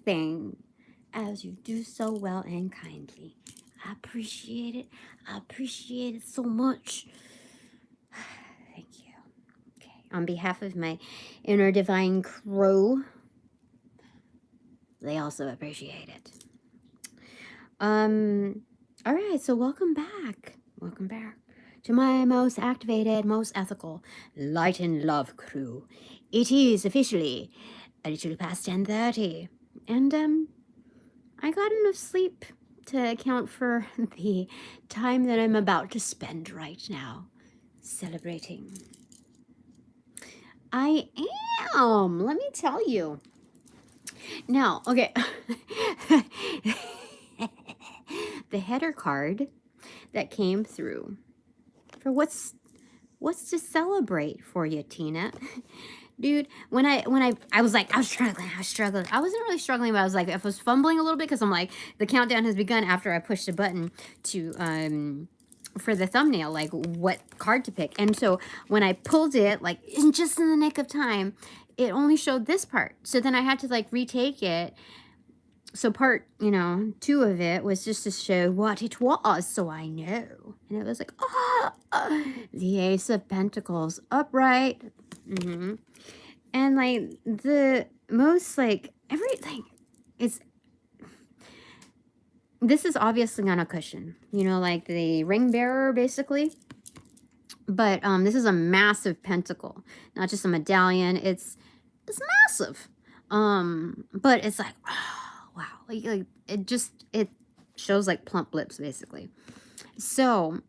thing as you do so well and kindly. I appreciate it. I appreciate it so much. Thank you. Okay. On behalf of my inner divine crew, they also appreciate it. All right, so welcome back. Welcome back to my most activated, most ethical light and love crew. It is officially a little past 10:30, and I got enough sleep to account for the time that I'm about to spend right now celebrating. I am, let me tell you. Now, okay. The header card that came through for what's to celebrate for you, Tina. Dude, when I was like, I was struggling. I wasn't really struggling, but I was like, I was fumbling a little bit because I'm like, the countdown has begun after I pushed the button to for the thumbnail, like what card to pick. And so when I pulled it, like just in the nick of time, it only showed this part. So then I had to like retake it. So part, 2 of it was just to show what it was, so I know. And it was like, the Ace of Pentacles, upright. And like the most, like everything is, this is obviously on a cushion, like the ring bearer basically. But this is a massive pentacle, not just a medallion. It's massive. But it's like, wow, like it shows like plump lips basically. So,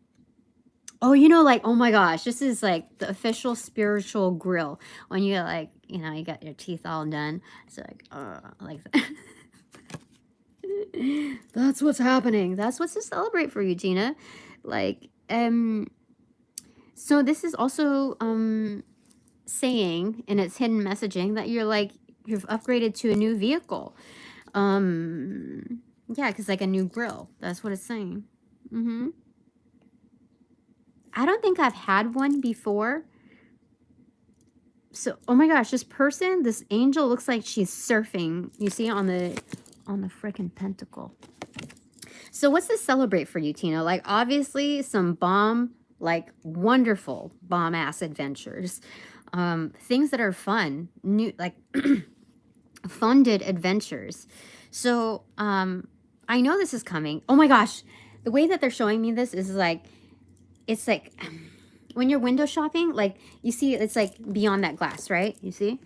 like, oh my gosh, this is like the official spiritual grill when you get like, you got your teeth all done. It's like that. That's what's happening. That's what's to celebrate for you, Tina. Like, so this is also saying in its hidden messaging that you've upgraded to a new vehicle. Yeah, because like a new grill. That's what it's saying. I don't think I've had one before. So, oh my gosh, this angel looks like she's surfing. You see on the freaking pentacle. So what's to celebrate for you, Tina? Like obviously some wonderful bomb ass adventures. Things that are fun, new, like funded adventures. So I know this is coming. Oh my gosh, the way that they're showing me this is like, it's like when you're window shopping, like you see it's like beyond that glass, right? You see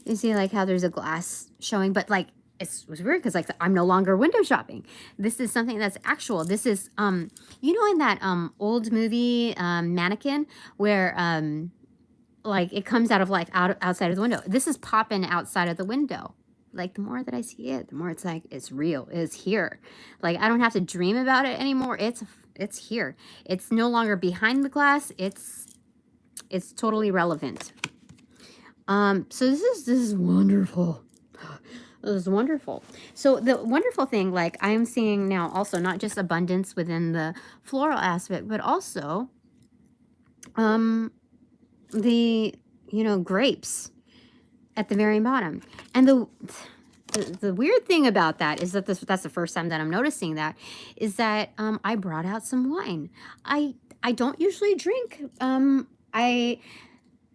like how there's a glass showing, but like it was weird because like I'm no longer window shopping. This is something that's actual. This is in that old movie Mannequin where like it comes out of life outside of the window. This is popping outside of the window. Like the more that I see it, the more it's like it's real. It's here. Like I don't have to dream about it anymore. It's here. It's no longer behind the glass. It's totally relevant. So this is wonderful. This is wonderful. So the wonderful thing, like I'm seeing now also not just abundance within the floral aspect, but also the grapes at the very bottom. And the weird thing about that is that that's the first time that I'm noticing that, is that I brought out some wine. I don't usually drink. I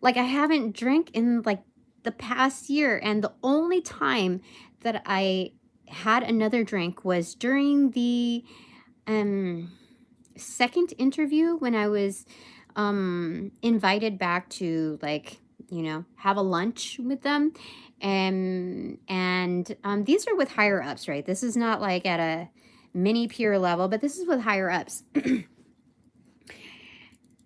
haven't drank in like the past year, and the only time that I had another drink was during the second interview when I was invited back to like have a lunch with them. And these are with higher ups, right? This is not like at a mini peer level, but this is with higher ups.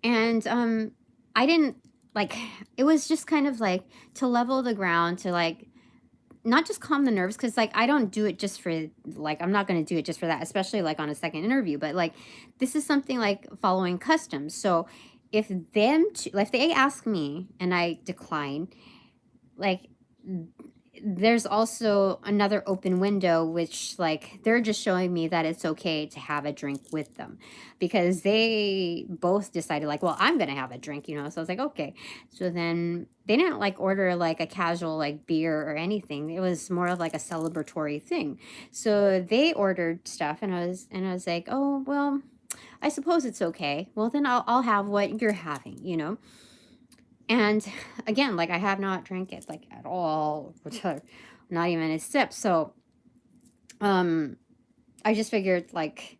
And I didn't like, it was just kind of like to level the ground, to like not just calm the nerves, because like I don't do it just for like, I'm not going to do it just for that, especially like on a second interview, but like this is something like following customs. So if they ask me and I decline, like there's also another open window, which like they're just showing me that it's okay to have a drink with them, because they both decided like, well, I'm gonna have a drink, you know. So I was like, okay. So then they didn't like order like a casual like beer or anything. It was more of like a celebratory thing. So they ordered stuff, and I was like, oh well, I suppose it's okay. Well, then I'll have what you're having, you know. And again, like I have not drank it like at all, not even a sip. So I just figured like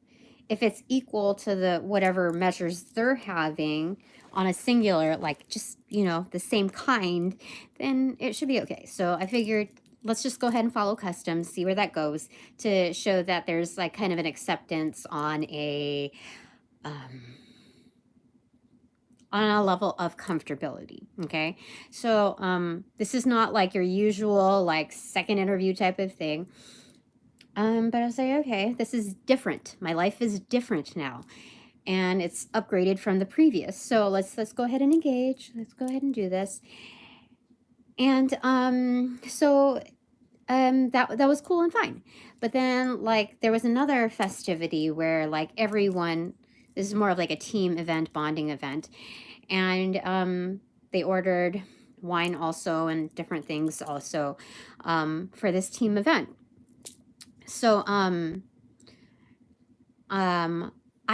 if it's equal to the whatever measures they're having on a singular, like just, you know, the same kind, then it should be okay. So I figured let's just go ahead and follow customs, see where that goes, to show that there's like kind of an acceptance on a level of comfortability. Okay. So this is not like your usual like second interview type of thing. But I was like, okay, this is different. My life is different now, and it's upgraded from the previous. So let's go ahead and engage. Let's go ahead and do this. And that was cool and fine. But then like there was another festivity where like everyone, this is more of like a team event, bonding event, and they ordered wine also and different things also for this team event. So I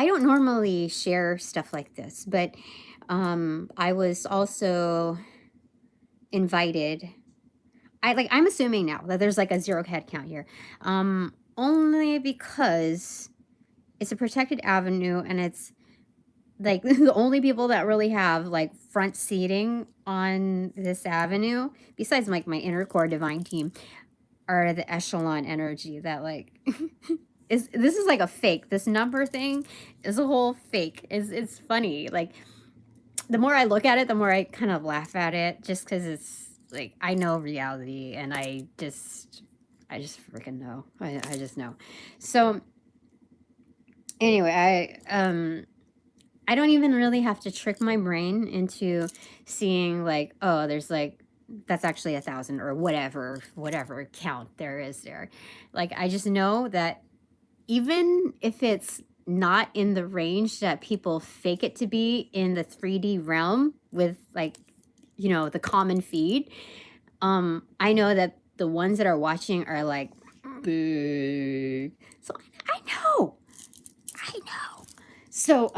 don't normally share stuff like this, but I was also invited. I'm assuming now that there's like a 0 head count here, only because it's a protected avenue, and it's like the only people that really have like front seating on this avenue, besides like my inner core divine team, are the echelon energy that like this is like a fake. This number thing is a whole fake. It's funny. Like the more I look at it, the more I kind of laugh at it, just because it's like I know reality, and I just freaking know. I just know. So anyway, I don't even really have to trick my brain into seeing like, oh, there's like, that's actually 1,000 or whatever count there is there. Like, I just know that even if it's not in the range that people fake it to be in the 3D realm with like, you know, the common feed, I know that the ones that are watching are like big. So I know. So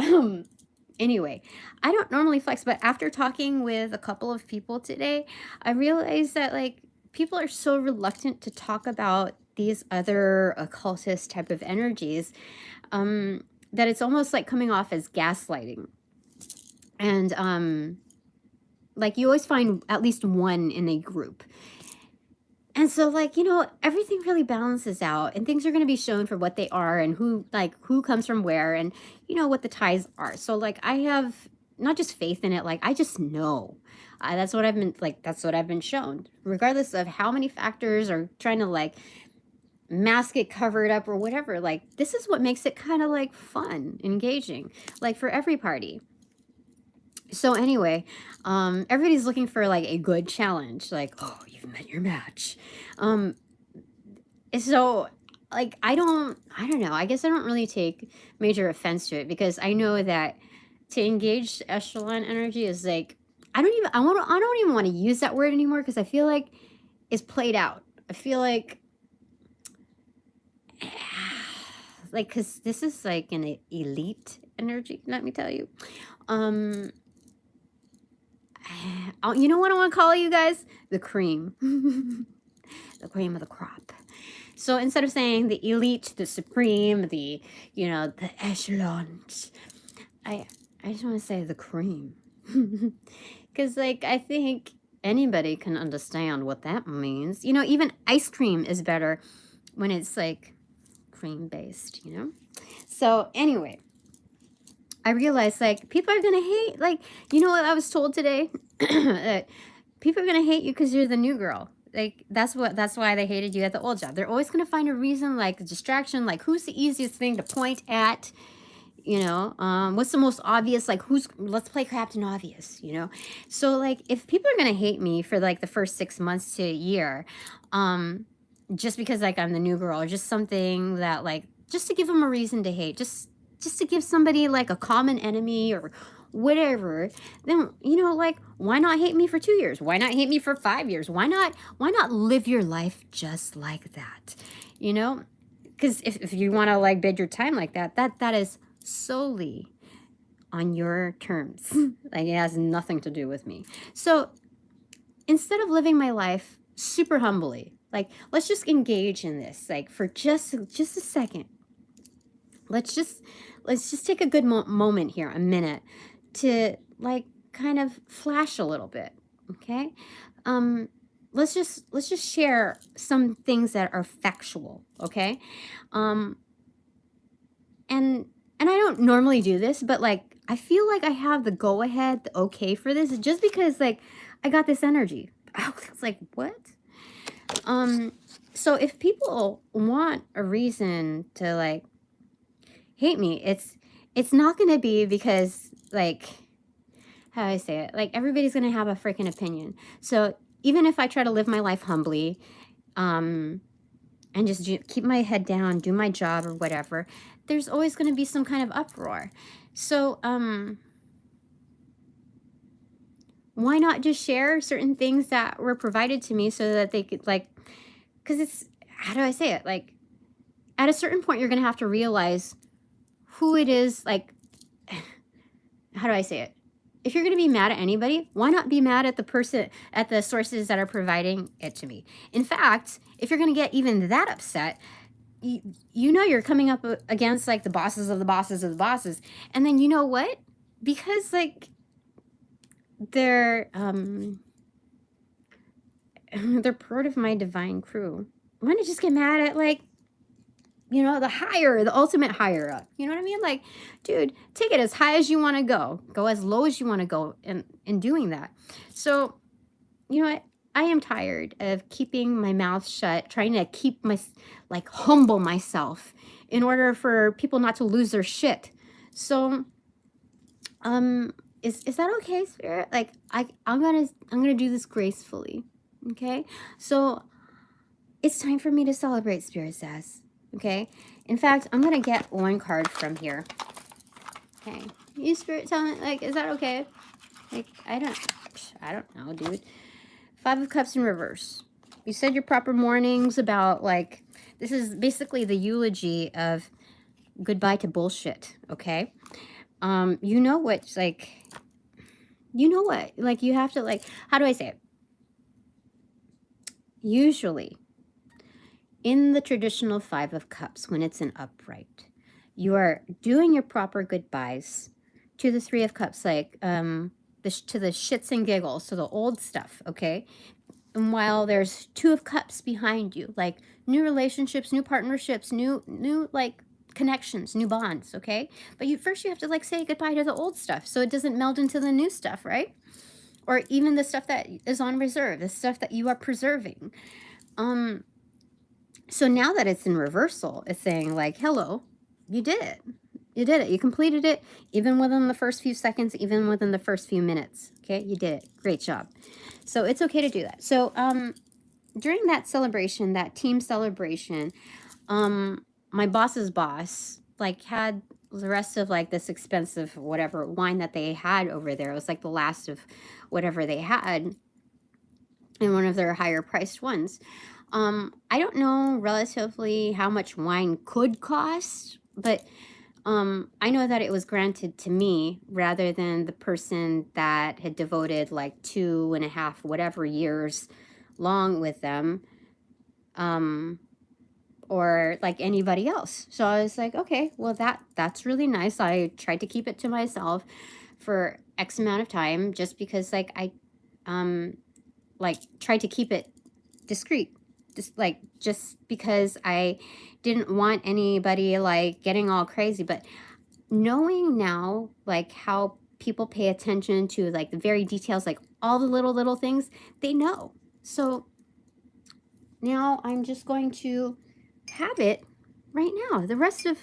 anyway, I don't normally flex, but after talking with a couple of people today, I realized that like people are so reluctant to talk about these other occultist type of energies, that it's almost like coming off as gaslighting. And like you always find at least one in a group. And so like, you know, everything really balances out, and things are going to be shown for what they are, and who comes from where, and you know what the ties are. So like I have not just faith in it, like I just know. That's what I've been shown, regardless of how many factors are trying to like mask it, cover it up, or whatever. Like this is what makes it kind of like fun, engaging, like for every party. So anyway, everybody's looking for like a good challenge, like, oh, you've met your match. So like I don't know, I guess I don't really take major offense to it, because I know that to engage echelon energy is like, I don't even want to use that word anymore, because I feel like it's played out. I feel like because this is like an elite energy, let me tell you. You know what I want to call you guys? The cream. The cream of the crop. So instead of saying the elite, the supreme, the, you know, the echelons, I just want to say the cream. Because, like, I think anybody can understand what that means. You know, even ice cream is better when it's, like, cream-based, you know? So, anyway, I realized, like, people are going to hate, like, you know what I was told today? That people are going to hate you because you're the new girl. Like, that's why they hated you at the old job. They're always going to find a reason, like, a distraction, like, who's the easiest thing to point at, You know, what's the most obvious, like, let's play Captain Obvious, you know? So, like, if people are gonna hate me for, like, the first 6 months to a year, just because, like, I'm the new girl, or just something that, like, just to give them a reason to hate, just to give somebody, like, a common enemy or whatever, then, you know, like, why not hate me for 2 years? Why not hate me for 5 years? Why not live your life just like that? You know? Because if you want to, like, bid your time like that, that is solely on your terms. Like, it has nothing to do with me. So instead of living my life super humbly, like, let's just engage in this, like, for just a second. Let's just take a good moment here, a minute, to, like, kind of flash a little bit. Okay. Let's just share some things that are factual. Okay. um and I don't normally do this, but, like, I feel like I have the go ahead, the okay for this, just because, like, I got this energy. I was like, what? So if people want a reason to, like, hate me, it's not gonna be because, like, how do I say it? Like, everybody's gonna have a freaking opinion. So even if I try to live my life humbly, um and just keep my head down, do my job or whatever, there's always going to be some kind of uproar. So, why not just share certain things that were provided to me so that they could, like, because it's, how do I say it? Like, at a certain point, you're going to have to realize who it is. Like, how do I say it? If you're going to be mad at anybody, why not be mad at the person, at the sources that are providing it to me? In fact, if you're going to get even that upset, you know you're coming up against, like, the bosses of the bosses of the bosses. And then, you know what? Because, like, they're they're part of my divine crew. Why not just get mad at, like, you know, the ultimate higher up? You know what I mean? Like, dude, take it as high as you want to go as low as you want to go in doing that. So, you know what? I am tired of keeping my mouth shut, trying to keep like, humble myself in order for people not to lose their shit. So, is that okay, Spirit? Like, I'm gonna do this gracefully. Okay? So it's time for me to celebrate, Spirit says. Okay? In fact, I'm gonna get one card from here. Okay. You, Spirit, tell me, like, is that okay? Like, I don't know, dude. 5 of Cups in reverse. You said your proper mornings about, like, this is basically the eulogy of goodbye to bullshit, okay? You know what, like, you have to, like, how do I say it? Usually, in the traditional 5 of Cups, when it's an upright, you are doing your proper goodbyes to the 3 of Cups, like, to the shits and giggles, to the old stuff, okay? And while there's 2 of Cups behind you, like, new relationships, new partnerships, new like, connections, new bonds, okay? But first you have to, like, say goodbye to the old stuff so it doesn't meld into the new stuff, right? Or even the stuff that is on reserve, the stuff that you are preserving. So now that it's in reversal, it's saying, like, hello, you did it. You did it. You completed it, even within the first few seconds, even within the first few minutes. Okay, you did it. Great job. So it's okay to do that. So during that celebration, that team celebration, my boss's boss, like, had the rest of, like, this expensive whatever wine that they had over there. It was, like, the last of whatever they had in one of their higher priced ones. I don't know relatively how much wine could cost, but I know that it was granted to me rather than the person that had devoted, like, 2.5 whatever years long with them, or, like, anybody else. So I was like, okay, well, that's really nice. I tried to keep it to myself for X amount of time, just because, like, I like, tried to keep it discreet, just because I didn't want anybody, like, getting all crazy. But knowing now, like, how people pay attention to, like, the very details, like, all the little things, they know. So now I'm just going to have it right now. The rest of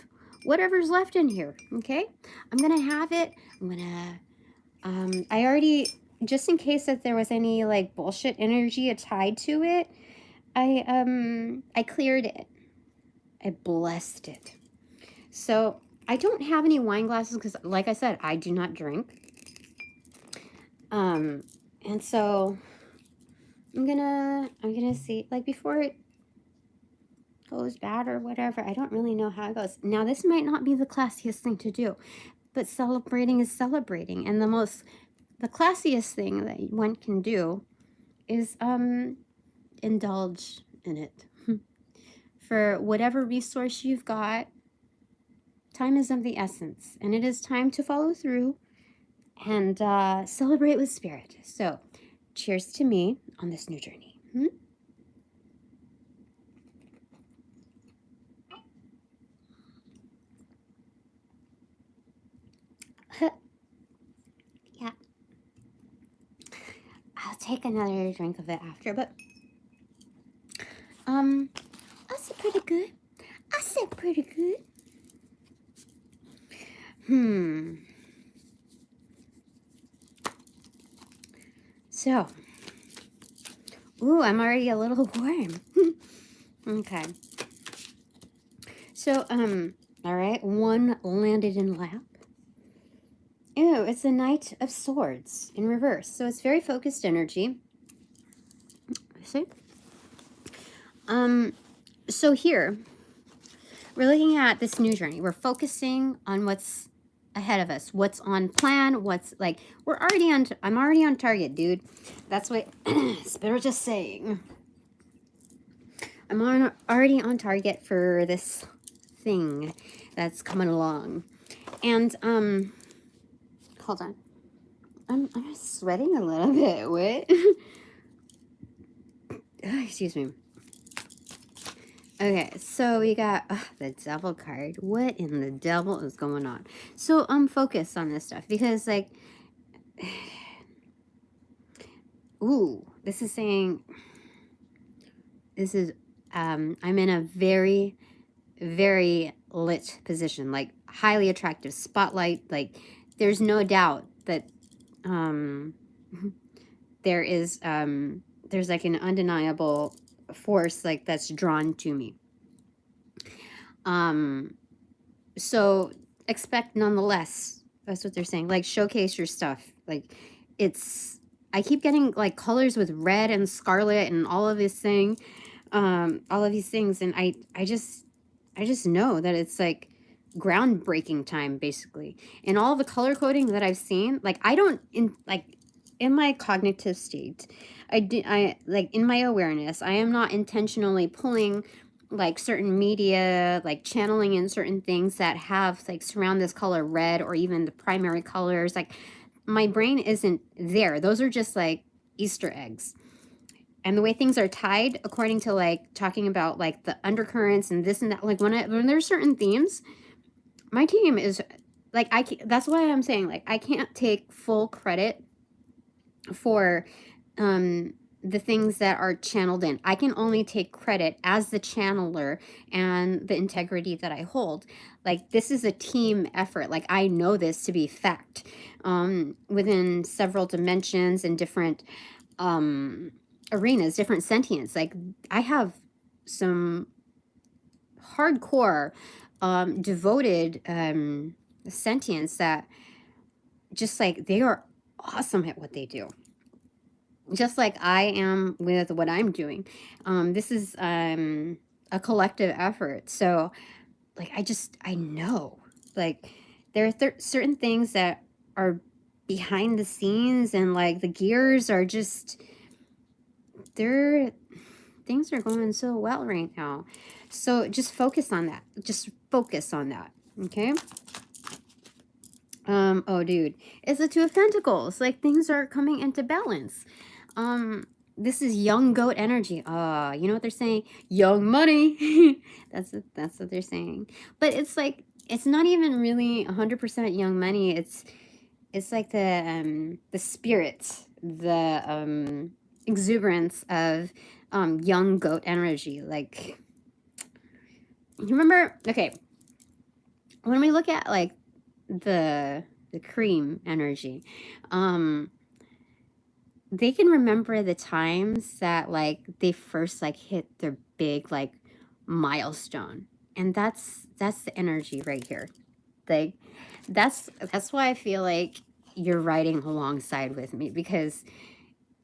whatever's left in here, okay? I'm going to have it. I'm going to, I already, just in case that there was any like bullshit energy tied to it, I cleared it. I blessed it. So I don't have any wine glasses because, like I said, I do not drink. And so I'm gonna see, like, before it goes bad or whatever. I don't really know how it goes. Now, this might not be the classiest thing to do, but celebrating is celebrating, and the classiest thing that one can do is indulge in it. For whatever resource you've got, time is of the essence, and it is time to follow through and celebrate with spirit. So, cheers to me on this new journey. Yeah. I'll take another drink of it after, but I said pretty good. I said pretty good. So, ooh, I'm already a little warm. Okay. So, all right, one landed in lap. Ew, it's a Knight of Swords in reverse. So it's very focused energy. See? So here, we're looking at this new journey. We're focusing on what's ahead of us, what's on plan, what's like, I'm already on target, dude. That's what Spirit is saying. I'm already on target for this thing that's coming along. And, hold on. I'm sweating a little bit. What? Excuse me. Okay, so we got the devil card. What in the devil is going on? So focus on this stuff because, like, ooh, this is saying, this is, I'm in a very, very lit position, like highly attractive spotlight. Like, there's no doubt that there is, there's like an undeniable force like that's drawn to me. So expect nonetheless. That's what they're saying. Like, showcase your stuff. Like, I keep getting like colors with red and scarlet and all of these things, and I just know that it's like groundbreaking time, basically. And all the color coding that I've seen, like, in my cognitive state, like in my awareness, I am not intentionally pulling like certain media, like channeling in certain things that have like surround this color red or even the primary colors. Like, my brain isn't there. Those are just like Easter eggs. And the way things are tied according to like talking about like the undercurrents and this and that, like when there's certain themes, my team is like, that's why I'm saying, like, I can't take full credit for the things that are channeled in. I can only take credit as the channeler and the integrity that I hold. Like, this is a team effort. Like, I know this to be fact, within several dimensions and different arenas, different sentience. Like, I have some hardcore devoted sentience that just like, they are awesome at what they do, just like I am with what I'm doing. This is a collective effort. So like, I know, like, there are certain things that are behind the scenes, and like the gears are just, things are going so well right now. So just focus on that. Just focus on that. Okay. Oh dude, it's the Two of Pentacles. Like, things are coming into balance. This is young goat energy. You know what they're saying? Young money. That's what they're saying. But it's like, it's not even really 100% young money. It's like the spirit, the exuberance of young goat energy. Like, you remember? Okay, when we look at like the cream energy, they can remember the times that like they first like hit their big like milestone, and that's the energy right here. Like that's why I feel like you're riding alongside with me, because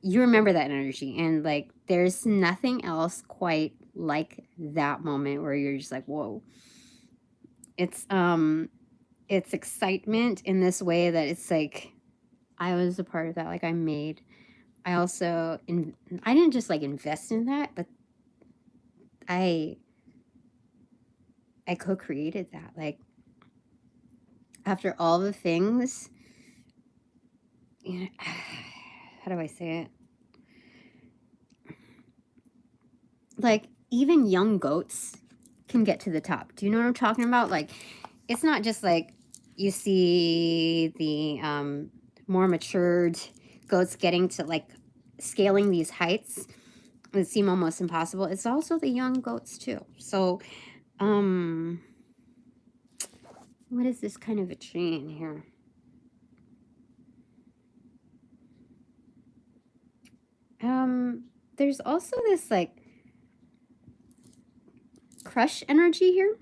you remember that energy, and like there's nothing else quite like that moment where you're just like, whoa. It's excitement in this way that it's like I was a part of that. Like I also I didn't just like invest in that, but I co-created that. Like after all the things, you know, how do I say it? Like even young goats can get to the top. Do you know what I'm talking about? Like it's not just like you see the more matured goats getting to like scaling these heights that seem almost impossible. It's also the young goats too. So what is this kind of a tree in here? There's also this like crush energy here,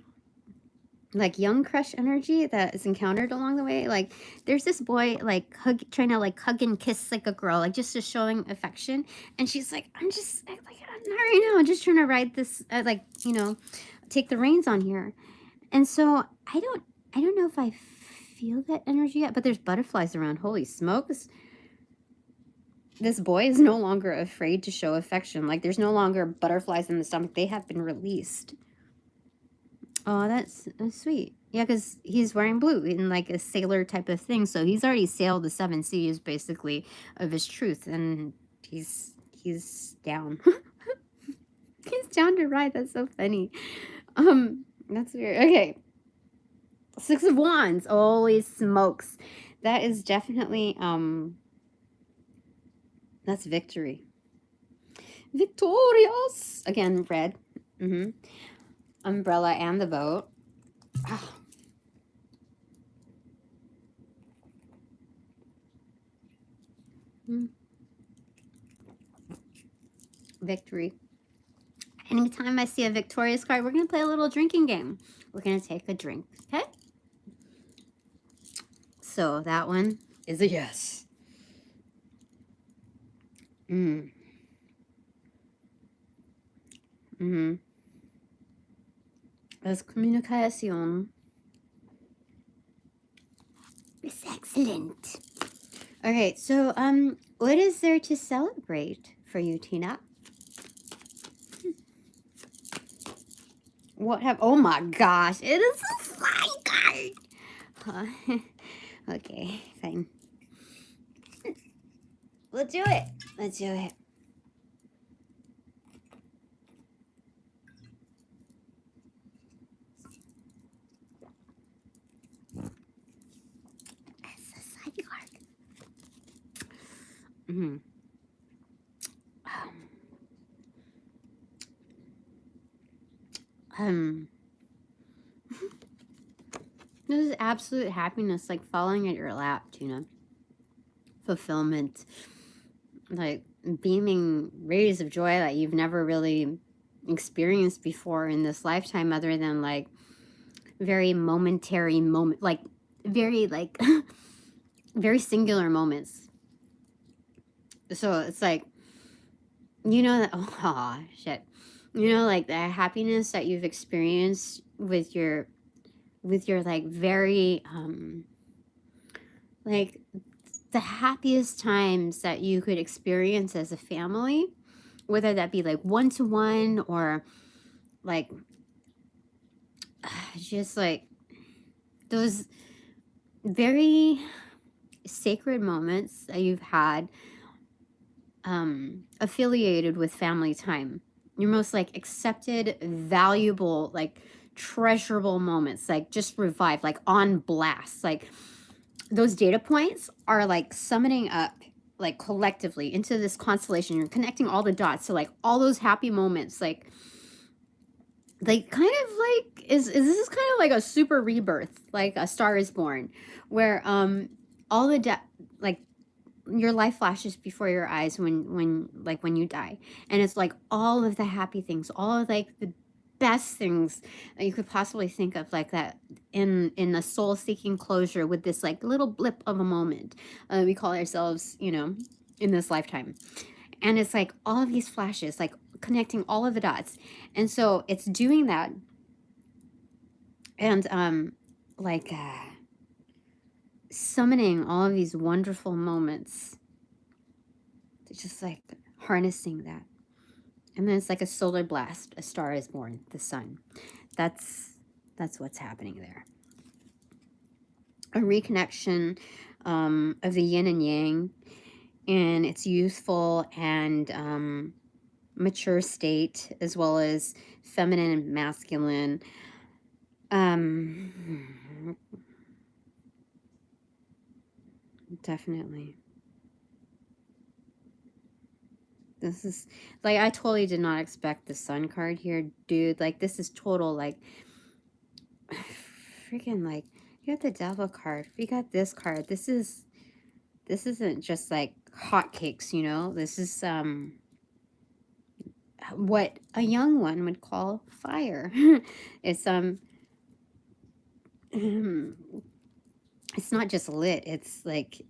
like young crush energy that is encountered along the way. Like there's this boy like trying to like hug and kiss like a girl, like just showing affection, and she's like, I'm just like not right now, I'm just trying to ride this like, you know, take the reins on here. And so I don't know if I feel that energy yet, but there's butterflies around. Holy smokes. This boy is no longer afraid to show affection. Like there's no longer butterflies in the stomach. They have been released. Oh, that's sweet. Yeah, because he's wearing blue in like a sailor type of thing. So he's already sailed the 7 seas basically of his truth. And he's down. He's down to ride. That's so funny. That's weird. Okay. 6 of Wands. Holy smokes. That is definitely that's victory. Victorious. Again, red. Umbrella and the boat. Oh. Victory. Anytime I see a victorious card, we're going to play a little drinking game. We're going to take a drink, okay? So that one is a yes. Es Kommunikation. It's excellent. Okay, so what is there to celebrate for you, Tina? What have... Oh my gosh, it is a fine card. Okay, fine. Let's do it. Let's do it. It's a side card. This is absolute happiness, like falling at your lap, Tina. Fulfillment, like beaming rays of joy that you've never really experienced before in this lifetime, other than like very momentary moment, like very like very singular moments. So it's like, you know, that, oh shit, you know, like the happiness that you've experienced with your like very like the happiest times that you could experience as a family, whether that be like one-to-one or like just like those very sacred moments that you've had affiliated with family time. Your most like accepted, valuable, like treasurable moments, like just revived, like on blast. Like those data points are like summoning up like collectively into this constellation. You're connecting all the dots. So like all those happy moments, like like kind of like is this is kind of like a super rebirth, like A Star Is Born, where all the like your life flashes before your eyes when you die, and it's like all of the happy things, all of like the best things that you could possibly think of, like that in a soul seeking closure with this like little blip of a moment we call ourselves, you know, in this lifetime. And it's like all of these flashes, like connecting all of the dots. And so it's doing that. And like summoning all of these wonderful moments, just like harnessing that. And then it's like a solar blast, a star is born, the sun. That's what's happening there. A reconnection of the yin and yang in its youthful and mature state, as well as feminine and masculine. Definitely. This is like, I totally did not expect the sun card here, dude. Like, this is total, like, freaking, like, you got the devil card. We got this card. This isn't just like hotcakes, you know? This is what a young one would call fire. It's it's not just lit. It's like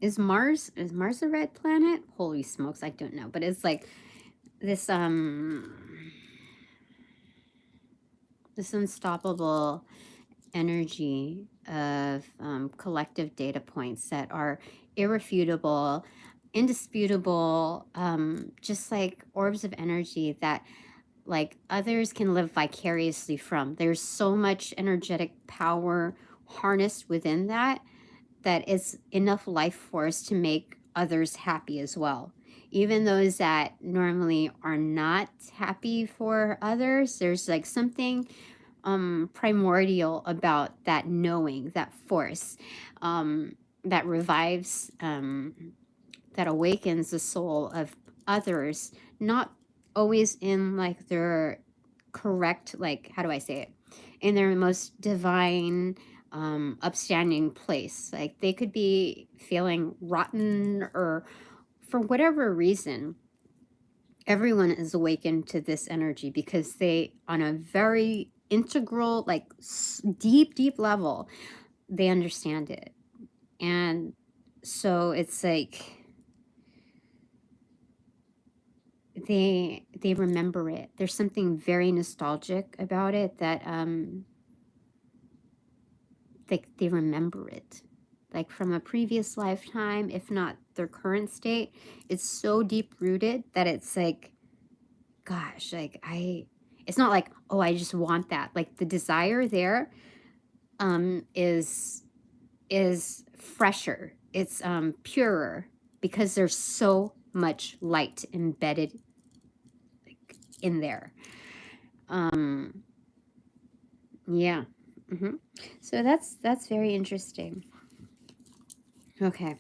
is Mars a red planet? Holy smokes, I don't know. But it's like this this unstoppable energy of collective data points that are irrefutable, indisputable, just like orbs of energy that like others can live vicariously from. There's so much energetic power harnessed within that is enough life force to make others happy as well. Even those that normally are not happy for others, there's like something primordial about that knowing, that force that revives, that awakens the soul of others, not always in like their correct, like, how do I say it, in their most divine upstanding place. Like they could be feeling rotten, or for whatever reason, everyone is awakened to this energy because they, on a very integral, like deep level, they understand it. And so it's like they remember it. There's something very nostalgic about it that they remember it, like from a previous lifetime, if not their current state. It's so deep rooted that it's like, gosh, like it's not like, oh, I just want that. Like the desire there is fresher, it's purer, because there's so much light embedded in there. Yeah. So that's very interesting. Okay.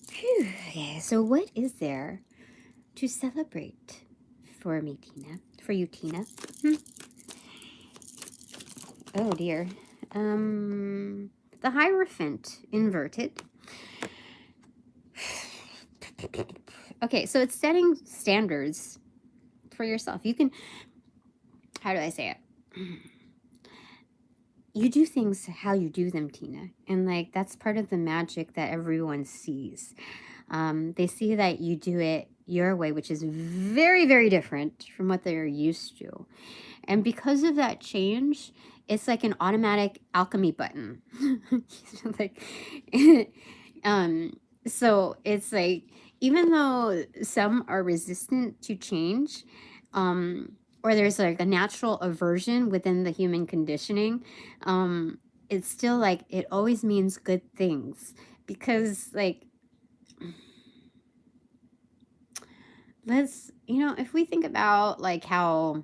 Phew. Okay, so what is there to celebrate for me, Tina? For you, Tina? Oh dear. The Hierophant inverted. Okay, so it's setting standards for yourself. You can, how do I say it? You do things how you do them, Tina. And like, that's part of the magic that everyone sees. They see that you do it your way, which is very, very different from what they're used to. And because of that change, it's like an automatic alchemy button. Like, so it's like, even though some are resistant to change, or there's like a natural aversion within the human conditioning, it's still like, it always means good things. Because like, let's, you know, if we think about like how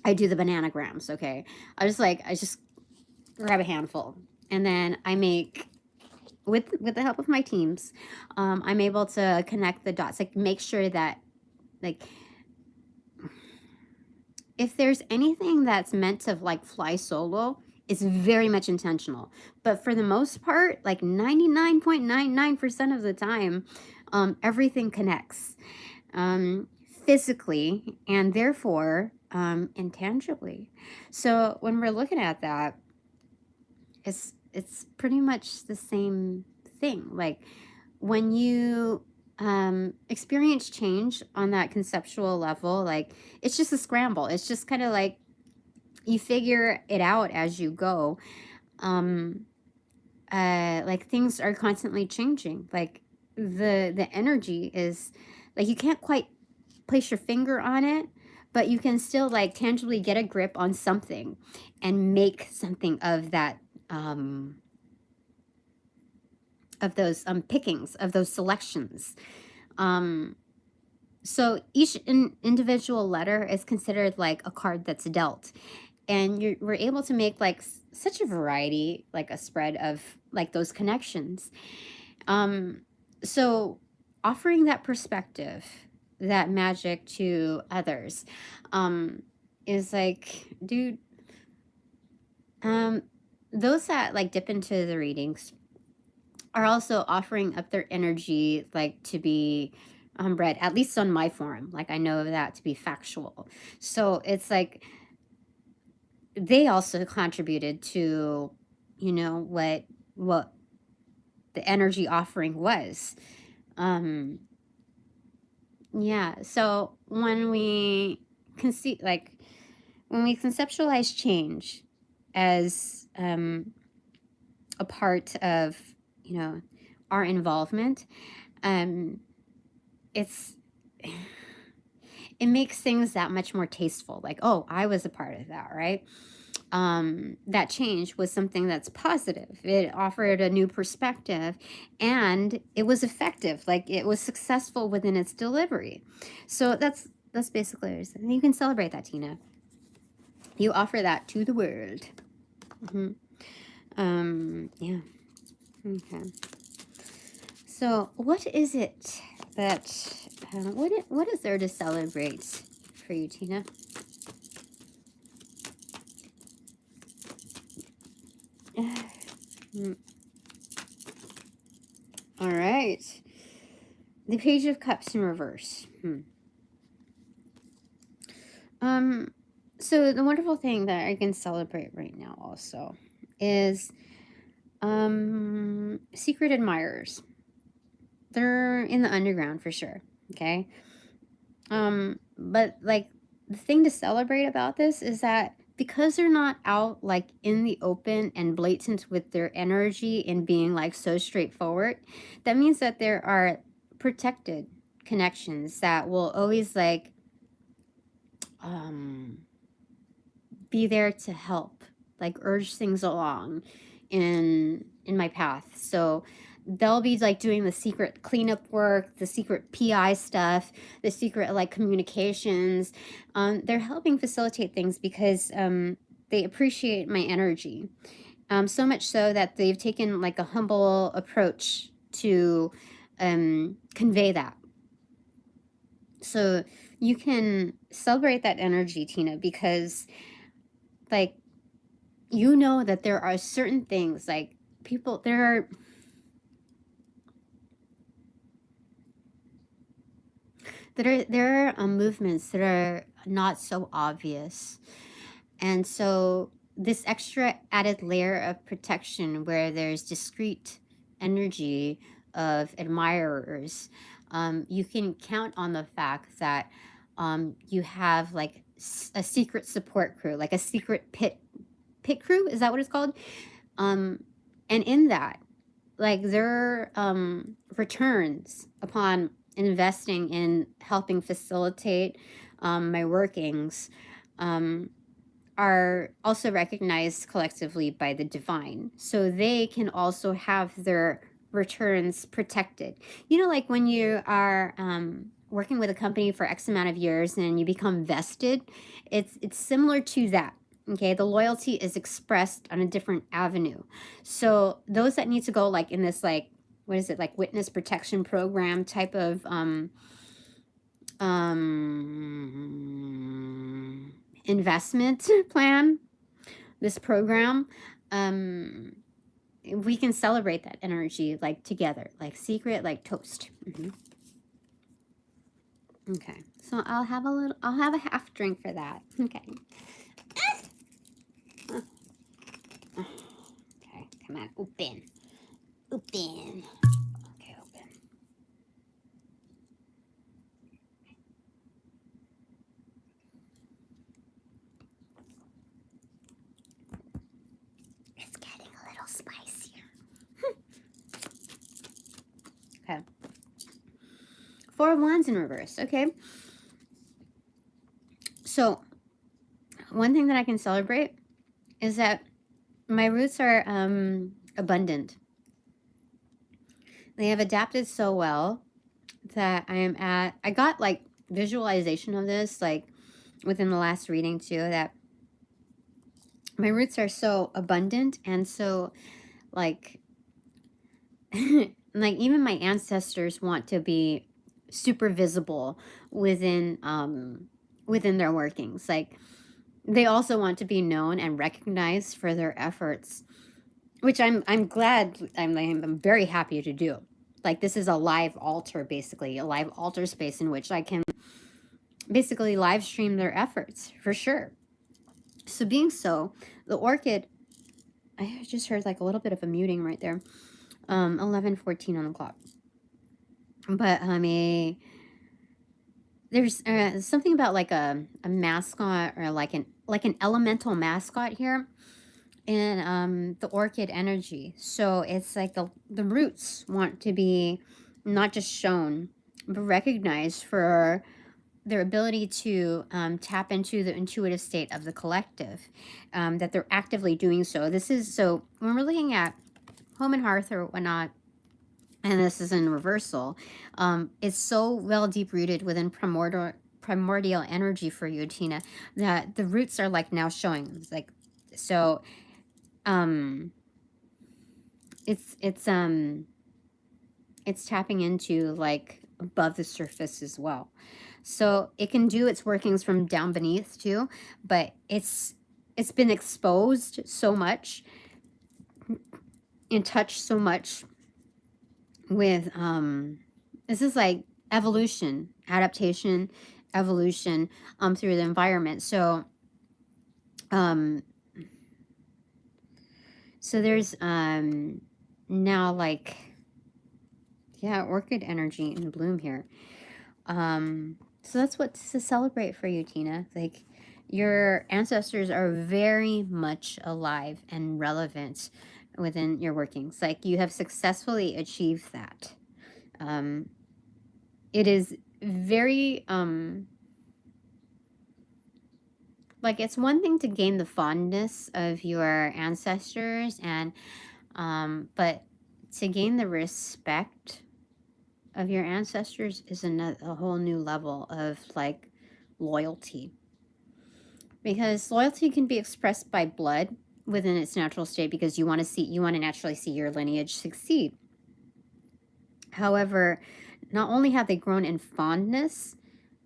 I do the bananagrams, okay, I just grab a handful and then I make with the help of my teams, I'm able to connect the dots, like make sure that, like, if there's anything that's meant to like fly solo, it's very much intentional. But for the most part, like 99.99% of the time, everything connects, physically and therefore intangibly. So when we're looking at that, it's pretty much the same thing. Like when you experience change on that conceptual level, like it's just a scramble. It's just kind of like you figure it out as you go. Like things are constantly changing. Like the energy is like, you can't quite place your finger on it, but you can still like tangibly get a grip on something and make something of that, of those pickings, of those selections. So each individual letter is considered like a card that's dealt, and we're able to make like such a variety, like a spread of like those connections. So offering that perspective, that magic to others, is like, dude, those that like dip into the readings are also offering up their energy, like to be read, at least on my forum. Like I know that to be factual. So it's like they also contributed to, you know, what the energy offering was. Yeah. So when we when we conceptualize change as a part of, you know, our involvement, it's it makes things that much more tasteful. Like, oh, I was a part of that, right? That change was something that's positive. It offered a new perspective, and it was effective. Like it was successful within its delivery. So that's basically it. You can celebrate that, Tina. You offer that to the world. Yeah. Okay. So what is it that what is there to celebrate for you, Tina? All right. The Page of Cups in reverse. So the wonderful thing that I can celebrate right now also is secret admirers. They're in the underground for sure. Okay. But like the thing to celebrate about this is that because they're not out like in the open and blatant with their energy and being like so straightforward, that means that there are protected connections that will always like be there to help, like urge things along in my path. So they'll be like doing the secret cleanup work, the secret PI stuff, the secret like communications. They're helping facilitate things because they appreciate my energy. So much so that they've taken like a humble approach to convey that. So you can celebrate that energy, Tina, because like, you know that there are certain things like people, there are movements that are not so obvious. And so this extra added layer of protection where there's discrete energy of admirers, you can count on the fact that you have like a secret support crew, like a secret pit crew, is that what it's called? And in that, like their returns upon investing in helping facilitate my workings are also recognized collectively by the divine. So they can also have their returns protected. You know, like when you are working with a company for X amount of years and you become vested, it's similar to that. Okay, the loyalty is expressed on a different avenue. So those that need to go like in this like, what is it, like witness protection program type of investment plan, this program, we can celebrate that energy like together, like secret, like toast. Okay, so I'll have a half drink for that. Okay. Okay, come on, open. Open. Okay, open. It's getting a little spicier. Okay. 4 of Wands in reverse. Okay. So, one thing that I can celebrate is that my roots are abundant. They have adapted so well that I got like visualization of this like within the last reading too, that my roots are so abundant and so like like even my ancestors want to be super visible within within their workings. Like they also want to be known and recognized for their efforts, which I'm glad, I'm very happy to do. Like this is a live altar, basically a live altar space in which I can basically live stream their efforts for sure. So being so, the orchid, I just heard like a little bit of a muting right there. 11:14 on the clock. But there's something about like a mascot or like an elemental mascot here in the orchid energy. So it's like the roots want to be not just shown but recognized for their ability to tap into the intuitive state of the collective, that they're actively doing so. This is, so when we're looking at home and hearth or whatnot, and this is in reversal, it's so well deep-rooted within primordial energy for you, Tina, that the roots are like now showing. It's like, so it's tapping into like above the surface as well. So it can do its workings from down beneath too, but it's been exposed so much and touched so much with this is like evolution, adaptation, evolution through the environment. So so there's now like, yeah, orchid energy in bloom here. So that's what to celebrate for you, Tina. Like your ancestors are very much alive and relevant within your workings. Like you have successfully achieved that. It is very like it's one thing to gain the fondness of your ancestors and but to gain the respect of your ancestors is a whole new level of like loyalty, because loyalty can be expressed by blood within its natural state because you want to naturally see your lineage succeed. However, not only have they grown in fondness,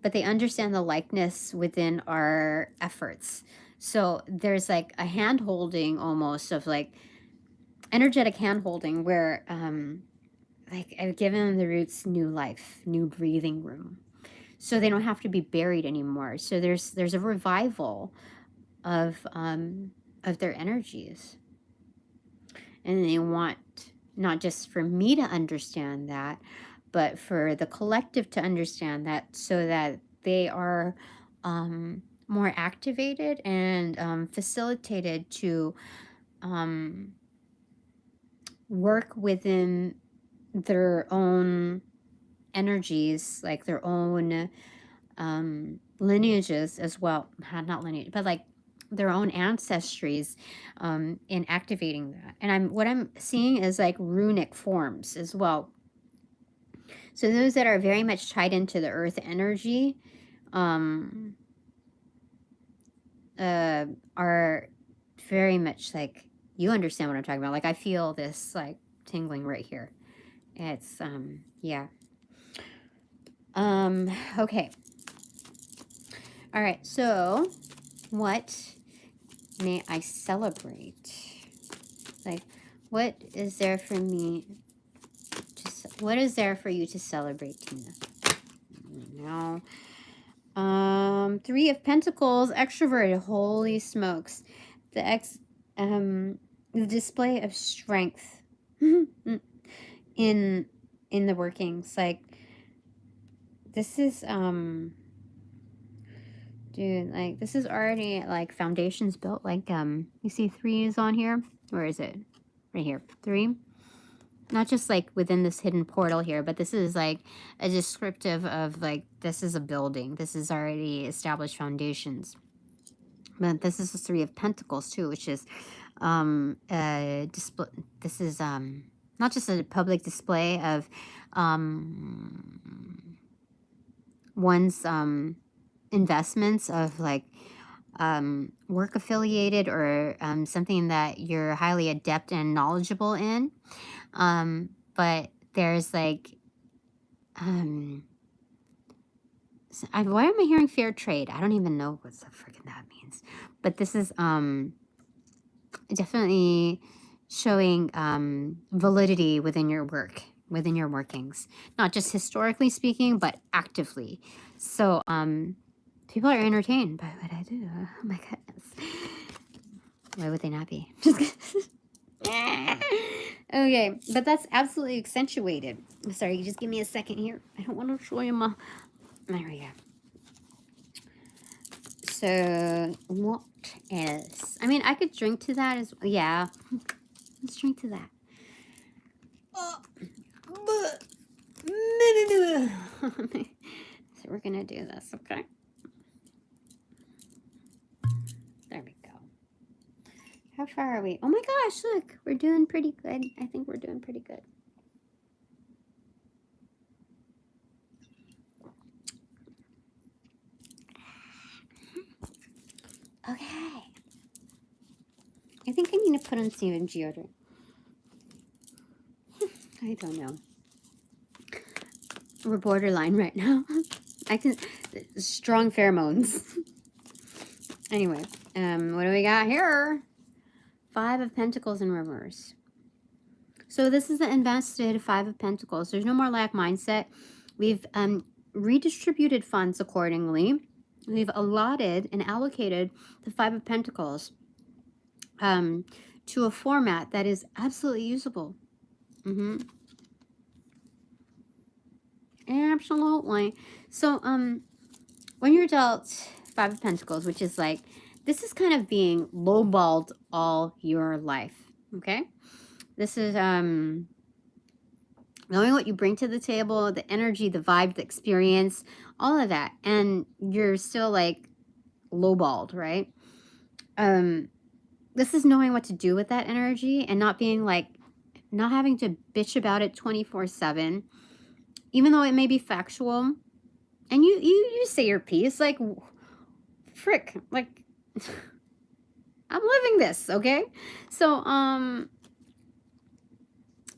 but they understand the likeness within our efforts. So there's like a hand holding almost of like energetic hand holding where like I've given the roots new life, new breathing room, so they don't have to be buried anymore. So there's a revival of their energies, and they want not just for me to understand that, but for the collective to understand that, so that they are more activated and facilitated to work within their own energies, like their own lineages as well. Not lineage, but like their own ancestries in activating that. And what I'm seeing is like runic forms as well. So those that are very much tied into the earth energy, are very much like, you understand what I'm talking about. Like, I feel this like tingling right here. It's yeah. Okay. All right, so what may I celebrate? Like, what is there for me what is there for you to celebrate, Tina? No. 3 of Pentacles, extroverted. Holy smokes. The display of strength in the workings. Like, this is dude, like, this is already like foundations built. Like, you see 3 is on here. Where is it? Right here. 3. Not just like within this hidden portal here, but this is like a descriptive of like, this is a building. This is already established foundations. But this is the 3 of Pentacles too, which is display. This is not just a public display of one's investments of like work affiliated or something that you're highly adept and knowledgeable in. But there's like, why am I hearing fair trade? I don't even know what the freaking that means. But this is definitely showing validity within your work, within your workings. Not just historically speaking, but actively. So people are entertained by what I do. Oh my goodness. Why would they not be? Just okay, but that's absolutely accentuated. Sorry, just give me a second here. I don't want to show you my... There we go. So, what else? I mean, I could drink to that as well. Yeah, let's drink to that. So we're going to do this, okay? There we go. How far are we? Oh my gosh, look. We're doing pretty good. I think we're doing pretty good. Okay. I think I need to put on some deodorant. I don't know. We're borderline right now. I can... Strong pheromones. Anyway, what do we got here? 5 of Pentacles in reverse. So this is the invested 5 of Pentacles. There's no more lack mindset. We've redistributed funds accordingly. We've allotted and allocated the 5 of Pentacles to a format that is absolutely usable. Absolutely. So when you're dealt 5 of Pentacles, which is like, this is kind of being lowballed all your life, okay? This is knowing what you bring to the table, the energy, the vibe, the experience, all of that, and you're still like lowballed, right? This is knowing what to do with that energy and not being like, not having to bitch about it 24/7, even though it may be factual. And you say your piece, like, frick, like, I'm living this, okay? So,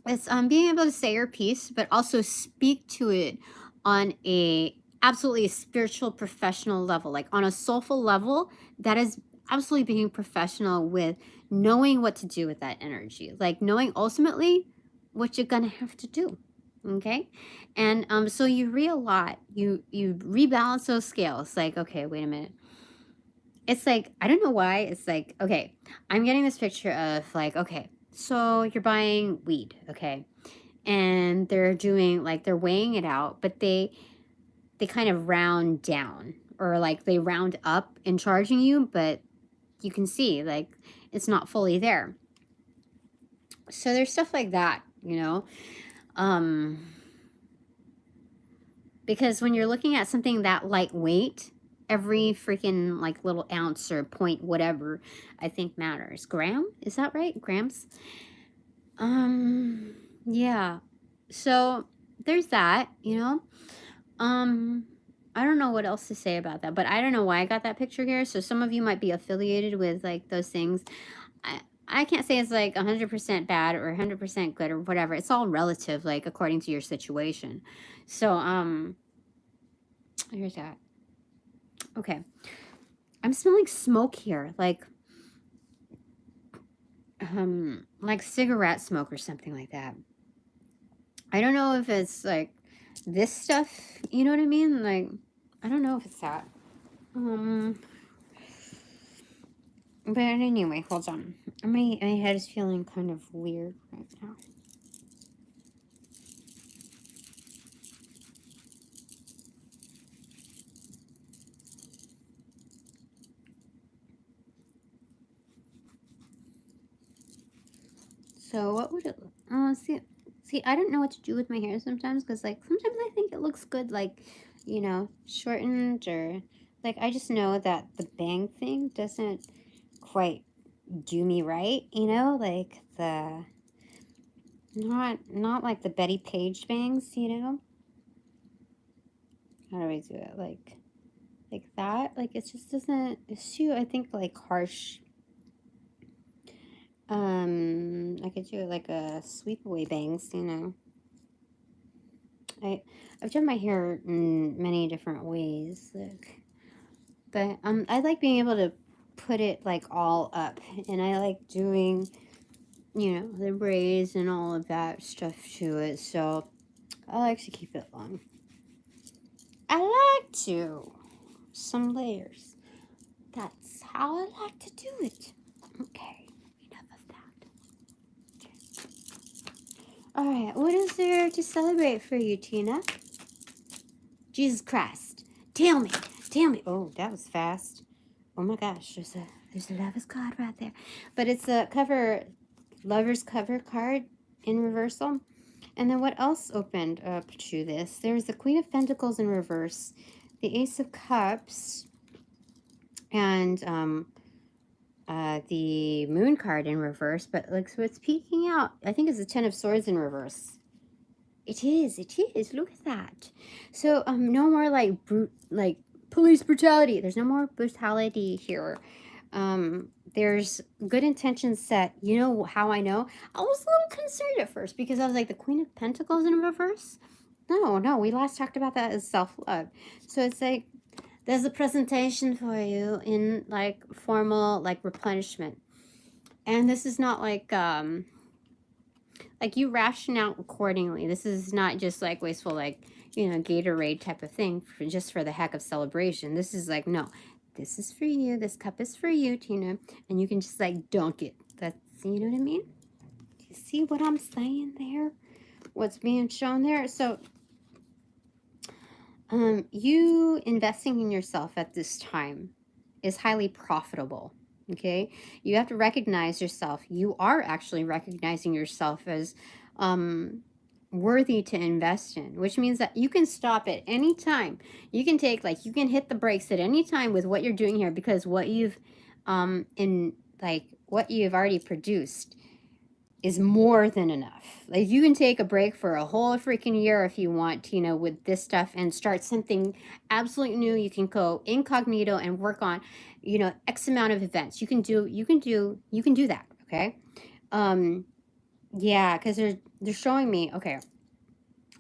it's being able to say your piece, but also speak to it on a absolutely spiritual, professional level, like on a soulful level, that is absolutely being professional with knowing what to do with that energy, like knowing ultimately what you're gonna have to do. Okay, and so you reallot, you rebalance those scales. Like, okay, wait a minute. It's like, I don't know why. It's like, okay, I'm getting this picture of like, okay, so you're buying weed, okay, and they're doing like, they're weighing it out, but they kind of round down, or like they round up in charging you, but you can see like it's not fully there. So there's stuff like that, you know. Because when you're looking at something that lightweight, every freaking like little ounce or point whatever, I think matters. Gram? Is that right? Grams? Yeah. So there's that, you know. I don't know what else to say about that, but I don't know why I got that picture here. So some of you might be affiliated with like those things. I can't say it's like 100% bad or 100% good or whatever. It's all relative, like according to your situation. So, here's that. Okay. I'm smelling smoke here, like cigarette smoke or something like that. I don't know if it's like this stuff, you know what I mean? Like, I don't know if it's that. But anyway, hold on. My head is feeling kind of weird right now. So what would it look? See, I don't know what to do with my hair sometimes, because like sometimes I think it looks good, like, you know, shortened, or like I just know that the bang thing doesn't quite do me right, you know, like the not like the Betty Page bangs, you know. How do I do it? Like that? Like it just doesn't. It's too, I think, like harsh. I could do it like a sweep away bangs, you know. I've done my hair in many different ways, like, but I like being able to put it like all up, and I like doing, you know, the braids and all of that stuff to it. So I like to keep it long. I like to some layers. That's how I like to do it. Okay, enough of that. All right, what is there to celebrate for you, Tina? Jesus Christ, tell me. Oh, that was fast. Oh my gosh, there's a lover's card right there. But it's a lover's cover card in reversal. And then what else opened up to this? There's the Queen of Pentacles in reverse, the Ace of Cups, and the Moon card in reverse. But like, so it's peeking out. I think it's the Ten of Swords in reverse. It is. Look at that. So no more like police brutality. There's no more brutality here. There's good intentions set. You know how I know? I was a little concerned at first because I was like, the Queen of Pentacles in reverse? No, we last talked about that as self-love. So it's like, there's a presentation for you in like formal like replenishment. And this is not like you ration out accordingly. This is not just like wasteful, like, you know, Gatorade type of thing just for the heck of celebration. This is like, no, this is for you. This cup is for you, Tina. And you can just like dunk it. That's, you know what I mean? Do you see what I'm saying there? What's being shown there? So you investing in yourself at this time is highly profitable. Okay, you have to recognize yourself. You are actually recognizing yourself as worthy to invest in, which means that you can stop at any time. You can take, like, you can hit the brakes at any time with what you're doing here, because what you've what you've already produced is more than enough. Like, you can take a break for a whole freaking year if you want, you know, with this stuff, and start something absolutely new. You can go incognito and work on, you know, X amount of events. You can do that, okay? Yeah, because they're showing me, okay,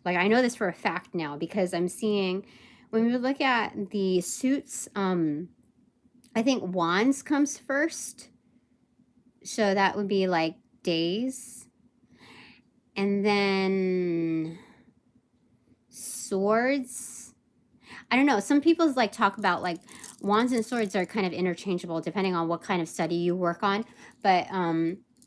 like, I know this for a fact now, because I'm seeing, when we look at the suits, I think Wands comes first. So that would be like days. And then swords. I don't know. Some people like talk about like wands and swords are kind of interchangeable depending on what kind of study you work on. But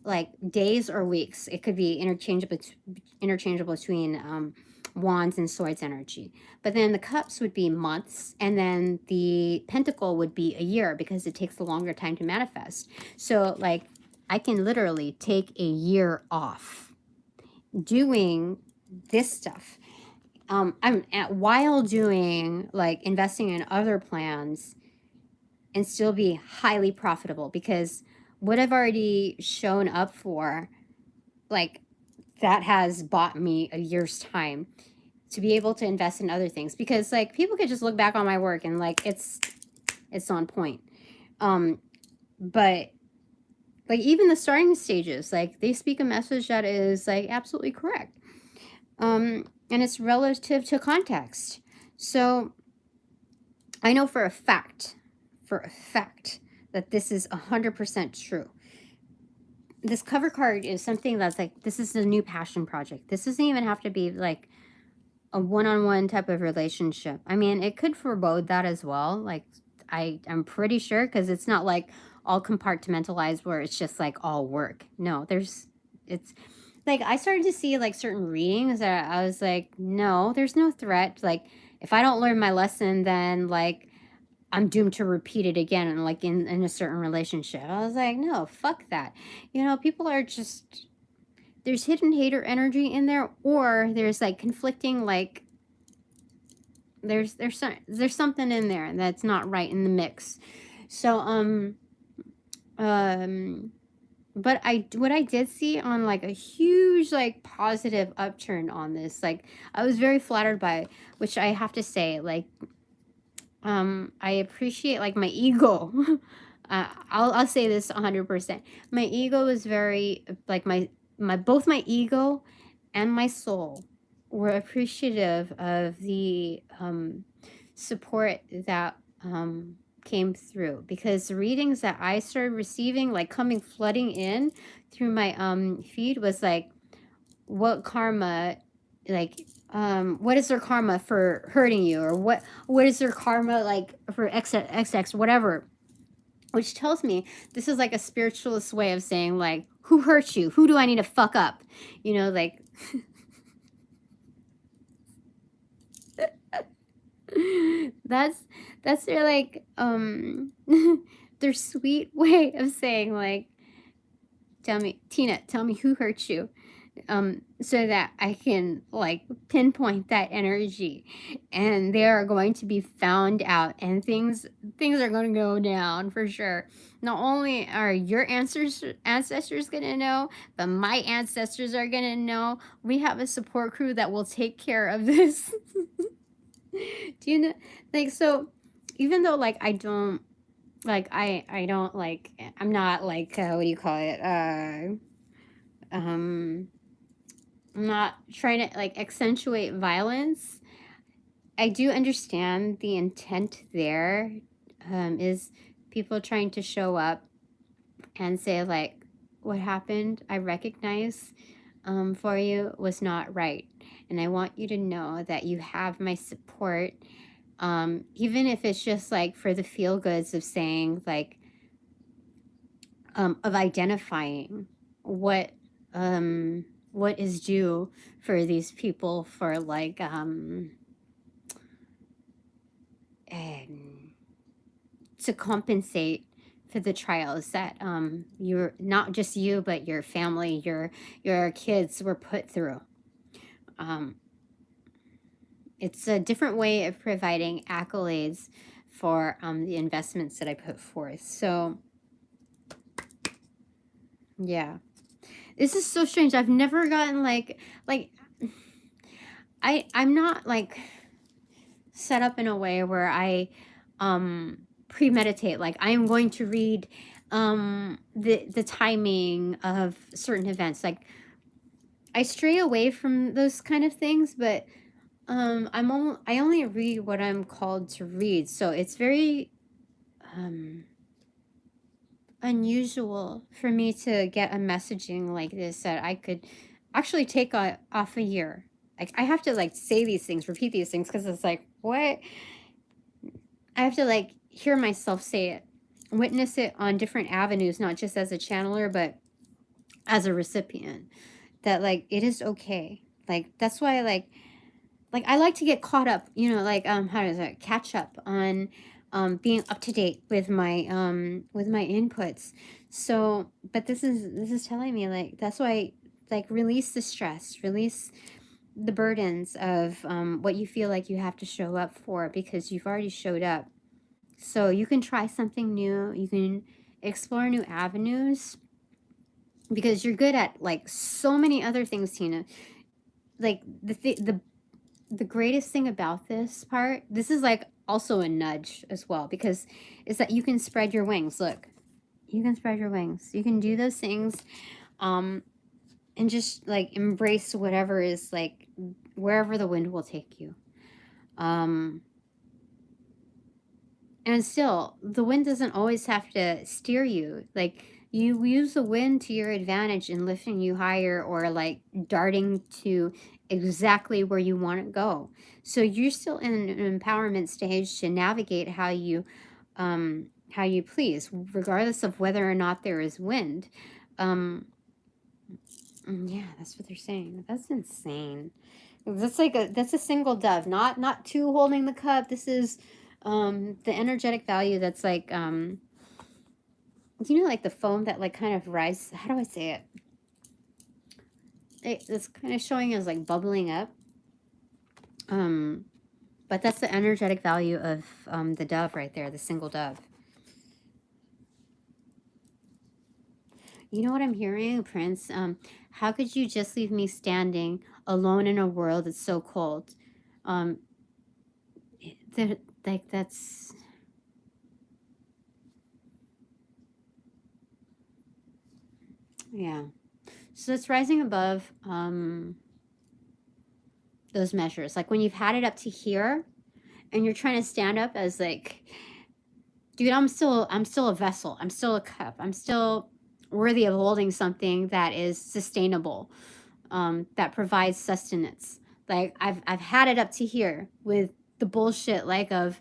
like days or weeks, it could be interchangeable between wands and swords energy. But then the cups would be months, and then the pentacle would be a year, because it takes a longer time to manifest. So like, I can literally take a year off doing this stuff, while doing like investing in other plans, and still be highly profitable, because what I've already shown up for, like, that has bought me a year's time to be able to invest in other things, because like people could just look back on my work and like it's on point. But like even the starting stages, like they speak a message that is like absolutely correct. And it's relative to context. So I know for a fact that this is 100% true. This cover card is something that's like, this is a new passion project. This doesn't even have to be like a one-on-one type of relationship. I mean, it could forebode that as well. Like, I'm pretty sure, because it's not like all compartmentalized where it's just like all work. No, it's like I started to see like certain readings that I was like, no, there's no threat. Like, if I don't learn my lesson, then like I'm doomed to repeat it again, and like in a certain relationship. I was like, no, fuck that. You know, people are just, there's hidden hater energy in there, or there's like conflicting, like there's something in there that's not right in the mix. So but what I did see on like a huge like positive upturn on this, like I was very flattered by it, which I have to say, like I appreciate like my ego. I'll say this 100%. My ego is very like both my ego and my soul were appreciative of the support that came through, because the readings that I started receiving, like coming flooding in through my feed, was like, what karma, like what is their karma for hurting you, or what is their karma like for XX whatever, which tells me this is like a spiritualist way of saying like, who hurt you, who do I need to fuck up, you know, like that's their like their sweet way of saying like, tell me, Tina, tell me who hurt you, so that I can like pinpoint that energy, and they are going to be found out, and things are going to go down for sure. Not only are your ancestors going to know, but my ancestors are going to know. We have a support crew that will take care of this. Do you know, like, so even though like I don't like I don't like, I'm not like what do you call it, I'm not trying to like accentuate violence, I do understand the intent there, is people trying to show up and say like, what happened, I recognize for you was not right, and I want you to know that you have my support, even if it's just like for the feel goods of saying like, of identifying what is due for these people, for like to compensate for the trials that you're, not just you, but your family, your kids were put through. It's a different way of providing accolades for the investments that I put forth. So yeah, this is so strange. I've never gotten like I'm not like set up in a way where I premeditate, like I'm going to read the timing of certain events. Like I stray away from those kind of things, but I only read what I'm called to read. So it's very unusual for me to get a messaging like this that I could actually take off a year. Like I have to like say these things, repeat these things, because it's like, what? I have to like hear myself say it, witness it on different avenues, not just as a channeler, but as a recipient, that like it is okay. Like that's why like I like to get caught up, you know, like how does it, catch up on being up to date with my inputs. So but this is telling me like, that's why like release the stress, release the burdens of what you feel like you have to show up for, because you've already showed up. So you can try something new, you can explore new avenues, because you're good at like so many other things, Tina. Like the the greatest thing about this part, this is like also a nudge as well, because is that you can spread your wings. Look, you can spread your wings. You can do those things, and just like embrace whatever is like wherever the wind will take you. And still, the wind doesn't always have to steer you. Like, you use the wind to your advantage in lifting you higher, or like darting to exactly where you want to go. So you're still in an empowerment stage to navigate how you please, regardless of whether or not there is wind. Yeah, that's what they're saying. That's insane. That's a single dove, not two holding the cup. This is the energetic value that's like you know, like the foam that like kind of rises. How do I say it? It's kind of showing as like bubbling up. But that's the energetic value of the dove right there, the single dove. You know what I'm hearing, Prince? How could you just leave me standing alone in a world that's so cold? Like that's... Yeah. So it's rising above those measures. Like when you've had it up to here and you're trying to stand up as like, dude, I'm still a vessel. I'm still a cup. I'm still worthy of holding something that is sustainable, that provides sustenance. Like I've had it up to here with the bullshit like of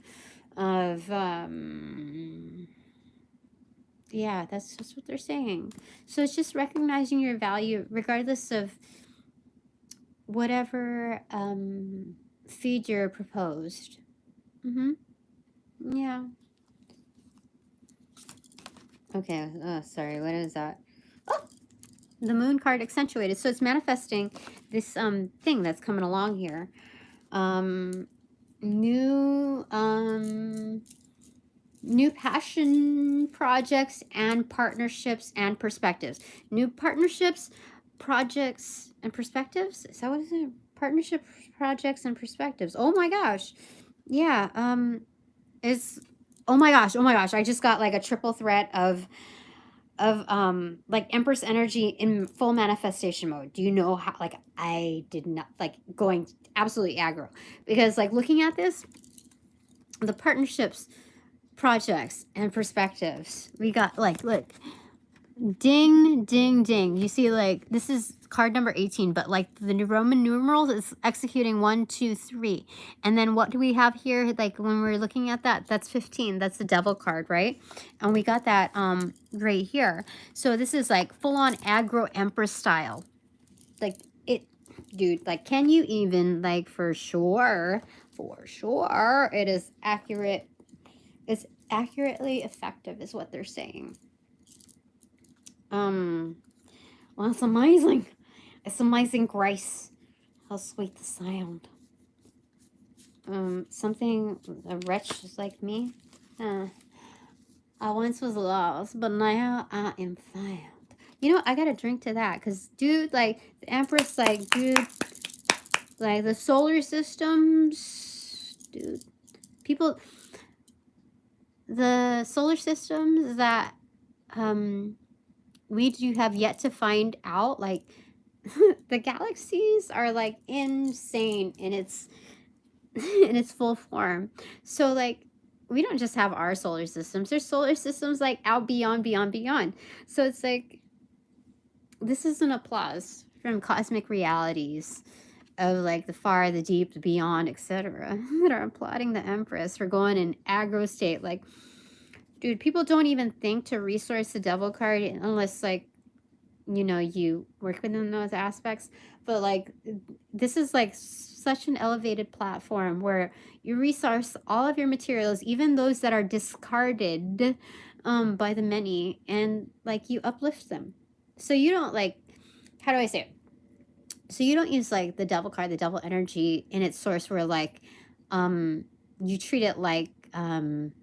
yeah, that's just what they're saying. So it's just recognizing your value regardless of whatever feed you're proposed. Yeah. Okay. Oh, sorry. What is that? Oh, the moon card accentuated. So it's manifesting this thing that's coming along here. New passion projects and partnerships and perspectives. New partnerships, projects, and perspectives. Is that what it is? Partnership, projects, and perspectives. Oh my gosh. Yeah. It's... oh my gosh. I just got like a triple threat of like Empress energy in full manifestation mode. Do you know how, like, I did not, like, going absolutely aggro, because like looking at this, the partnerships, projects, and perspectives, we got like, look, ding ding ding. You see, like, this is card number 18, but like the Roman numerals is executing 1 2 3, and then what do we have here? Like when we're looking at that, that's 15. That's the devil card, right? And we got that right here. So this is like full-on aggro Empress style. Like, it, dude, like, can you even, like, for sure it is accurate. It's accurately effective is what they're saying. Well, it's amazing. It's amazing grace. How sweet the sound. Something a wretch like me. I once was lost, but now I am found. You know, I gotta drink to that, because, dude, like, the Empress, like, dude, like, the solar systems, dude, people, the solar systems that, we do have yet to find out, like, the galaxies are, like, insane in its full form. So, like, we don't just have our solar systems. There's solar systems, like, out beyond. So it's like, this is an applause from cosmic realities of, like, the far, the deep, the beyond, etc., that are applauding the Empress for going in aggro state. Like, dude, people don't even think to resource the devil card unless, like, you know, you work within those aspects. But, like, this is, like, such an elevated platform where you resource all of your materials, even those that are discarded by the many, and, like, you uplift them. So you don't, like, how do I say it? So you don't use, like, the devil card, the devil energy in its source, where, like, you treat it like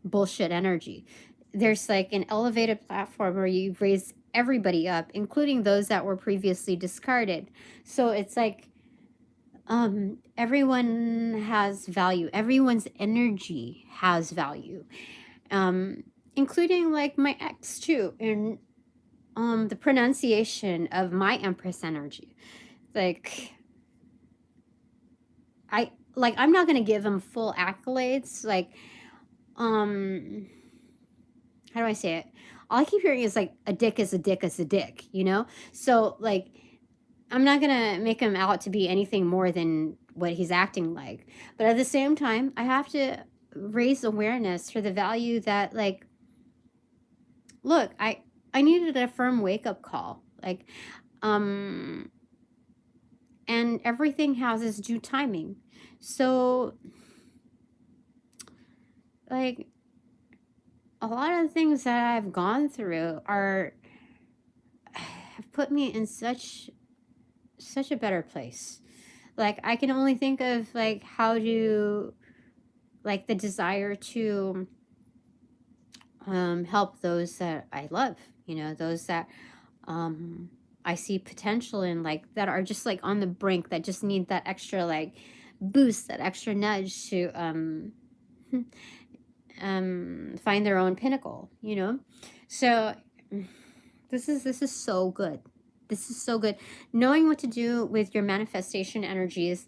bullshit energy. There's, like, an elevated platform where you raise everybody up, including those that were previously discarded. So it's like, Everyone has value. Everyone's energy has value. Including like my ex too, and the pronunciation of my Empress energy. Like I'm not gonna give him full accolades. Like, how do I say it? All I keep hearing is like a dick is a dick is a dick, you know? So like I'm not gonna make him out to be anything more than what he's acting like. But at the same time, I have to raise awareness for the value that like, look, I needed a firm wake-up call. Like, and everything has its due timing. So like a lot of the things that I've gone through have put me in such a better place. Like I can only think of like how to, like, the desire to help those that I love, you know, those that I see potential in, like that are just like on the brink, that just need that extra like boost, that extra nudge to find their own pinnacle, you know. So this is so good. This is so good. Knowing what to do with your manifestation energies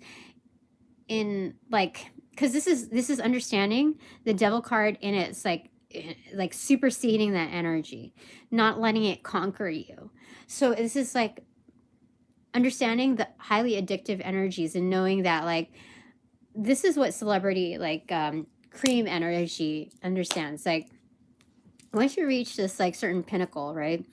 in like, because this is understanding the devil card in its like superseding that energy, not letting it conquer you. So this is like understanding the highly addictive energies and knowing that like this is what celebrity like cream energy understands. Like once you reach this like certain pinnacle, right?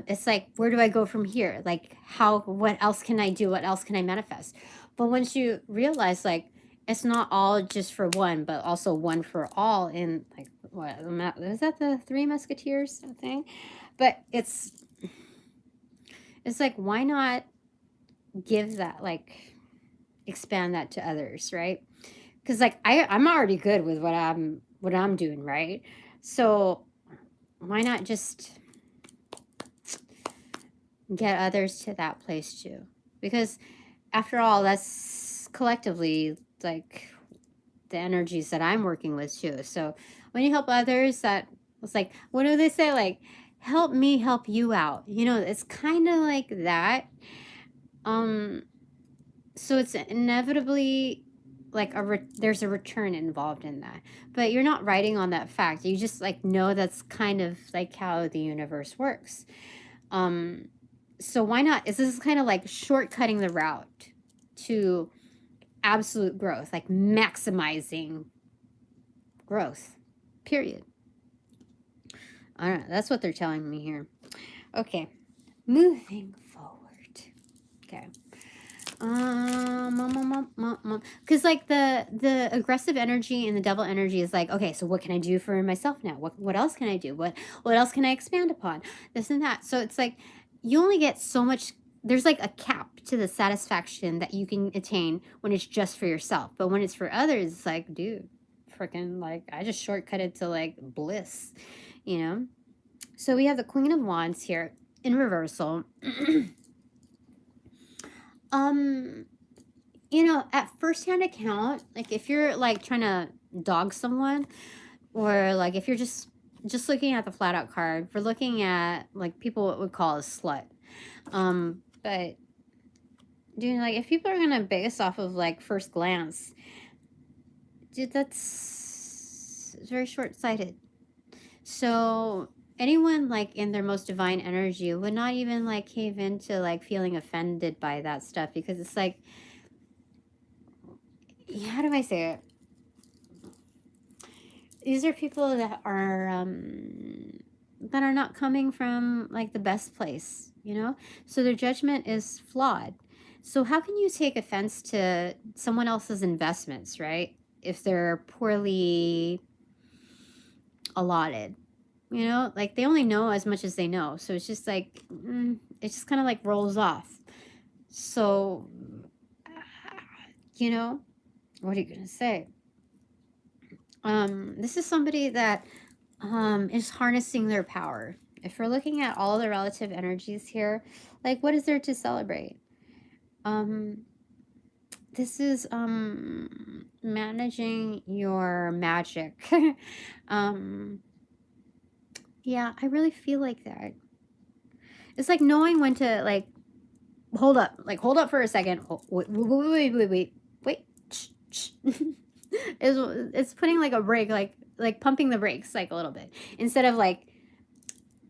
It's like, where do I go from here? Like what else can I do? What else can I manifest? But once you realize like it's not all just for one, but also one for all in like, what is that, the Three Musketeers thing? But it's like, why not give that, like expand that to others, right? Because like I'm already good with what I'm doing, right? So why not just get others to that place too? Because after all, that's collectively like the energies that I'm working with too. So when you help others, that it's like, what do they say? Like, help me help you out. You know, it's kind of like that. So it's inevitably like there's a return involved in that, but you're not writing on that fact. You just like know that's kind of like how the universe works. So why not? This is kind of like shortcutting the route to absolute growth, like maximizing growth, period. I don't know. That's what they're telling me here. Okay, moving forward. Okay. Because like the aggressive energy and the devil energy is like, okay, so what can I do for myself now? What else can I do? What else can I expand upon? This and that. So it's like you only get so much. There's like a cap to the satisfaction that you can attain when it's just for yourself. But when it's for others, it's like, dude, freaking like I just shortcutted to like bliss, you know. So we have the Queen of Wands here in reversal. You know, at first-hand account, like if you're like trying to dog someone, or like if you're just looking at the flat out card, we're looking at like people would call a slut. But dude, like if people are gonna base off of like first glance, dude, that's very short-sighted. So anyone like in their most divine energy would not even like cave into like feeling offended by that stuff, because it's like, how do I say it? These are people that are not coming from like the best place, you know? So their judgment is flawed. So how can you take offense to someone else's investments, right? If they're poorly allotted, you know? Like they only know as much as they know. So it's just like, it just kind of like rolls off. So, you know, what are you going to say? This is somebody that is harnessing their power. If we're looking at all the relative energies here, like what is there to celebrate? this is managing your magic. Yeah, I really feel like that. It's like knowing when to like hold up, for a second. Oh, wait. It's putting like a brake, like pumping the brakes like a little bit instead of like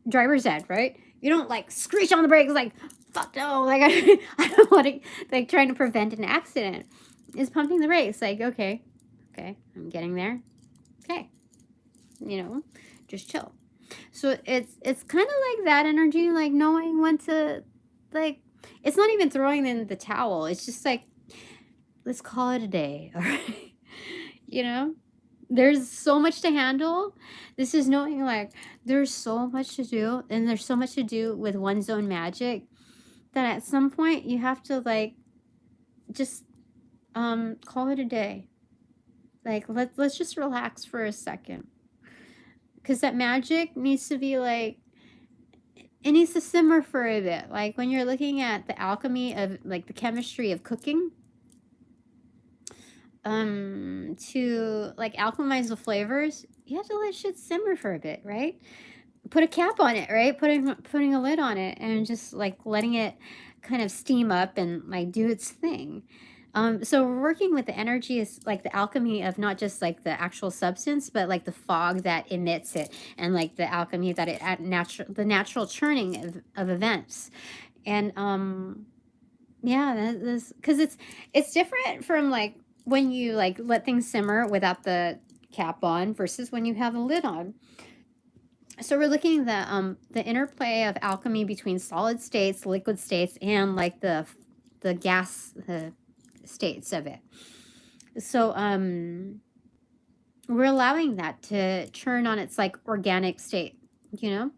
driver's ed, right? You don't like screech on the brakes like fuck no, like I don't want to, like trying to prevent an accident. Is pumping the brakes like okay, I'm getting there. Okay, you know, just chill. So it's kind of like that energy, like knowing when to, like, it's not even throwing in the towel. It's just like, let's call it a day, all right? You know, there's so much to handle. This is knowing like there's so much to do, and there's so much to do with one's own magic that at some point you have to like just call it a day. Like let's just relax for a second, because that magic needs to be like, it needs to simmer for a bit. Like when you're looking at the alchemy of like the chemistry of cooking, to like alchemize the flavors, you have to let shit simmer for a bit, right? Put a cap on it, right? Putting a lid on it and just like letting it kind of steam up and like do its thing. So we're working with the energy is like the alchemy of not just like the actual substance, but like the fog that emits it, and like the alchemy that it at the natural churning of events. And yeah, this, because it's different from like when you like let things simmer without the cap on versus when you have a lid on. So we're looking at the interplay of alchemy between solid states, liquid states, and like the gas states of it. So we're allowing that to churn on its like organic state, you know?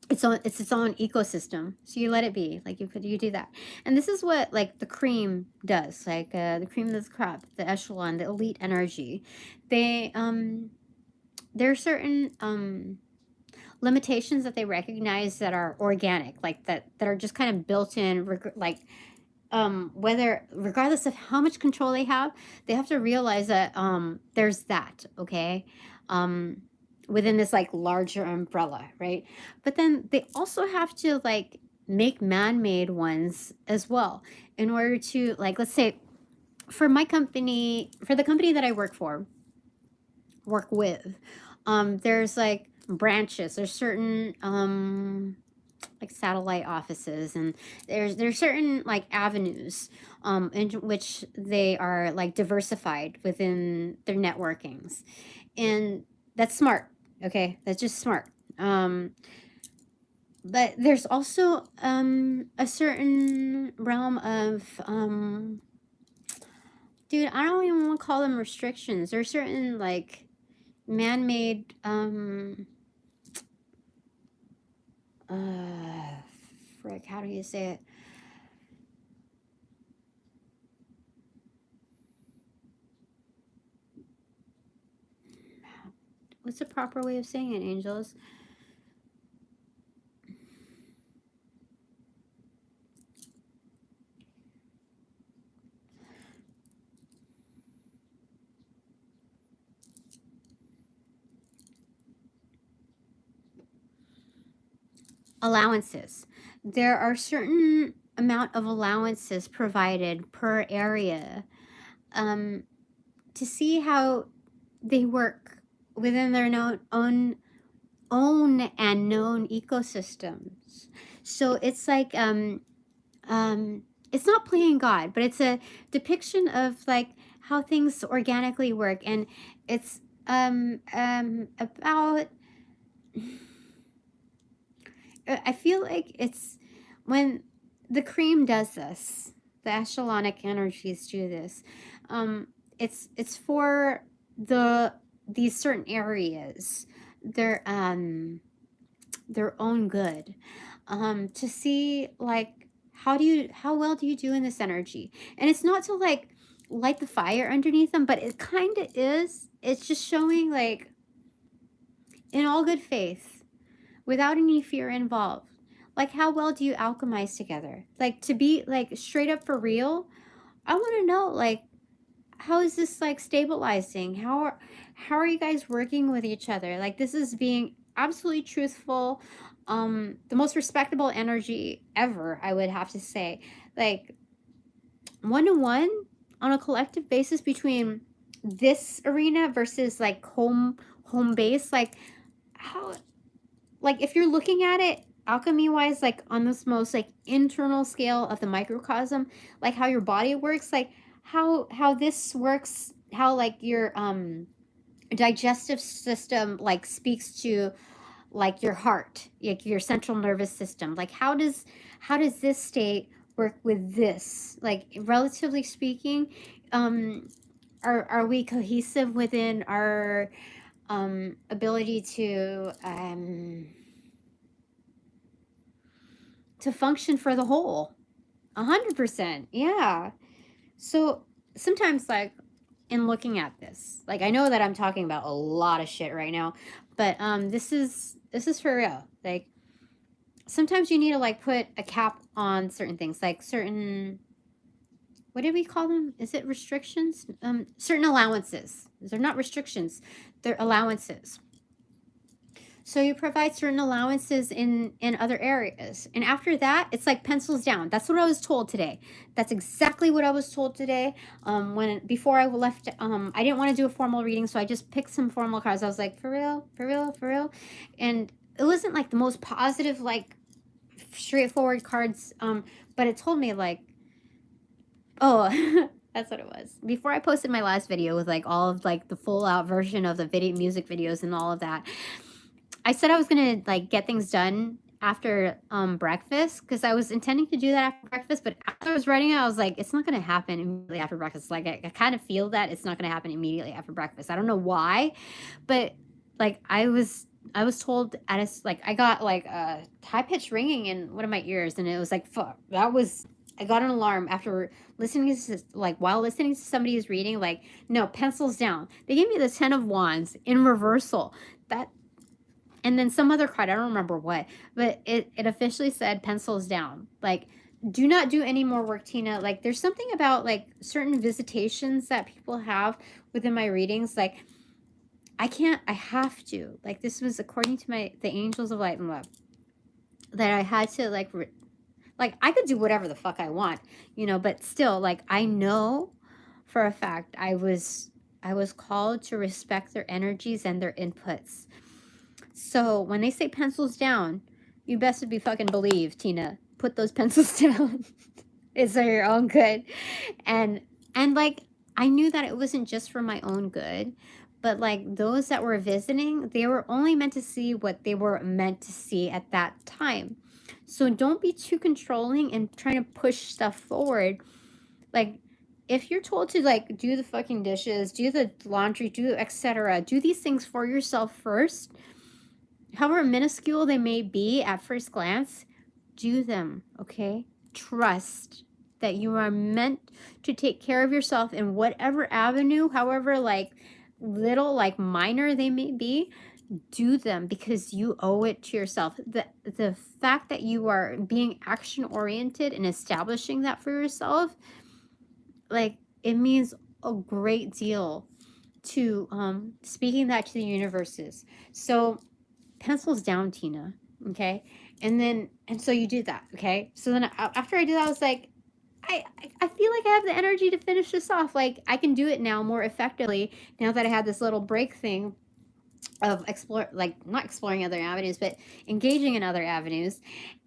It's its own ecosystem. So you let it be. Like you do that. And this is what like the cream does. Like the cream of the crop, the echelon, the elite energy. They there are certain limitations that they recognize that are organic, like that are just kind of built in, like whether, regardless of how much control they have to realize that there's that, okay, within this like larger umbrella, right? But then they also have to like make man-made ones as well, in order to, like, let's say for my company, for the company that I work with, there's like branches, there's certain like satellite offices, and there's certain like avenues in which they are like diversified within their networkings, and that's smart. Okay, that's just smart. But there's also a certain realm of dude, I don't even want to call them restrictions. There's certain like man-made frick, how do you say it? What's the proper way of saying it, angels? Allowances. There are certain amount of allowances provided per area to see how they work within their own and known ecosystems. So it's like it's not playing God, but it's a depiction of like how things organically work, and it's about, I feel like it's when the cream does this, the echelonic energies do this. It's for these certain areas, their own good, to see like how well do you do in this energy, and it's not to like light the fire underneath them, but it kind of is. It's just showing like in all good faith, without any fear involved. Like, how well do you alchemize together? Like, to be like straight up for real, I want to know, like, how is this like stabilizing? How are you guys working with each other? Like, this is being absolutely truthful. The most respectable energy ever, I would have to say. Like, one to one on a collective basis between this arena versus like home base. Like, how, like, if you're looking at it alchemy wise, like on this most like internal scale of the microcosm, like how your body works, like how this works, how like your digestive system like speaks to like your heart, like your central nervous system. Like, how does this state work with this? Like, relatively speaking, are we cohesive within our ability to function for the whole? 100%, yeah. So sometimes, like, in looking at this, like, I know that I'm talking about a lot of shit right now, but this is for real. Like, sometimes you need to like put a cap on certain things, like certain, what did we call them? Is it restrictions? Certain allowances. They're not restrictions, they're allowances. So you provide certain allowances in other areas, and after that, it's like pencils down. That's what I was told today. That's exactly what I was told today. When before I left, I didn't want to do a formal reading, so I just picked some formal cards. I was like, for real, for real, for real, and it wasn't like the most positive, like straightforward cards. But it told me like, oh. That's what it was. Before I posted my last video with like all of like the full out version of the video music videos and all of that, I said I was gonna like get things done after breakfast, because I was intending to do that after breakfast, but after I was writing it, I was like, it's not gonna happen immediately after breakfast. Like, I kind of feel that it's not gonna happen immediately after breakfast. I don't know why, but like I was told at a, like, I got like a high pitched ringing in one of my ears, and it was like, fuck, that was, I got an alarm after listening to, like, while listening to somebody's reading, like, no, pencils down. They gave me the 10 of Wands in reversal. That, and then some other card, I don't remember what, but it officially said pencils down. Like, do not do any more work, Tina. Like, there's something about like certain visitations that people have within my readings. Like, I have to. Like, this was according to the angels of light and love, that I had to like, like, I could do whatever the fuck I want, you know, but still, like, I know for a fact I was called to respect their energies and their inputs. So when they say pencils down, you best to be fucking believe, Tina. Put those pencils down. It's for your own good. And like, I knew that it wasn't just for my own good, but like those that were visiting, they were only meant to see what they were meant to see at that time. So don't be too controlling and trying to push stuff forward. Like, if you're told to like do the fucking dishes, do the laundry, do etc., do these things for yourself first, however minuscule they may be at first glance, do them, okay? Trust that you are meant to take care of yourself in whatever avenue, however like little, like minor they may be. Do them because you owe it to yourself. The fact that you are being action oriented and establishing that for yourself, like, it means a great deal to speaking that to the universes. So pencils down, Tina, okay? And so you do that, okay? So then after I did that, I was like, I feel like I have the energy to finish this off. Like, I can do it now more effectively now that I had this little break thing of not exploring other avenues, but engaging in other avenues.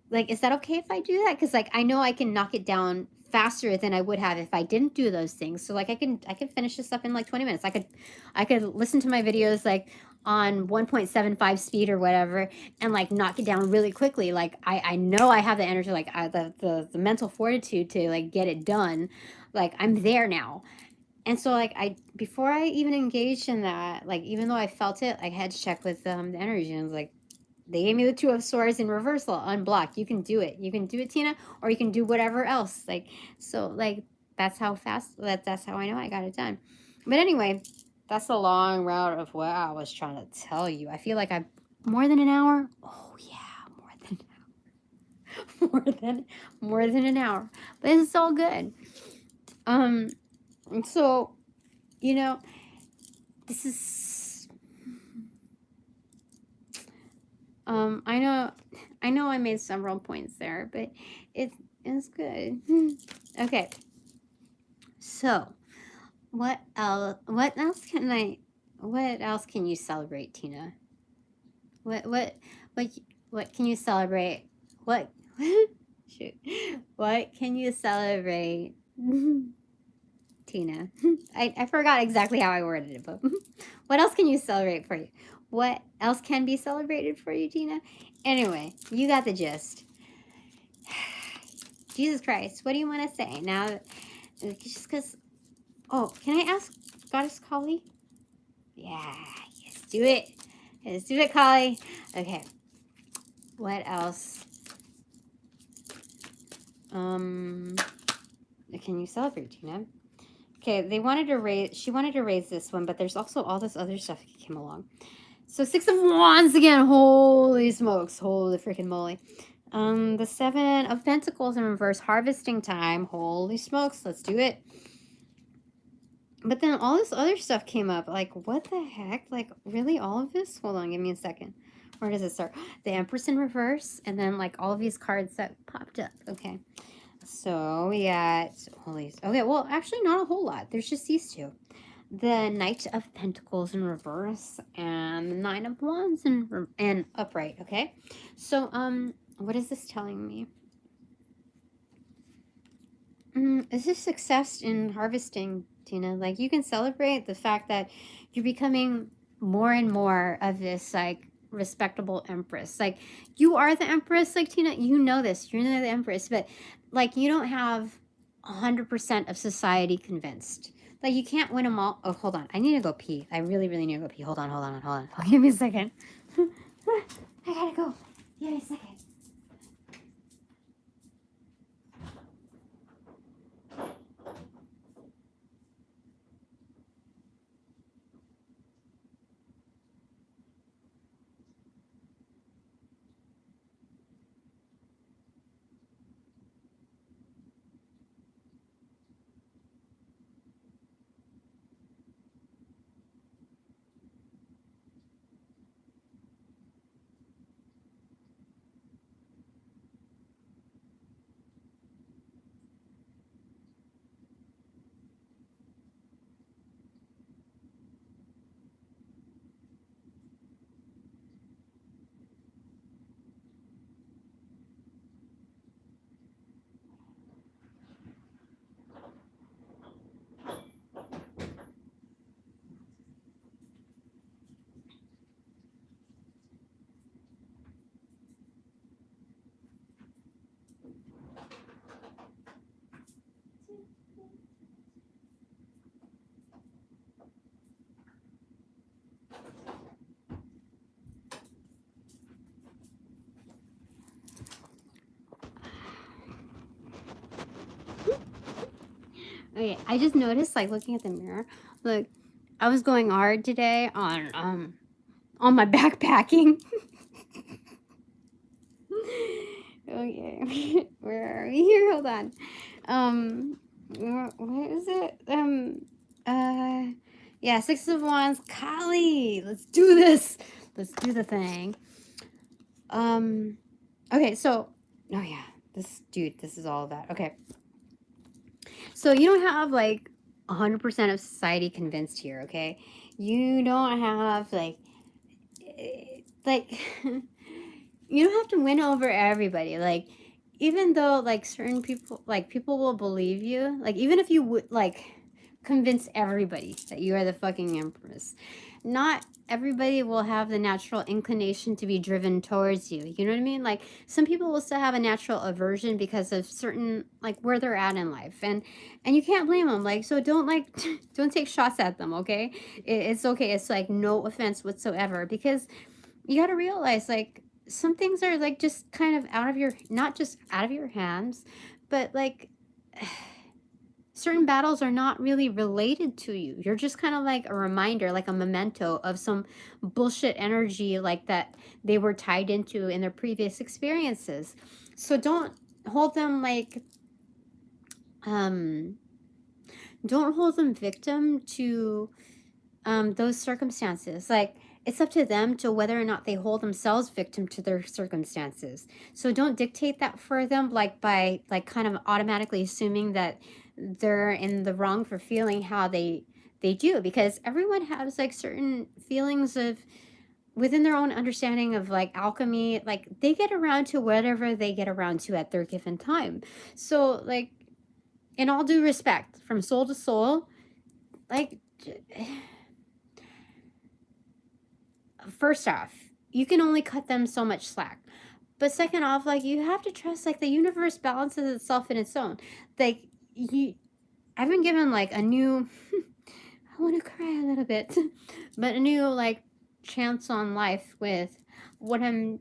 Like, is that okay if I do that? Because like, I know I can knock it down faster than I would have if I didn't do those things. So like, I can finish this up in like 20 minutes. I could listen to my videos like on 1.75 speed or whatever, and like knock it down really quickly. Like, I know I have the energy, like the mental fortitude to like get it done. Like, I'm there now. And so like, before I even engaged in that, like, even though I felt it, like, I had to check with the energy, and I was like, they gave me the 2 of Swords in reversal, unblocked. You can do it. You can do it, Tina, or you can do whatever else. Like, so like, that's how fast, that's how I know I got it done. But anyway, that's a long route of what I was trying to tell you. I feel like I'm more than an hour. Oh yeah, more than more than an hour. But it's all good. So, you know, this is, I know I made several points there, but it's good. Okay. So, what else can you celebrate, Tina? What what what what can you celebrate? What shoot. What can you celebrate? Tina. I forgot exactly how I worded it, but what else can you celebrate for you? What else can be celebrated for you, Tina? Anyway, you got the gist. Jesus Christ, what do you want to say? Now, just because, oh, can I ask Goddess Kali? Yeah, let's do it. Let's do it, Kali. Okay, what else? Can you celebrate, Tina? Okay, she wanted to raise this one, but there's also all this other stuff that came along. So 6 of Wands again. Holy smokes. Holy freaking moly. The 7 of Pentacles in reverse. Harvesting time. Holy smokes. Let's do it. But then all this other stuff came up. Like, what the heck? Like, really all of this? Hold on. Give me a second. Where does it start? The Empress in reverse. And then, like, all of these cards that popped up. Okay. So we got... Okay, well, actually not a whole lot. There's just these two. The Knight of Pentacles in reverse and the 9 of Wands and upright, okay? So, what is this telling me? Is this success in harvesting, Tina? Like, you can celebrate the fact that you're becoming more and more of this, like, respectable empress. Like, you are the empress, like, Tina, you know this. You're the empress, but, like, you don't have 100% of society convinced. Like, you can't win them all. Oh, hold on. I need to go pee. I really, really need to go pee. Hold on. Give me a second. I gotta go. Give me a second. Okay, I just noticed, like, looking at the mirror, look, I was going hard today on my backpacking. Okay, where are we here? Hold on. What is it? Yeah, 6 of Wands, Kali. Let's do this. Let's do the thing. Okay, so, oh yeah, this is all of that. Okay. So you don't have, like, 100% of society convinced here, okay? You don't have, like, you don't have to win over everybody. Like, even though, like, certain people, like, people will believe you, like, even if you would, like, convince everybody that you are the fucking empress, not everybody will have the natural inclination to be driven towards you. You know what I mean? Like, some people will still have a natural aversion because of certain, like, where they're at in life, and you can't blame them. Like, so don't, like, don't take shots at them, okay? It's okay. It's, like, no offense whatsoever, because you got to realize, like, some things are, like, just kind of out of your, not just out of your hands, but, like, certain battles are not really related to you. You're just kind of like a reminder, like a memento of some bullshit energy, like, that they were tied into in their previous experiences. So don't hold them, like, don't hold them victim to those circumstances. Like, it's up to them to whether or not they hold themselves victim to their circumstances. So don't dictate that for them, like by like kind of automatically assuming that they're in the wrong for feeling how they do, because everyone has like certain feelings of within their own understanding of like alchemy. Like, they get around to whatever they get around to at their given time. So like, in all due respect, from soul to soul, like, first off, you can only cut them so much slack. But second off, like, you have to trust, like, the universe balances itself in its own. Like, I've been given, like, a new, I want to cry a little bit, but a new, like, chance on life with what I'm,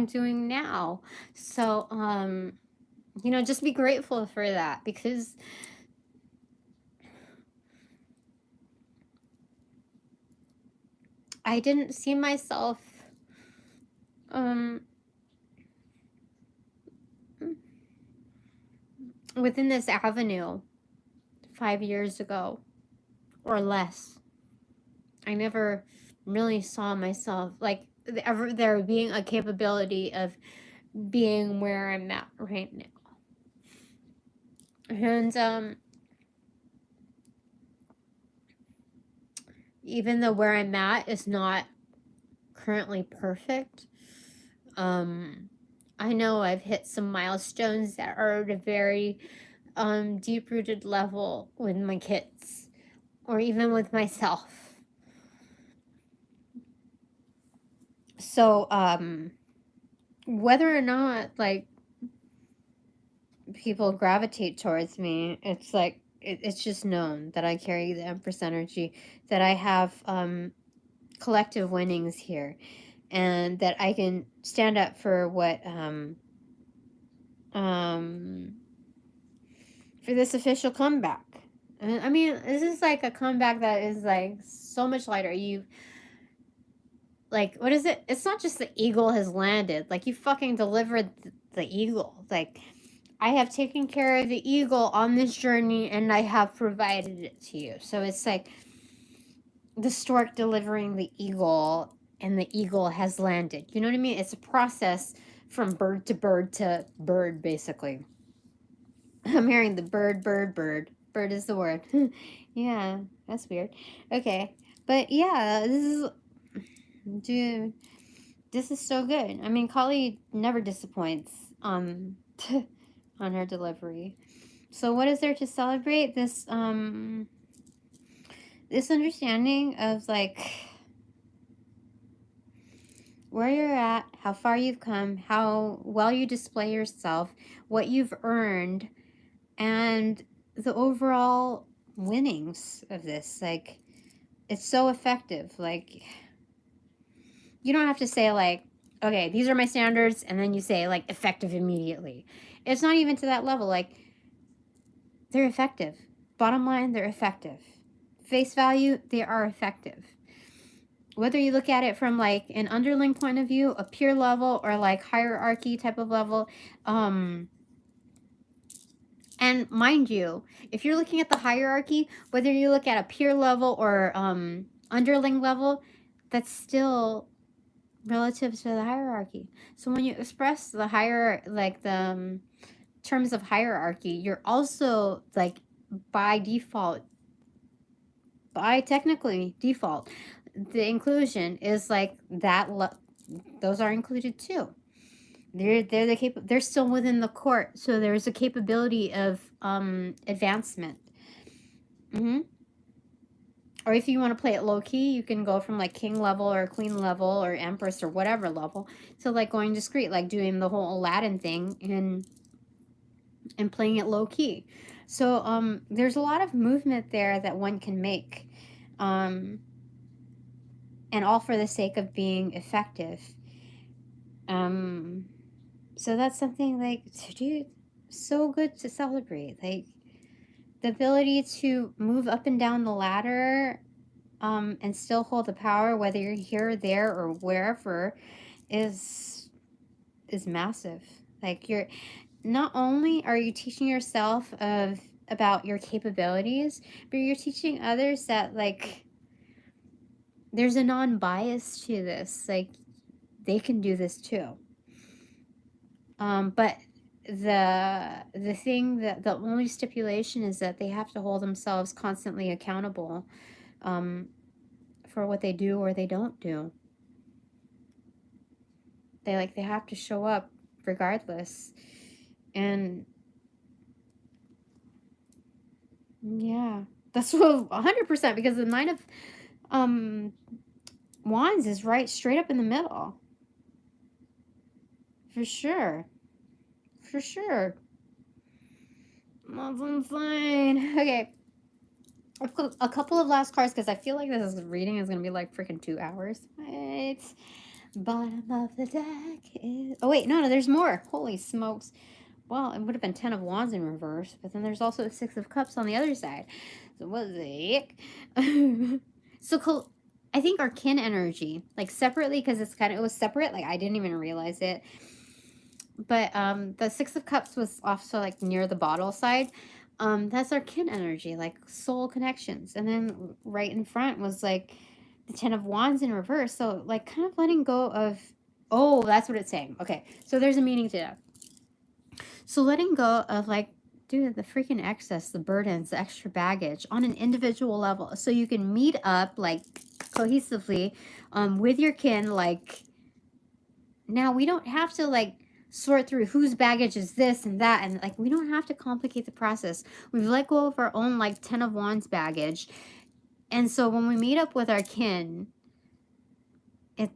doing now. So, you know, just be grateful for that, because I didn't see myself within this avenue 5 years ago or less. I never really saw myself like ever there being a capability of being where I'm at right now. And even though where I'm at is not currently perfect, I know I've hit some milestones that are at a very deep-rooted level with my kids, or even with myself. So whether or not like people gravitate towards me, it's like it's just known that I carry the Empress energy, that I have collective winnings here, and that I can stand up for what for this official comeback. I mean, this is like a comeback that is like so much lighter. You like, what is it? It's not just the eagle has landed. Like, you fucking delivered the eagle. Like, I have taken care of the eagle on this journey, and I have provided it to you. So it's like the stork delivering the eagle, and the eagle has landed. You know what I mean? It's a process from bird to bird, basically. I'm hearing the bird. Bird is the word. Yeah, that's weird. Okay. But yeah, dude, this is so good. I mean, Kali never disappoints on her delivery. So what is there to celebrate? This this understanding of like where you're at, how far you've come, how well you display yourself, what you've earned, and the overall winnings of this. Like, it's so effective. Like, you don't have to say like, okay, these are my standards, and then you say like effective immediately. It's not even to that level. Like, they're effective. Bottom line, they're effective. Face value, they are effective. Whether you look at it from like an underling point of view, a peer level, or like hierarchy type of level, and mind you, if you're looking at the hierarchy, whether you look at a peer level or underling level, that's still relative to the hierarchy. So when you express the higher, like the terms of hierarchy, you're also like by default, by technically default, the inclusion is like that. Those are included too. They're still within the court, so there's a capability of advancement. Or if you want to play it low key, you can go from like king level or queen level or empress or whatever level to like going discreet, like doing the whole Aladdin thing and playing it low key. So there's a lot of movement there that one can make, and all for the sake of being effective. So that's something like, dude, so good to celebrate. Like, the ability to move up and down the ladder and still hold the power, whether you're here, there, or wherever, is is massive. Like, you're not only are you teaching yourself about your capabilities, but you're teaching others that, like, there's a non-bias to this. Like, they can do this too. But the thing that the only stipulation is that they have to hold themselves constantly accountable for what they do or they don't do. They have to show up regardless. And yeah, that's what 100%, because the Nine of Wands is right straight up in the middle. For sure. For sure. That's insane. Okay. A couple of last cards, because I feel like this reading is going to be like freaking 2 hours. Wait. Bottom of the deck is... Oh, wait. No, there's more. Holy smokes. Well, it would have been 10 of Wands in reverse, but then there's also 6 of Cups on the other side. So what the heck? So I think our kin energy, like separately, because it was separate. Like, I didn't even realize it. But the 6 of Cups was also like near the bottle side. That's our kin energy, like soul connections. And then right in front was like the 10 of Wands in reverse. So like kind of letting go of, oh, that's what it's saying. Okay, so there's a meaning to that. So letting go of, like, dude, the freaking excess, the burdens, the extra baggage on an individual level. So you can meet up like cohesively with your kin. Like, now we don't have to like sort through whose baggage is this and that, and like we don't have to complicate the process. We've let go of our own like 10 of Wands baggage, and so when we meet up with our kin,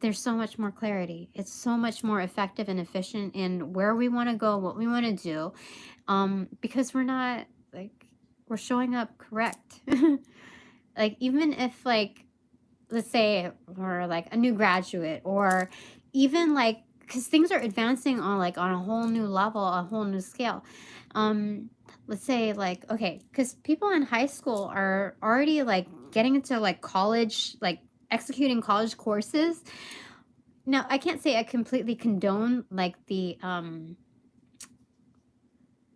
there's so much more clarity. It's so much more effective and efficient in where we want to go, what we want to do, because we're not like, we're showing up correct. Like, even if like, let's say we're like a new graduate, or even like, because things are advancing on like on a whole new level, a whole new scale. Let's say like, okay, because people in high school are already like getting into like college, like executing college courses. Now, I can't say I completely condone like the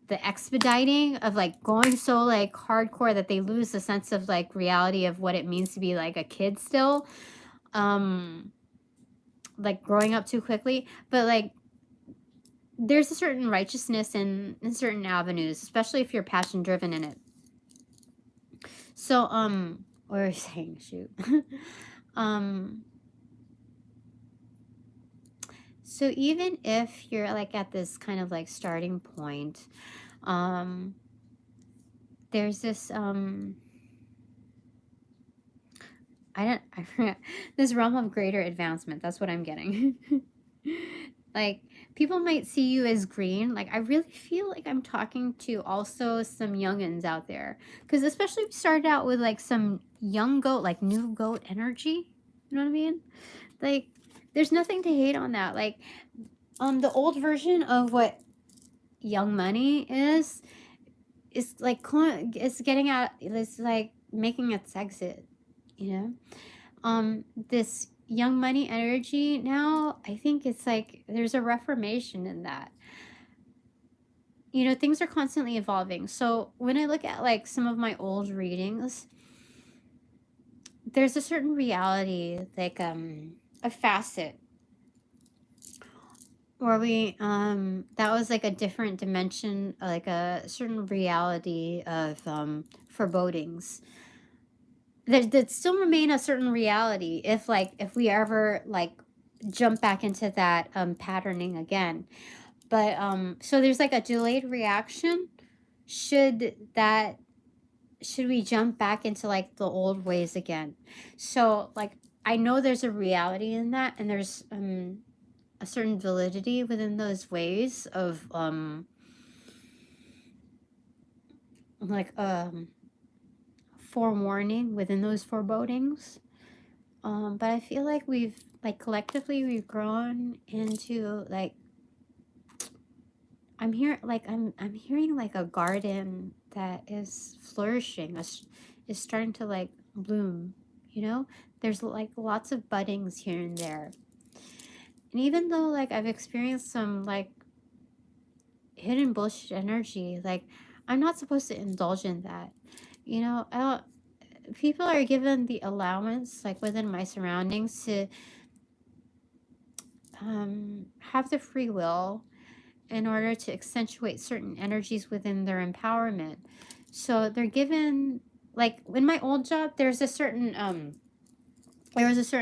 expediting of like going so like hardcore that they lose the sense of like reality of what it means to be like a kid still, like growing up too quickly. But like, there's a certain righteousness in certain avenues, especially if you're passion driven in it. So what were you saying? Shoot. So even if you're like at this kind of like starting point, there's this I forget, this realm of greater advancement. That's what I'm getting. Like, people might see you as green. Like, I really feel like I'm talking to also some youngins out there, because especially we started out with like some young goat, like new goat energy. You know what I mean? Like, there's nothing to hate on that. Like, the old version of what young money is like, it's getting out, it's like making its exit, you know. This young money energy now, I think it's like there's a reformation in that. You know, things are constantly evolving. So when I look at like some of my old readings, there's a certain reality, like a facet where we that was like a different dimension, like a certain reality of forebodings that still remain a certain reality if we ever like jump back into that patterning again. But so there's like a delayed reaction should we jump back into like the old ways again. So like, I know there's a reality in that, and there's a certain validity within those ways of forewarning within those forebodings. But I feel like we've like collectively we've grown into like, I'm hearing like a garden that is flourishing, is starting to like bloom, you know. There's like lots of buddings here and there. And even though like I've experienced some like hidden bullshit energy, like I'm not supposed to indulge in that. You know, people are given the allowance, like within my surroundings, to have the free will in order to accentuate certain energies within their empowerment. So they're given, like in my old job, there was a certain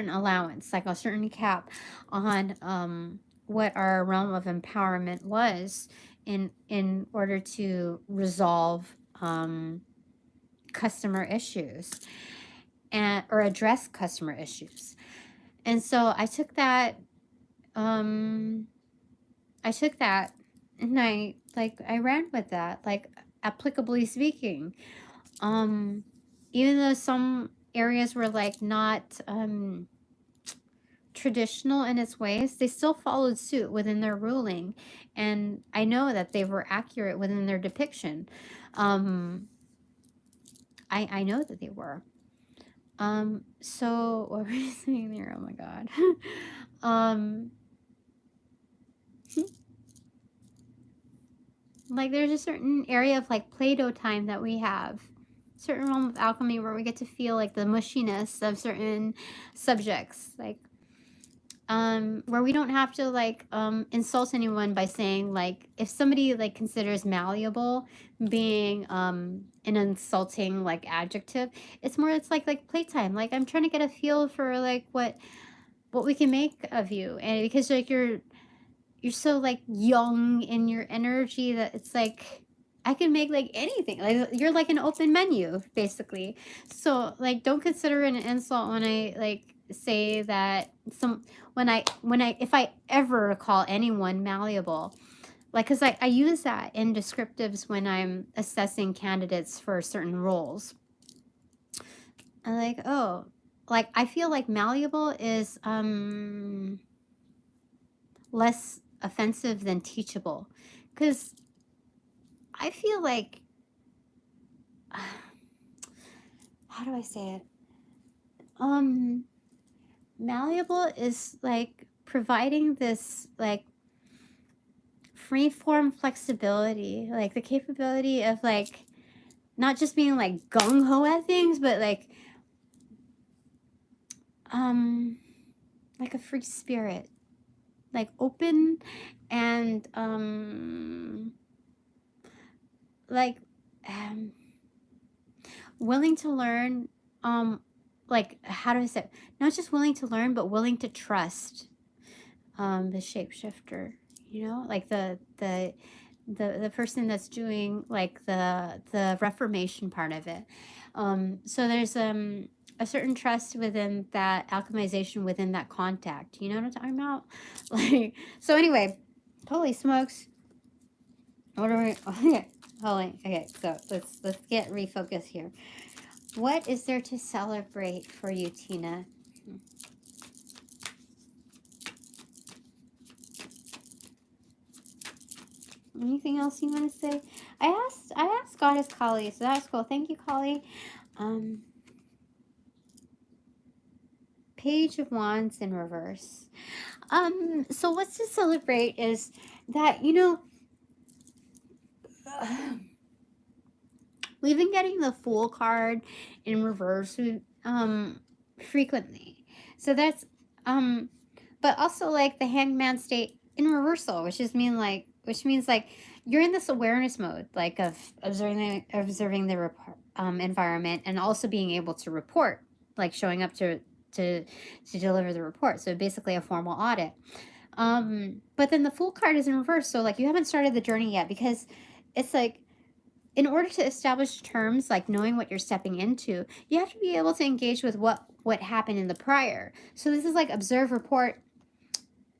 allowance, like a certain cap on what our realm of empowerment was in order to resolve customer issues or address customer issues. And so I took that and I ran with that, like applicably speaking. Even though some areas were like not traditional in its ways, they still followed suit within their ruling, and I know that they were accurate within their depiction. I know that they were. So what were you saying there? Oh my god. Like there's a certain area of like Play-Doh time that we have, certain realm of alchemy where we get to feel like the mushiness of certain subjects, like where we don't have to like insult anyone by saying, like, if somebody like considers malleable being an insulting like adjective, it's more, it's like playtime. Like I'm trying to get a feel for like what we can make of you, and because like you're so like young in your energy that it's like I can make like anything. Like you're like an open menu basically. So like don't consider it an insult when I like say that if I ever call anyone malleable, like, because I use that in descriptives when I'm assessing candidates for certain roles. I'm like, oh, like I feel like malleable is less offensive than teachable, because I feel like how do I say it? Malleable is like providing this like free form flexibility, like the capability of like not just being like gung-ho at things, but like a free spirit, like open and willing to learn, like, how do I say it? Not just willing to learn, but willing to trust the shapeshifter, you know, like the person that's doing like the reformation part of it. So there's a certain trust within that alchemization, within that contact, you know what I'm talking about? Like, so anyway, holy smokes, what are we, okay, okay, so let's get refocused here. What is there to celebrate for you, Tina? Anything else you want to say? I asked Goddess Kali, so that's cool. Thank you, Kali. Page of Wands in reverse. So what's to celebrate is that, you know, we've been getting the Fool card in reverse frequently. So that's but also like the Hangman state in reversal, which means like you're in this awareness mode, like of observing the environment, and also being able to report, like showing up to deliver the report. So basically a formal audit. But then the Fool card is in reverse, so like you haven't started the journey yet, because it's like, in order to establish terms, like knowing what you're stepping into, you have to be able to engage with what happened in the prior. So this is like observe, report,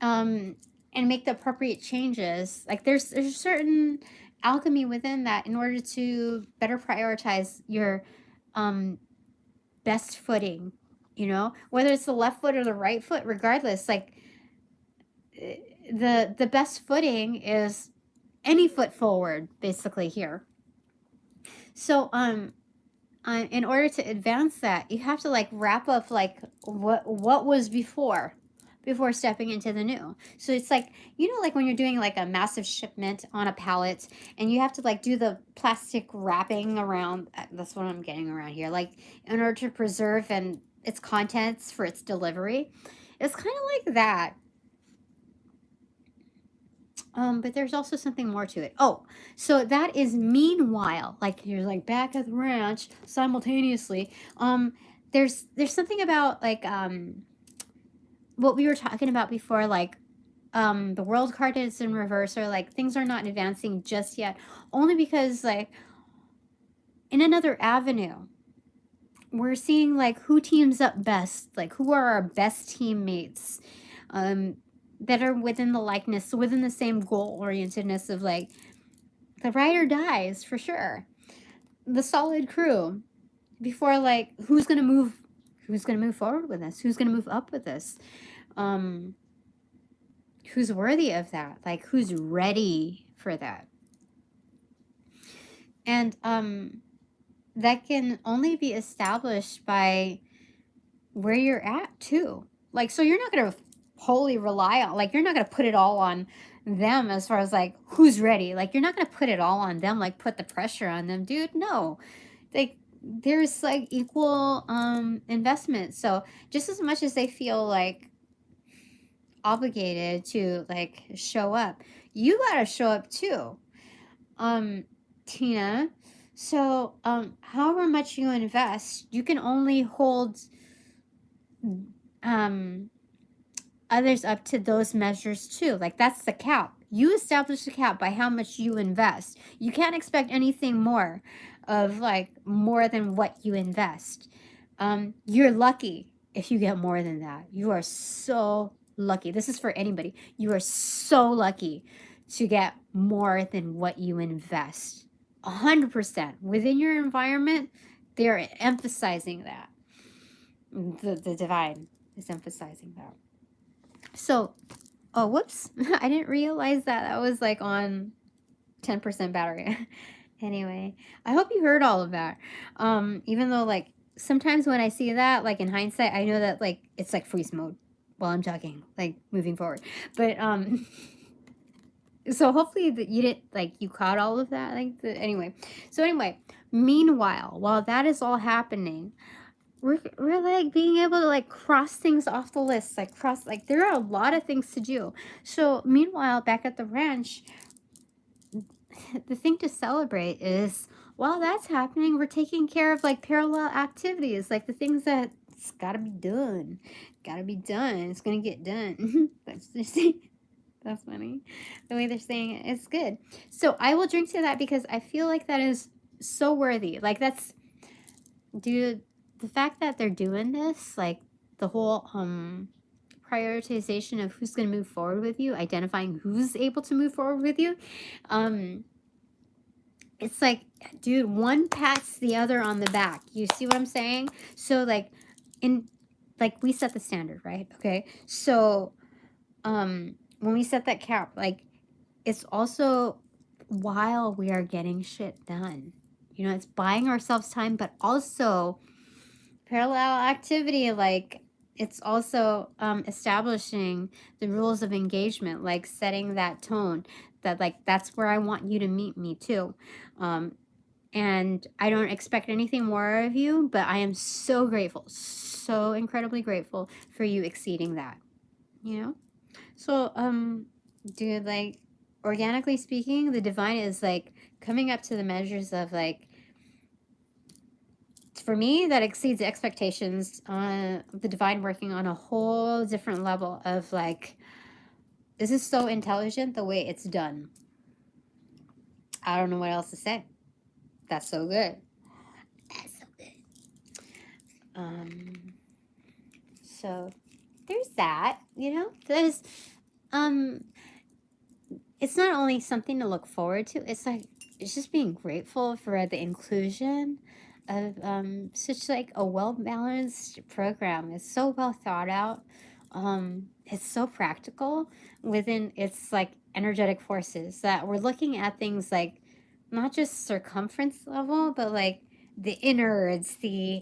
and make the appropriate changes. Like there's a certain alchemy within that in order to better prioritize your best footing, you know, whether it's the left foot or the right foot, regardless, like the best footing is any foot forward basically here. So in order to advance that, you have to like wrap up like what was before, before stepping into the new. So it's like, you know, like when you're doing like a massive shipment on a pallet and you have to like do the plastic wrapping around, that's what I'm getting around here, like in order to preserve and its contents for its delivery. It's kind of like that. But there's also something more to it. Oh, so that is meanwhile, like you're like back at the ranch simultaneously. There's something about like what we were talking about before, like the world card is in reverse, or like things are not advancing just yet, only because like in another avenue we're seeing like who teams up best, like who are our best teammates, that are within the likeness, within the same goal orientedness of like the ride or dies for sure, the solid crew, before like who's gonna move forward with this, who's gonna move up with this, who's worthy of that, like who's ready for that. And that can only be established by where you're at too. Like, so you're not gonna wholly rely on, like you're not gonna put it all on them as far as like who's ready. Like you're not gonna put it all on them, like put the pressure on them, dude. No. Like there's like equal investment. So just as much as they feel like obligated to like show up, you gotta show up too, Tina. So however much you invest, you can only hold others up to those measures too. Like that's the cap. You establish the cap by how much you invest. You can't expect anything more of like more than what you invest. You're lucky if you get more than that. You are so lucky. This is for anybody. You are so lucky to get more than what you invest. 100% within your environment. They're emphasizing that. The divine is emphasizing that. So, oh, whoops. I didn't realize that was like on 10% battery. Anyway, I hope you heard all of that. Even though like sometimes when I see that, like in hindsight, I know that like it's like freeze mode while I'm talking, like moving forward. But so hopefully that you didn't like you caught all of that. Like anyway. So anyway, meanwhile, while that is all happening, we're like being able to like cross things off the list, like there are a lot of things to do. So meanwhile, back at the ranch, the thing to celebrate is while that's happening, we're taking care of like parallel activities, like the things that's gotta be done. It's gonna get done. That's funny. The way they're saying it, it's good. So I will drink to that because I feel like that is so worthy. Like that's, dude, the fact that they're doing this, like the whole prioritization of who's going to move forward with you, identifying who's able to move forward with you, it's like, dude, one pats the other on the back. You see what I'm saying? So like we set the standard, right? Okay. So when we set that cap, like it's also while we are getting shit done. You know, it's buying ourselves time, but also parallel activity, like it's also establishing the rules of engagement, like setting that tone that like that's where I want you to meet me too. And I don't expect anything more of you, but I am so grateful, so incredibly grateful for you exceeding that, you know? So dude, like organically speaking, the divine is like coming up to the measures of like, for me, that exceeds expectations. The divine working on a whole different level of like, this is so intelligent the way it's done. I don't know what else to say. That's so good. That's so good. So there's that, you know, there's it's not only something to look forward to, it's like it's just being grateful for the inclusion of such like a well-balanced program. It's so well thought out. It's so practical within its like energetic forces that we're looking at things like not just circumference level, but like the innards, the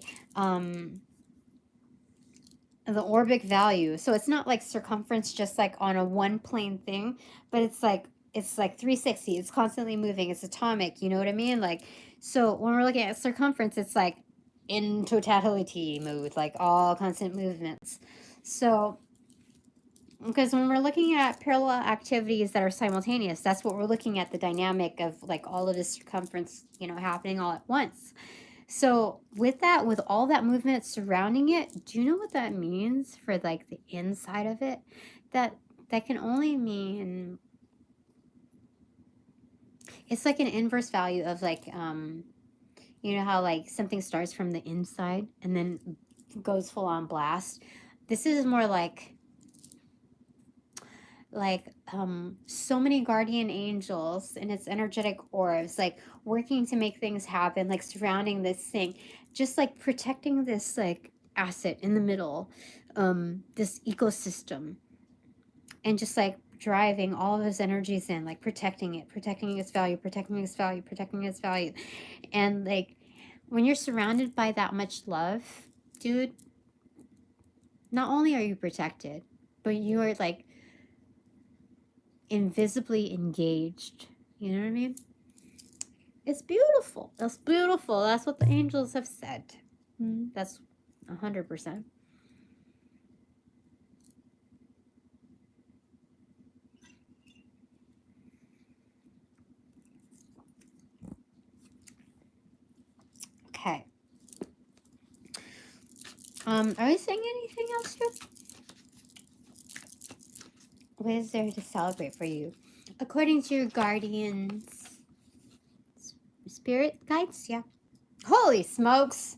the orbic value. So it's not like circumference just like on a one plane thing, but it's like 360. It's constantly moving. It's atomic. You know what I mean? Like, so when we're looking at circumference, it's like in totality mode, like all constant movements. So because when we're looking at parallel activities that are simultaneous, that's what we're looking at, the dynamic of like all of this circumference, you know, happening all at once. So with that, with all that movement surrounding it, do you know what that means for like the inside of it? That can only mean, it's like an inverse value of like, you know how like something starts from the inside and then goes full on blast. This is more like so many guardian angels and its energetic orbs like working to make things happen, like surrounding this thing, just like protecting this like asset in the middle, this ecosystem, and just like driving all of those energies in, like protecting it, protecting its value, protecting its value, protecting its value. And like when you're surrounded by that much love, dude, not only are you protected, but you are like invisibly engaged. You know what I mean? It's beautiful. That's beautiful. That's what the angels have said. That's 100%. Okay. Are we saying anything else here? What is there to celebrate for you? According to your guardians, spirit guides? Yeah. Holy smokes.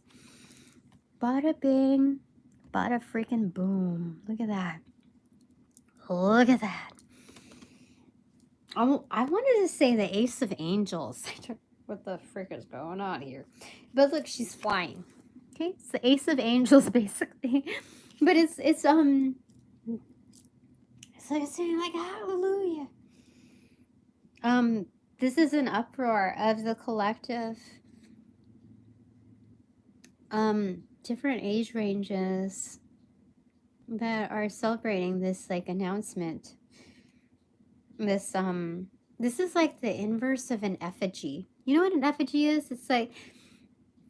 BaddaBing. Bada freaking boom. Look at that. Look at that. I wanted to say the Ace of Angels. What the frick is going on here? But look, she's flying. Okay, it's the Ace of Angels basically. But it's like saying like hallelujah. This is an uproar of the collective. Different age ranges that are celebrating this like announcement. This is like the inverse of an effigy. You know what an effigy is? It's like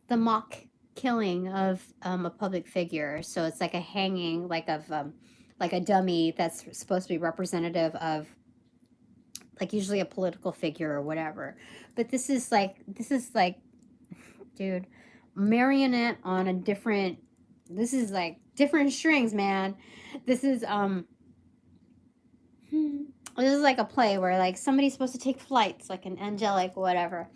the mock killing of a public figure. So it's like a hanging, like of like a dummy that's supposed to be representative of like usually a political figure or whatever. But this is like, dude, marionette on a different. This is like different strings, man. This is This is like a play where like somebody's supposed to take flights, like an angelic whatever.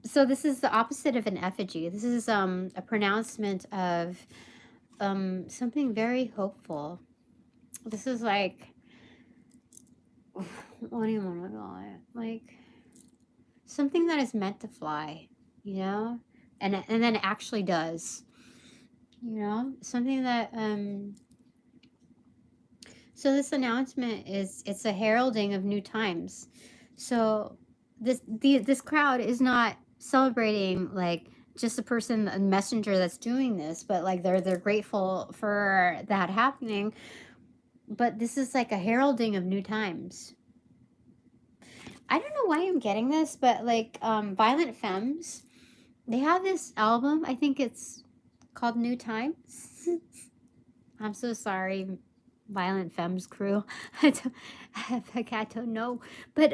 So this is the opposite of an effigy. This is a pronouncement of something very hopeful. This is like, what do you want to call it? Like something that is meant to fly, you know, and then it actually does, you know, something that So this announcement it's a heralding of new times. So this crowd is not celebrating like just a messenger that's doing this, but like they're grateful for that happening. But this is like a heralding of new times. I don't know why I'm getting this, but like Violent Femmes, they have this album. I think it's called New Times. I'm so sorry, Violent Femmes crew. I don't know, but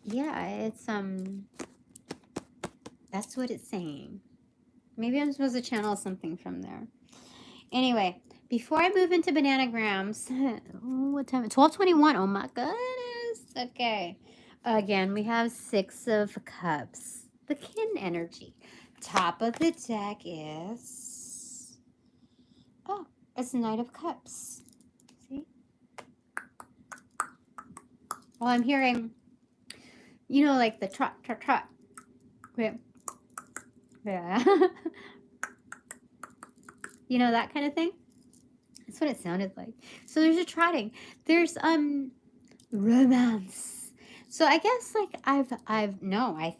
yeah, it's that's what it's saying. Maybe I'm supposed to channel something from there. Anyway, before I move into Bananagrams, what time? 12:21. Oh my goodness. Okay. Again, we have 6 of Cups. The kin energy. Top of the deck is, oh, it's Knight of Cups. See? Well, I'm hearing, you know, like the trot, trot, trot. Yeah. Yeah. You know, that kind of thing. That's what it sounded like. So there's a trotting. There's romance. So I guess like I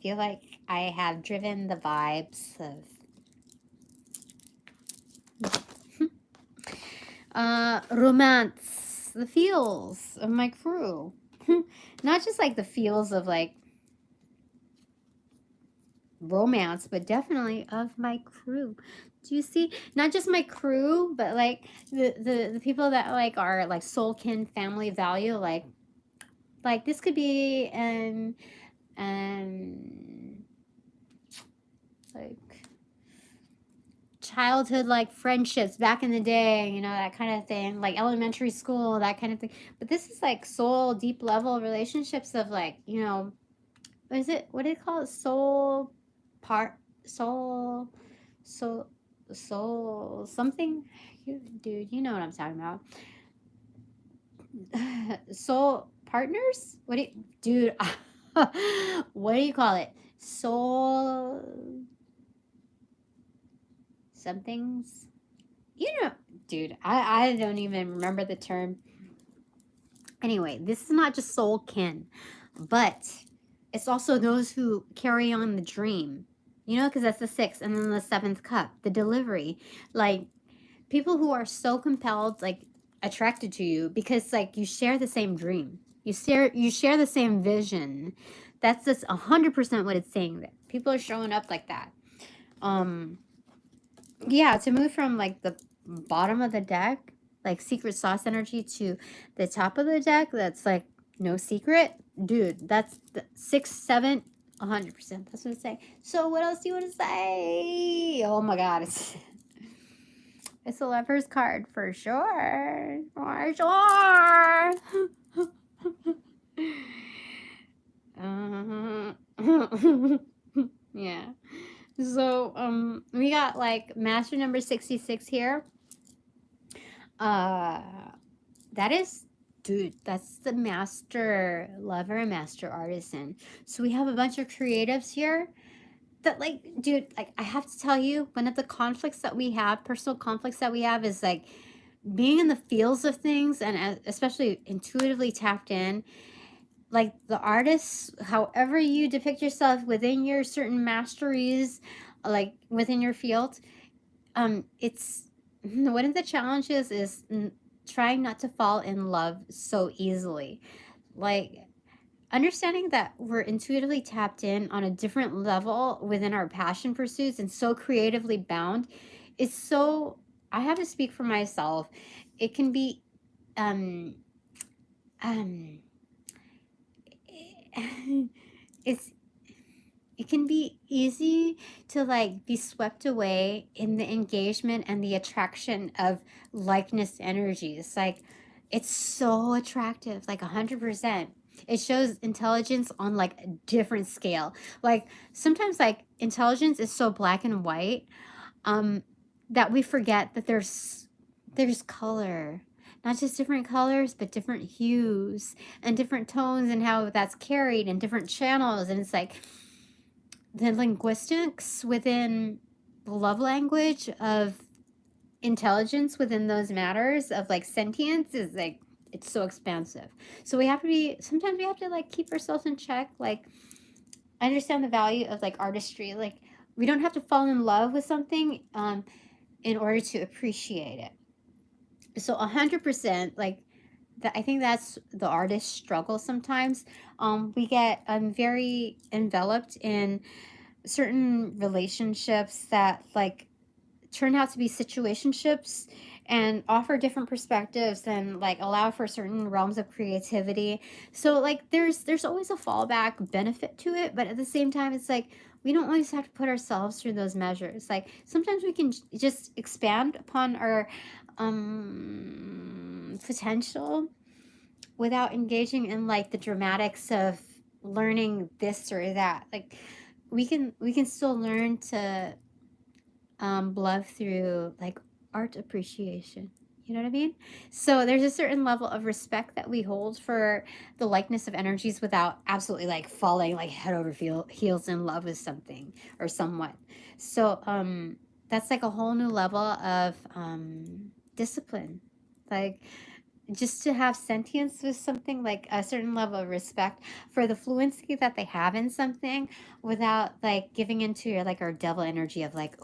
feel like I have driven the vibes of Romance, the feels of my crew. Not just like the feels of like romance, but definitely of my crew. Do you see? Not just my crew, but like the people that like are like soul kin, family value. Like this could be like childhood like friendships back in the day, you know, that kind of thing, like elementary school, that kind of thing. But this is like soul deep level relationships of like, you know, what do they call it, soul soul something, dude, you know what I'm talking about. Soul partners, dude, what do you call it, soul somethings, you know, dude, I don't even remember the term. Anyway, this is not just soul kin, but it's also those who carry on the dream, you know, because that's the 6th, and then the 7th cup, the delivery, like people who are so compelled, like attracted to you because like you share the same dream, you share the same vision. That's just 100% what it's saying, that people are showing up like that. Yeah, to move from like the bottom of the deck, like secret sauce energy, to the top of the deck, that's like no secret, dude, that's the 6, 7, 100%. That's what it's saying. So what else do you want to say? Oh my god, it's a lover's card for sure. For sure. Yeah. So we got like master number 66 here. That is, dude, that's the master lover, master artisan. So we have a bunch of creatives here that like, dude, like I have to tell you, one of the conflicts that we have, personal conflicts that we have, is like being in the feels of things, and especially intuitively tapped in. Like the artists, however you depict yourself within your certain masteries, like within your field, it's one of the challenges is trying not to fall in love so easily. Like understanding that we're intuitively tapped in on a different level within our passion pursuits and so creatively bound. It's so, I have to speak for myself. It can be it's it can be easy to like be swept away in the engagement and the attraction of likeness energies. Like it's so attractive, like 100%. It shows intelligence on like a different scale. Like sometimes like intelligence is so black and white that we forget that there's color, not just different colors, but different hues and different tones, and how that's carried in different channels. And it's like the linguistics within the love language of intelligence within those matters of like sentience is like, it's so expansive. So we have to be, sometimes we have to like keep ourselves in check. Like I understand the value of like artistry. Like we don't have to fall in love with something in order to appreciate it. So 100%, like I think that's the artist's struggle sometimes. We get very enveloped in certain relationships that like turn out to be situationships and offer different perspectives and like allow for certain realms of creativity. So like there's always a fallback benefit to it, but at the same time it's like we don't always have to put ourselves through those measures. Like sometimes we can just expand upon our potential without engaging in like the dramatics of learning this or that. Like we can still learn to love through like art appreciation. You know what I mean? So there's a certain level of respect that we hold for the likeness of energies without absolutely like falling like head over heels in love with something or someone. So that's like a whole new level of discipline. Like just to have sentience with something, like a certain level of respect for the fluency that they have in something without like giving into your like our devil energy of like,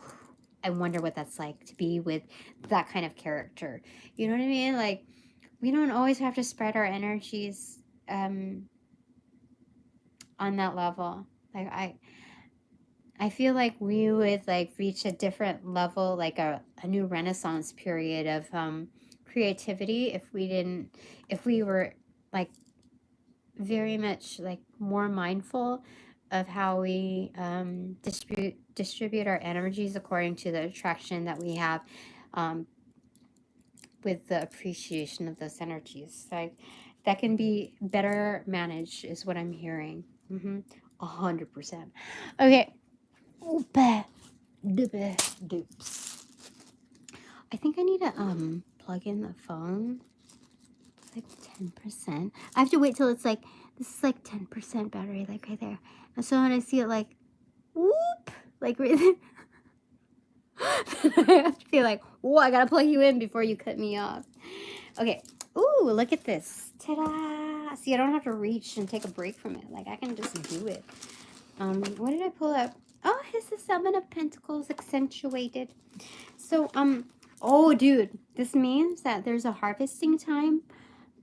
I wonder what that's like to be with that kind of character. You know what I mean? Like, we don't always have to spread our energies on that level. Like, I feel like we would like reach a different level, like a new renaissance period of creativity if we were like very much like more mindful of how we distribute our energies according to the attraction that we have, with the appreciation of those energies. Like, that can be better managed is what I'm hearing. 100%. Okay. Dupes. I think I need to plug in the phone. It's like 10%. I have to wait till it's like, this is like 10% battery, like right there. And so when I see it like, whoop, like right there, I have to be like, whoa, I gotta plug you in before you cut me off. Okay. Ooh, look at this. Ta-da! See, I don't have to reach and take a break from it. Like, I can just do it. What did I pull up? Oh, it's the Seven of Pentacles accentuated. So, oh, dude, this means that there's a harvesting time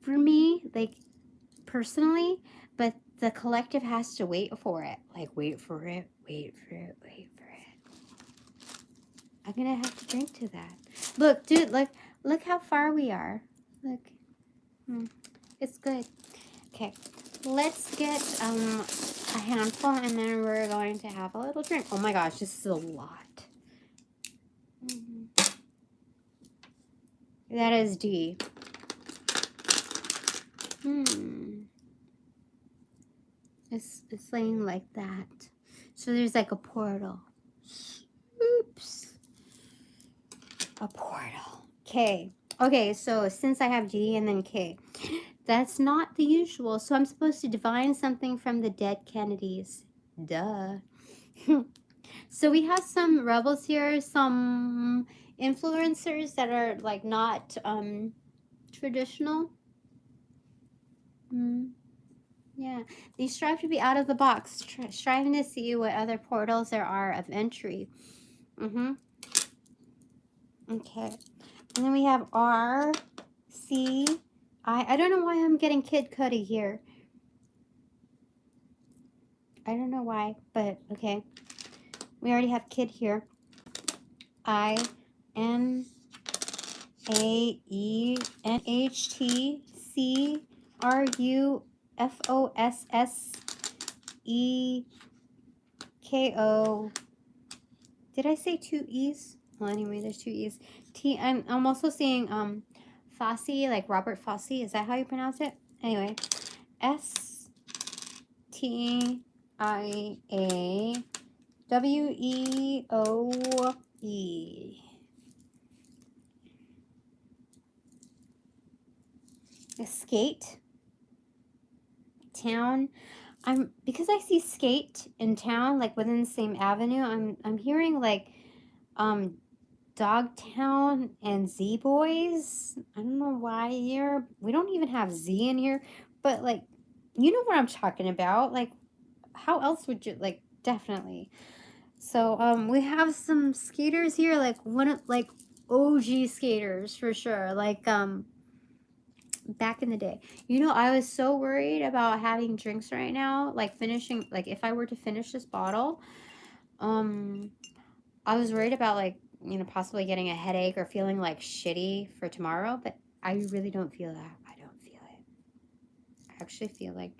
for me, like, personally, but the collective has to wait for it. Like, wait for it, wait for it, wait for it. I'm gonna have to drink to that. Look, dude, look how far we are. Look. It's good. Okay, let's get a handful, and then we're going to have a little drink. Oh my gosh, this is a lot. That is D. It's laying like that. So there's like a portal. Oops. A portal. K. Okay, so since I have D and then K, that's not the usual. So I'm supposed to divine something from the dead Kennedys. Duh. So we have some rebels here, some influencers that are like not traditional. Yeah, they strive to be out of the box, striving to see what other portals there are of entry. Okay, and then we have R, C, I don't know why I'm getting Kid Cudi here. I don't know why, but okay. We already have Kid here. I, N, A, E, N, H, T, C, R, U, F, O, S, S, E, K, O. Did I say two E's? Well, anyway, there's two E's. T, I'm also seeing Fosse, like Robert Fosse. Is that how you pronounce it? Anyway, S, T, I, A, W, E, O, E. Skate. Town. Because I see skate in town, like within the same avenue, I'm hearing like Dogtown and Z Boys. I don't know why here. We don't even have Z in here, but like, you know what I'm talking about. Like, how else would you, like, definitely. So we have some skaters here, like like OG skaters for sure, like back in the day. You know, I was so worried about having drinks right now, like finishing, like if I were to finish this bottle, I was worried about, like, you know, possibly getting a headache or feeling like shitty for tomorrow, but I really don't feel that. I don't feel it. I actually feel like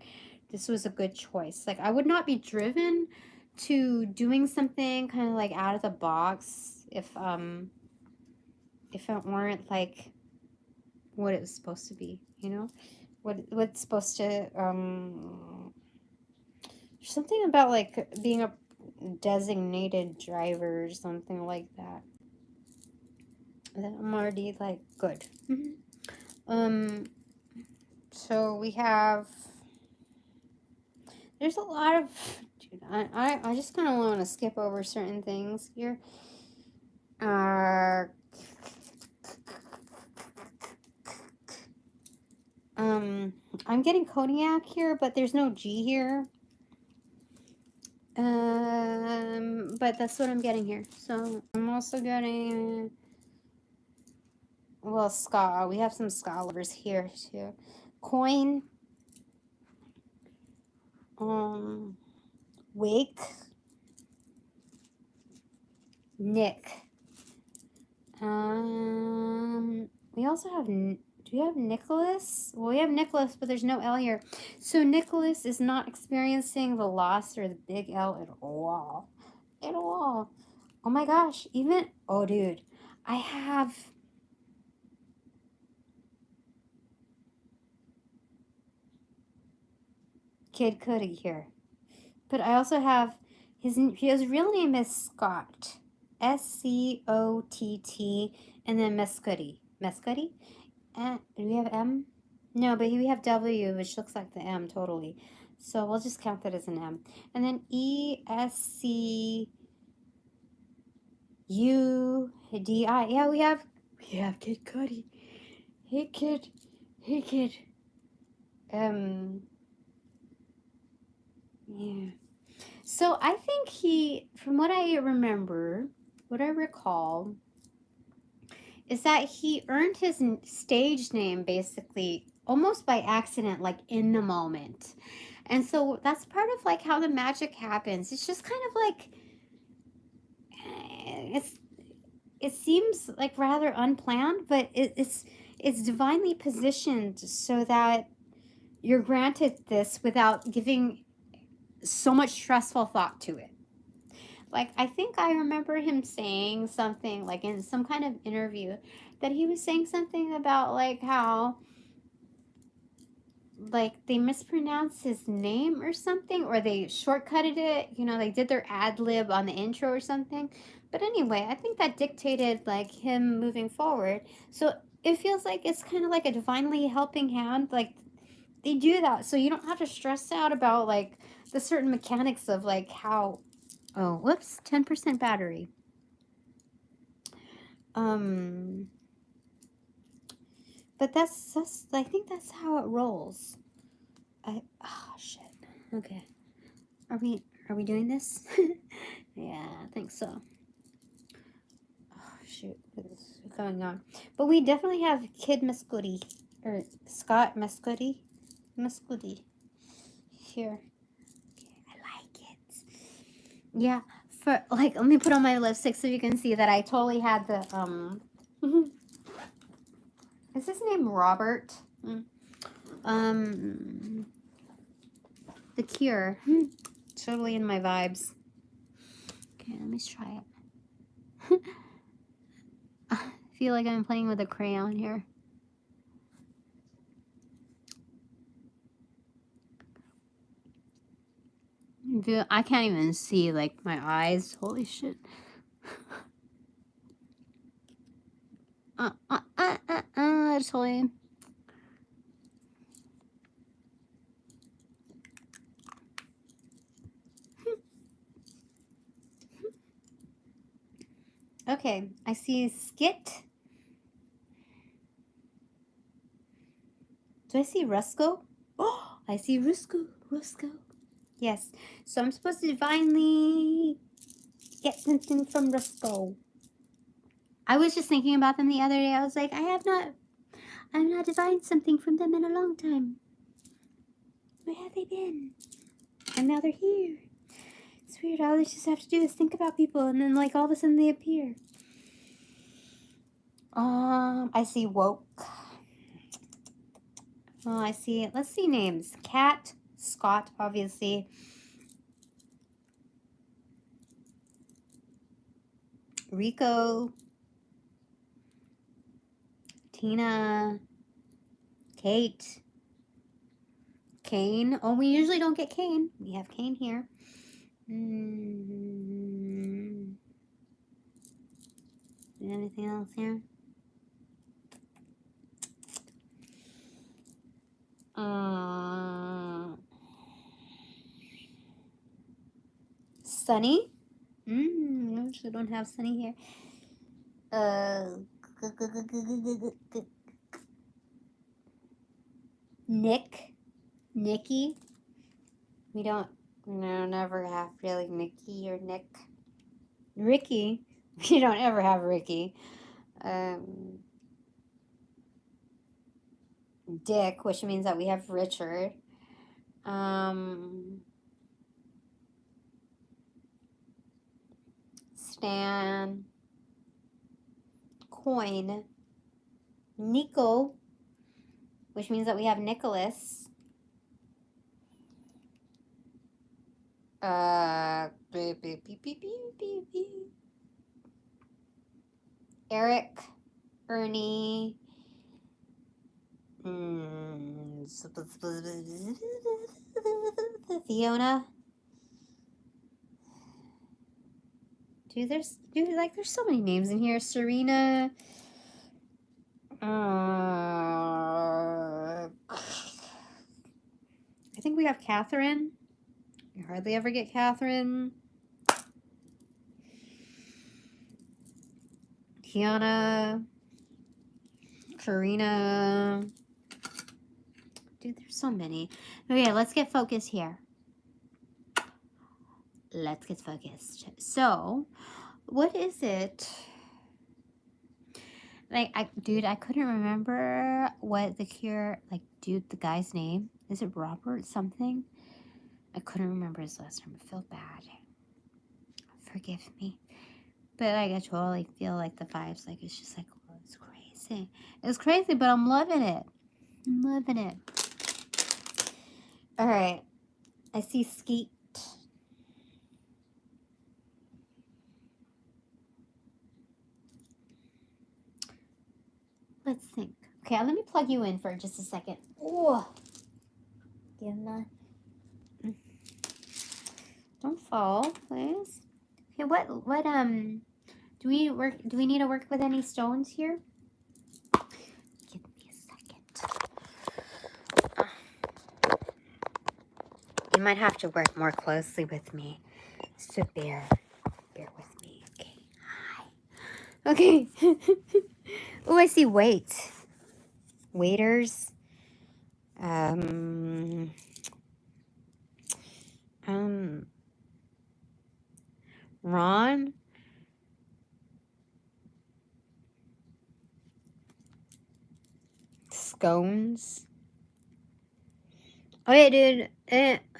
this was a good choice. Like, I would not be driven to doing something kind of like out of the box if it weren't like what it was supposed to be, you know? What's supposed to something about like being a designated driver or something like that. I'm already like good. So we have, there's a lot of, dude, I just kind of want to skip over certain things here. I'm getting cognac here, but there's no G here. But that's what I'm getting here. So I'm also getting, well, ska. We have some ska lovers here too. Coin. Wake. Nick. We also have, do we have Nicholas? Well, we have Nicholas, but there's no L here. So Nicholas is not experiencing the loss or the big L at all. At all. Oh my gosh. Even, oh dude. I have, Kid Cudi here. But I also have, his real name is Scott. S-C-O-T-T, and then Mescudi. Mescudi? Do we have M? No, but we have W, which looks like the M totally. So we'll just count that as an M. And then E-S-C-U-D-I. Yeah, we have Kid Cudi. Hey, kid. Hey, kid. Yeah. So I think from what I remember, what I recall, is that he earned his stage name basically almost by accident, like in the moment. And so that's part of like how the magic happens. It's just kind of like, it seems like rather unplanned, but it's divinely positioned so that you're granted this without giving so much stressful thought to it. Like, I think I remember him saying something, like in some kind of interview, that he was saying something about, like, how, like, they mispronounced his name or something, or they shortcutted it, you know, they did their ad-lib on the intro or something. But anyway, I think that dictated, like, him moving forward. So it feels like it's kind of like a divinely helping hand, like, they do that, so you don't have to stress out about, like, the certain mechanics of, like, how... Oh, whoops, 10% battery. But that's I think that's how it rolls. Oh shit. Okay. Are we doing this? Yeah, I think so. Oh shoot, what is going on? But we definitely have Kid Mescudi, or Scott Mescudi. Mescudi. Here. Okay, I like it. Yeah. For, like, let me put on my lipstick so you can see that I totally had the, is his name Robert? The Cure. Totally in my vibes. Okay, let me try it. I feel like I'm playing with a crayon here. I can't even see, like, my eyes. Holy shit. Totally. Okay, I see Skit. Do I see Rusko? Oh, I see Rusko. Yes. So I'm supposed to divinely get something from Rusko. I was just thinking about them the other day. I was like, I've not divined something from them in a long time. Where have they been? And now they're here. It's weird. All I just have to do is think about people, and then, like, all of a sudden they appear. I see Woke. Oh, I see. Let's see names. Cat, Scott, obviously. Rico. Tina. Kate. Kane. Oh, we usually don't get Kane. We have Kane here. Anything else here? Sunny. I actually don't have Sunny here. Nicky. We don't No, never have really Nikki or Nick. Ricky. You don't ever have Ricky. Dick, which means that we have Richard. Stan. Coin. Nico, which means that we have Nicholas. Eric, Ernie, Fiona. Dude, there's so many names in here. Serena. I think we have Catherine. You hardly ever get Catherine. Kiana. Karina. Dude, there's so many. Okay, let's get focused here. Let's get focused. So, what is it? Like, dude, I couldn't remember what the Cure, like, dude, the guy's name. Is it Robert something? I couldn't remember his last name. I feel bad. Forgive me. But like, I totally feel like the vibes, like, it's just like, oh, it's crazy. It's crazy, but I'm loving it. I'm loving it. All right. I see Skeet. Let's think. Okay, let me plug you in for just a second. Oh, don't fall, please. Okay, what do we need to work with any stones here? Give me a second. You might have to work more closely with me, so bear with me. Okay, hi. Okay. Oh, I see weight. Waiters. Ron. Scones. Okay, dude.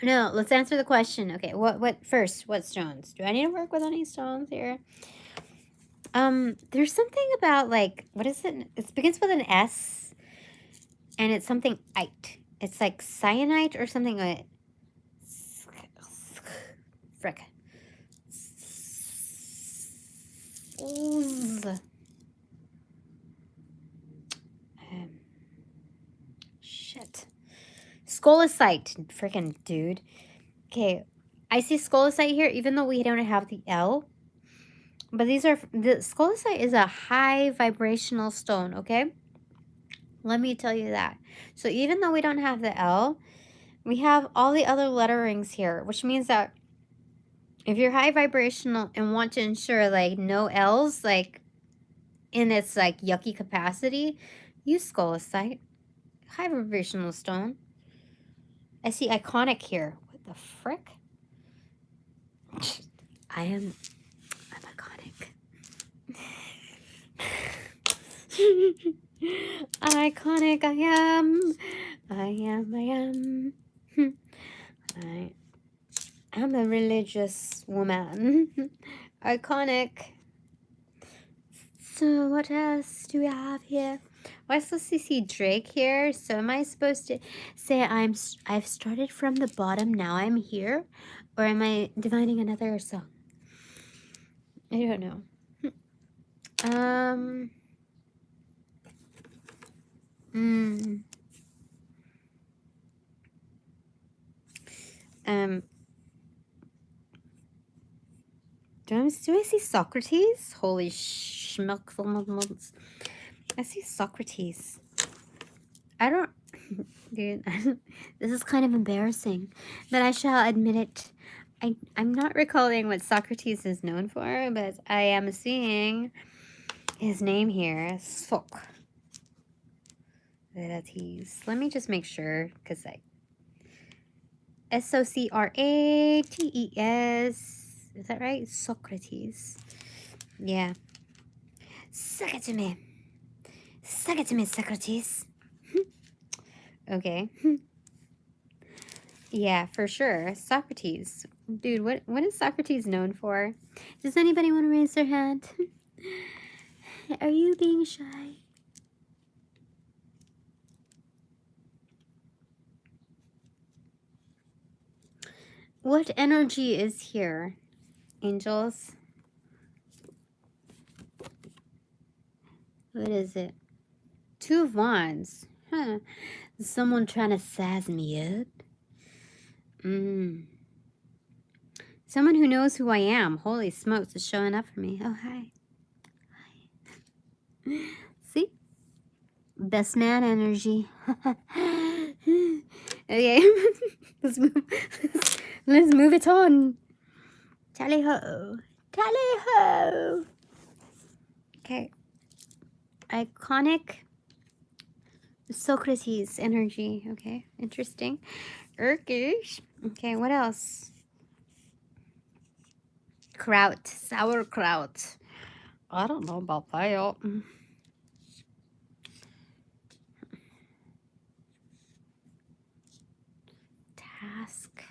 No, let's answer the question. Okay, what first? What stones? Do I need to work with any stones here? There's something about, like, what is it? It begins with an S, and it's something ite. It's like cyanite or something like frick. Shit. Scolecite, freaking dude. Okay, I see scolecite here, even though we don't have the L. But the scolecite is a high vibrational stone, okay? Let me tell you that. So even though we don't have the L, we have all the other letterings here, which means that if you're high vibrational and want to ensure, like, no L's, like, in its, like, yucky capacity, use scolecite. High vibrational stone. I see iconic here. What the frick? I'm iconic. Iconic I am. I am a religious woman. Iconic. So what else do we have here? Oh, I still see Drake here. So am I supposed to say I've started from the bottom, now I'm here? Or am I divining another song? I don't know. Do I see Socrates? Holy schmuck. I see Socrates. I don't... Dude, this is kind of embarrassing, but I shall admit it. I'm not recalling what Socrates is known for, but I am seeing his name here. Socrates. Let me just make sure, because Socrates. Is that right? Socrates. Yeah. Suck it to me. Suck it to me, Socrates. Okay. Yeah, for sure. Socrates. Dude, what is Socrates known for? Does anybody want to raise their hand? Are you being shy? What energy is here, angels? What is it? Two of Wands. Huh. Is someone trying to sizz me up? Someone who knows who I am. Holy smokes, is showing up for me. Oh, hi. Hi. See? Best man energy. Okay. let's move it on. Tally ho. Tally ho. Okay. Iconic Socrates energy. Okay. Interesting. Urkish. Okay, what else? Kraut. Sauerkraut. I don't know about that. Task.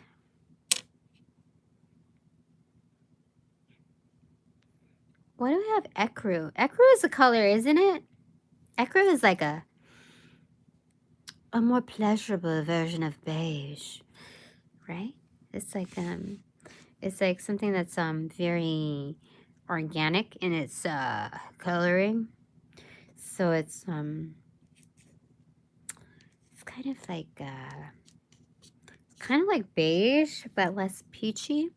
What do we have? Ecru. Ecru is a color, isn't it? Ecru is like a more pleasurable version of beige, right? It's like something that's very organic in its coloring. So it's kind of like beige but less peachy.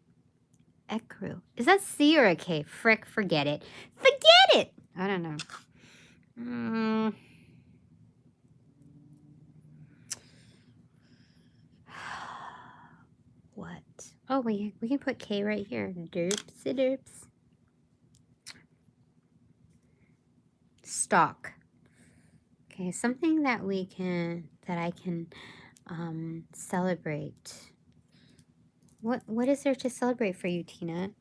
Ecru. Is that C or a K? Frick, forget it. Forget it! I don't know. What? Oh, we can put K right here. Derpsy derps. Stock. Okay, something that I can celebrate. What is there to celebrate for you, Tina?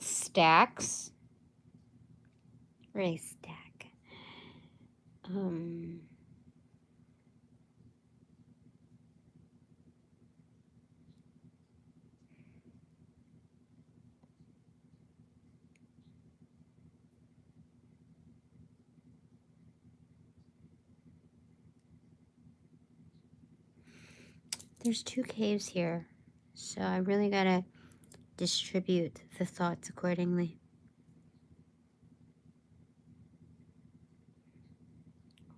Stacks. Ray stack. There's two caves here, so I really gotta distribute the thoughts accordingly.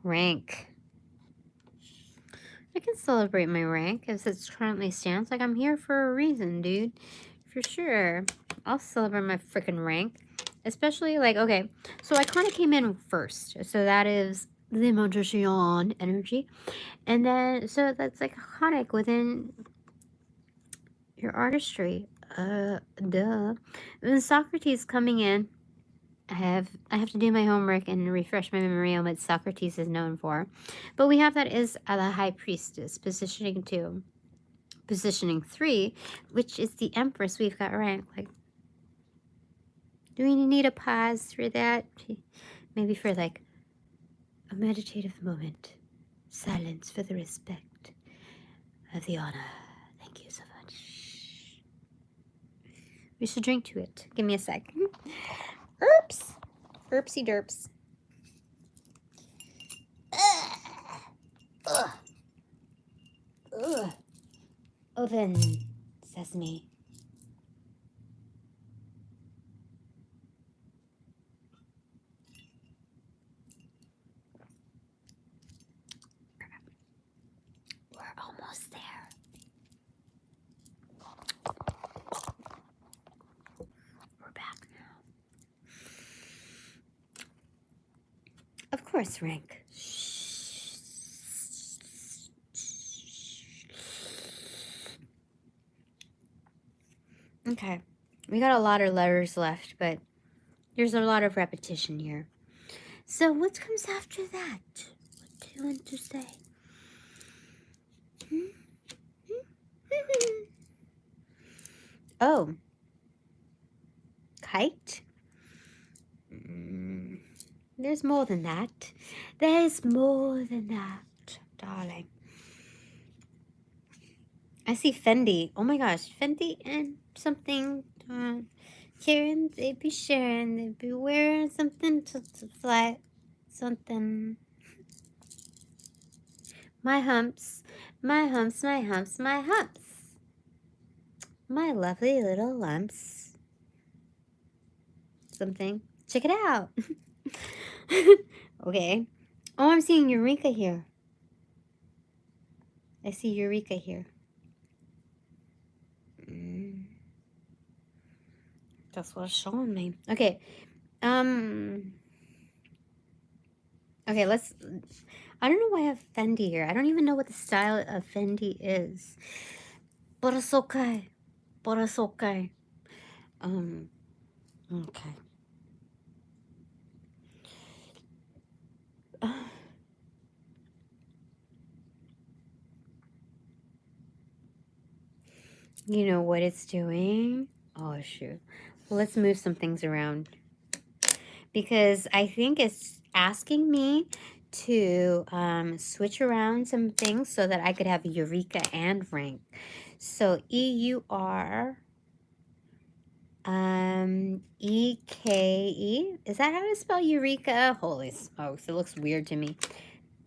Rank. I can celebrate my rank as it currently stands. Like, I'm here for a reason, dude. For sure. I'll celebrate my freaking rank. Especially, like, okay, so Iconic came in first. So that is the Magician energy. And then, so that's like Iconic within your artistry. Duh. And then Socrates coming in. I have to do my homework and refresh my memory on what Socrates is known for. But we have that is the High Priestess, positioning 2. Positioning 3, which is the Empress. We've got rank. Like, do we need a pause for that? Maybe for like a meditative moment. Silence for the respect of the honor. Thank you so much. We should drink to it. Give me a sec. Oops. Oopsie derps. Ugh. Ugh. Oven sesame. We're almost there. We're back now. Of course, rank. Okay, we got a lot of letters left, but There's a lot of repetition here. So what comes after that? What do you want to say? Oh, kite? There's more than that. There's more than that, darling. I see Fendi. Oh my gosh, Fendi and something. Karen, they be sharing. They be wearing something to fly. Something. My humps. My humps, my humps, my humps. My lovely little lumps. Something. Check it out. Okay. Oh, I'm seeing Erykah here. I see Erykah here. That's what it's showing me. Okay. Okay, let's... I don't know why I have Fendi here. I don't even know what the style of Fendi is. But it's okay. But it's okay. Okay. You know what it's doing? Oh, shoot. Well, let's move some things around. Because I think it's asking me to switch around some things so that I could have Erykah and rank. So E-U-R... E-K-E. Is that how to spell Eureka? Holy smokes, it looks weird to me.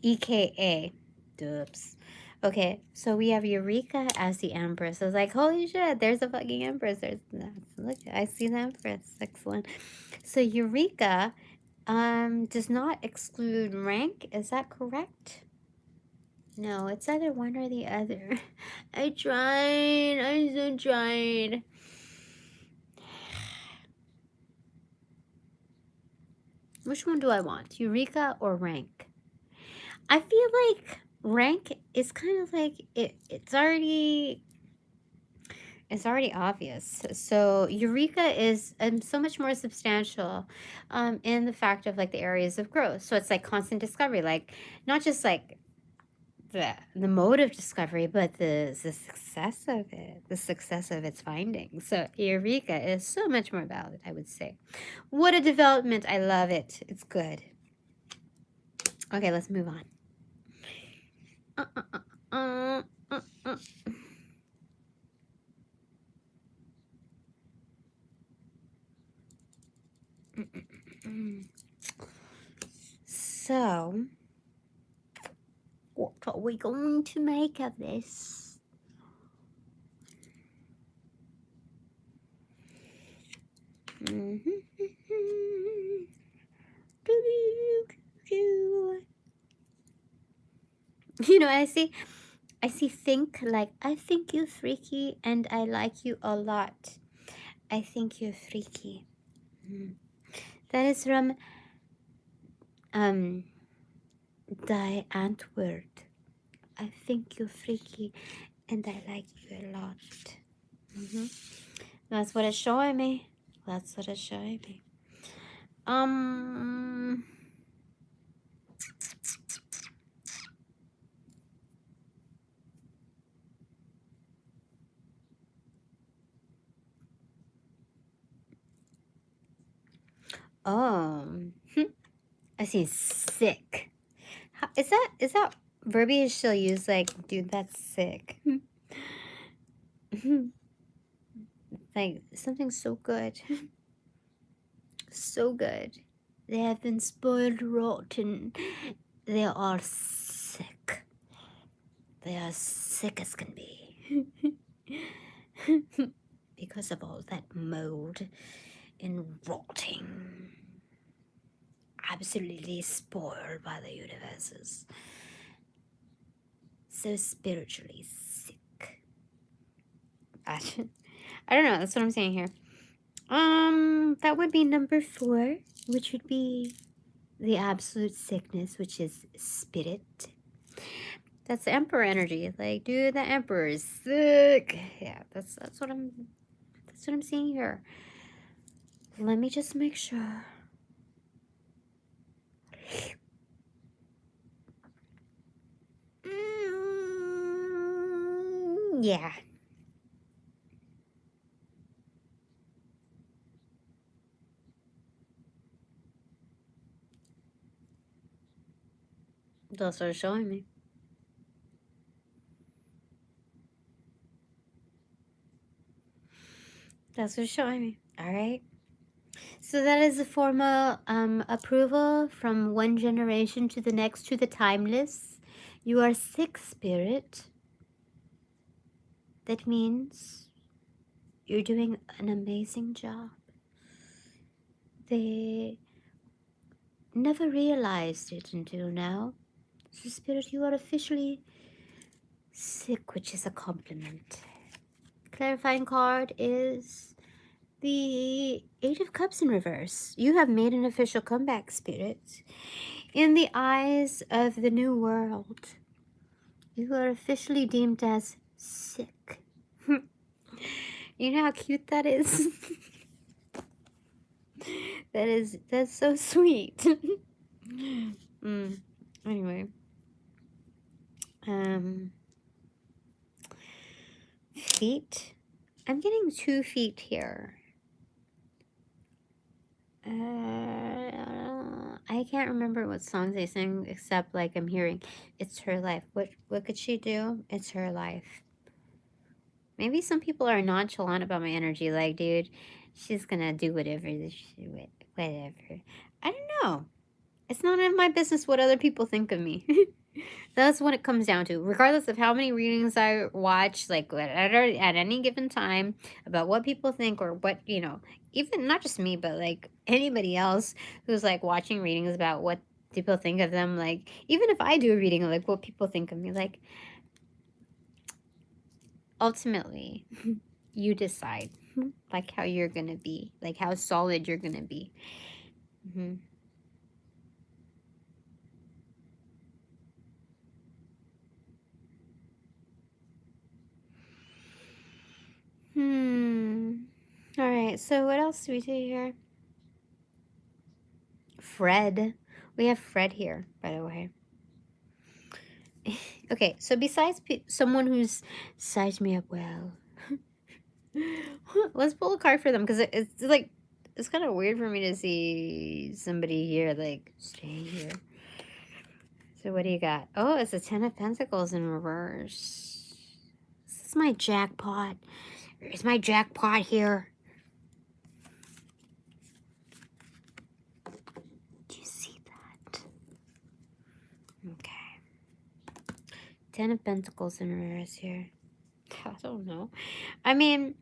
E-K-A. Doops. Okay, so we have Erykah as the Empress. I was like, holy shit, there's a fucking Empress. There's look, I see the Empress. Excellent. So Erykah does not exclude rank. Is that correct? No, it's either one or the other. I tried. I so tried. Which one do I want? Erykah or rank? I feel like rank is kind of like it's already obvious. So Erykah is so much more substantial in the fact of like the areas of growth. So it's like constant discovery, like not just like the mode of discovery, but the success of it, the success of its findings. So Erykah is so much more valid, I would say. What a development. I love it. It's good. Okay, let's move on. So, what are we going to make of this? You know, I see think like, I think you freaky and I like you a lot. I think you're freaky. That is from Die Antwoord. I think you're freaky and I like you a lot. That's what it's showing me. That's what it's showing me. I see sick. Is that verbiage she'll use, like, dude, that's sick? Like, something so good. So good. They have been spoiled rotten. They are sick. They are sick as can be. Because of all that mold and rotting. Absolutely spoiled by the universes. So spiritually sick. I don't know, that's what I'm saying here. That would be number 4, which would be the absolute sickness, which is spirit. That's the Emperor energy. Like, dude, the Emperor is sick. Yeah, that's what I'm seeing here. Let me just make sure. Yeah. That's what it's showing me. That's what it's showing me. All right. So that is a formal approval from one generation to the next to the timeless. You are 6 spirit. That means you're doing an amazing job. They never realized it until now. So spirit, you are officially 6, which is a compliment. Clarifying card is the 8 of Cups in reverse. You have made an official comeback, spirit. In the eyes of the new world, you are officially deemed as sick. You know how cute that is? That's so sweet. Anyway. Feet. I'm getting 2 feet here. I can't remember what songs they sing, except like I'm hearing "It's Her Life." What could she do? It's her life. Maybe some people are nonchalant about my energy, like, dude, she's gonna do whatever. Whatever. I don't know. It's none of my business what other people think of me. That's what it comes down to. Regardless of how many readings I watch, like at any given time, about what people think or what, you know, even not just me, but like anybody else who's like watching readings about what people think of them. Like, even if I do a reading of like what people think of me, like, ultimately, you decide like how you're going to be, like how solid you're going to be. All right, so what else do we see here? Fred. We have Fred here, by the way. Okay, so besides someone who's sized me up well, let's pull a card for them, because it's like, it's kind of weird for me to see somebody here, like, stay here. So what do you got? Oh, it's a 10 of Pentacles in reverse. This is my jackpot. Is my jackpot here? Do you see that? Okay. 10 of Pentacles in reverse here. I don't know. I mean,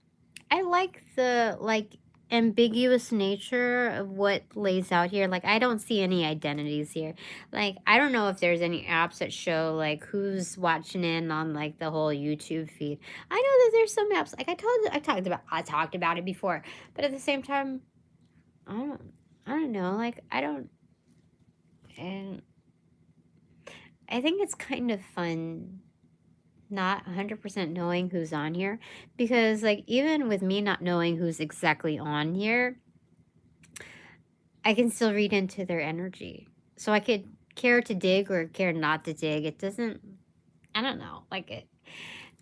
I like the, like, ambiguous nature of what lays out here. Like, I don't see any identities here. Like, I don't know if there's any apps that show like who's watching in on like the whole YouTube feed. I know that there's some apps, like I talked about it before, but at the same time, I don't know, like and I think it's kind of fun not 100% knowing who's on here, because like even with me not knowing who's exactly on here, I can still read into their energy. So I could care to dig or care not to dig. It doesn't, I don't know, like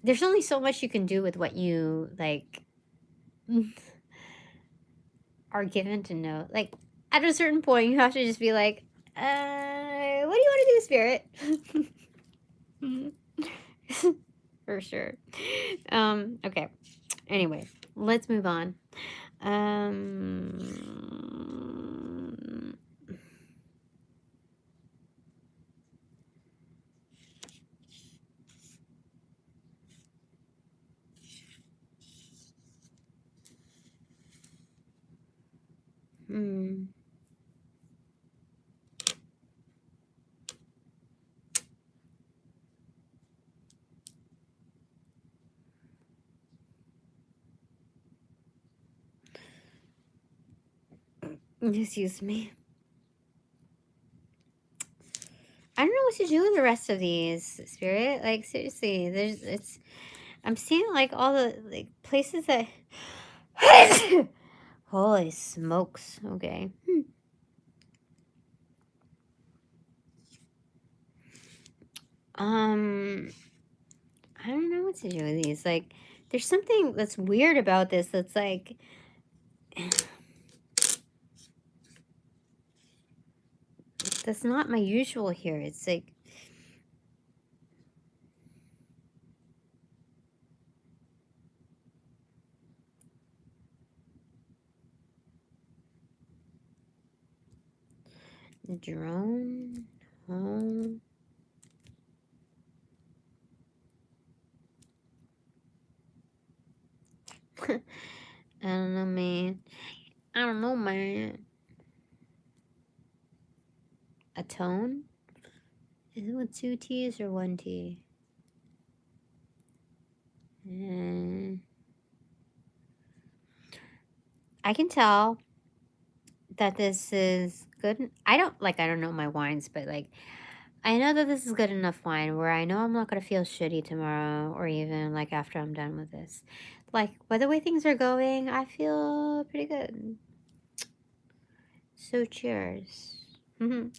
there's only so much you can do with what you like are given to know. Like at a certain point you have to just be like, what do you want to do, spirit? For sure. Okay. Anyway, let's move on. Excuse me. I don't know what to do with the rest of these, spirit. Like seriously, I'm seeing like all the like places that Holy smokes. Okay. I don't know what to do with these. Like, there's something that's weird about this that's like... That's not my usual here. It's like... Drone. Home. I don't know, man. I don't know, man. Atone? Is it with 2 T's or 1 T? I can tell that this is good. I don't know my wines, but like, I know that this is good enough wine where I know I'm not going to feel shitty tomorrow or even like after I'm done with this. Like, by the way things are going, I feel pretty good. So cheers. I'm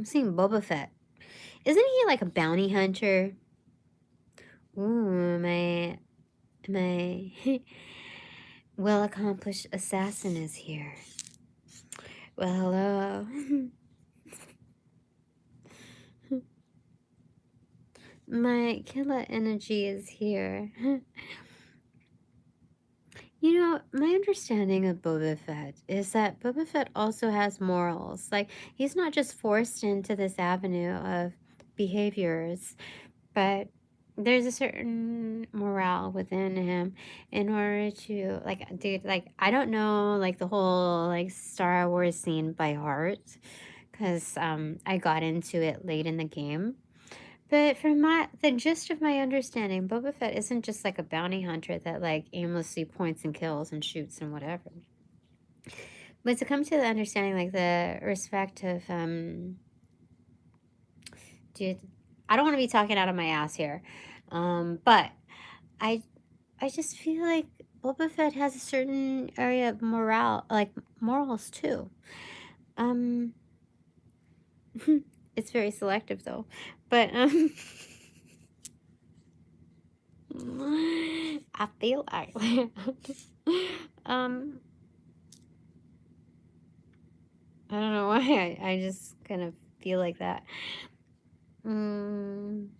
seeing Boba Fett. Isn't he like a bounty hunter? Ooh, my well-accomplished assassin is here. Well, hello. My killer energy is here. You know, my understanding of Boba Fett is that Boba Fett also has morals. Like, he's not just forced into this avenue of behaviors, but there's a certain morale within him in order to, like, dude, like, I don't know, like, the whole, like, Star Wars scene by heart, because I got into it late in the game. But from the gist of my understanding, Boba Fett isn't just like a bounty hunter that like aimlessly points and kills and shoots and whatever. But to come to the understanding, like the respect of, dude, I don't want to be talking out of my ass here, but I just feel like Boba Fett has a certain area of morals too. It's very selective though, but I feel like I don't know why I just kind of feel like that. Am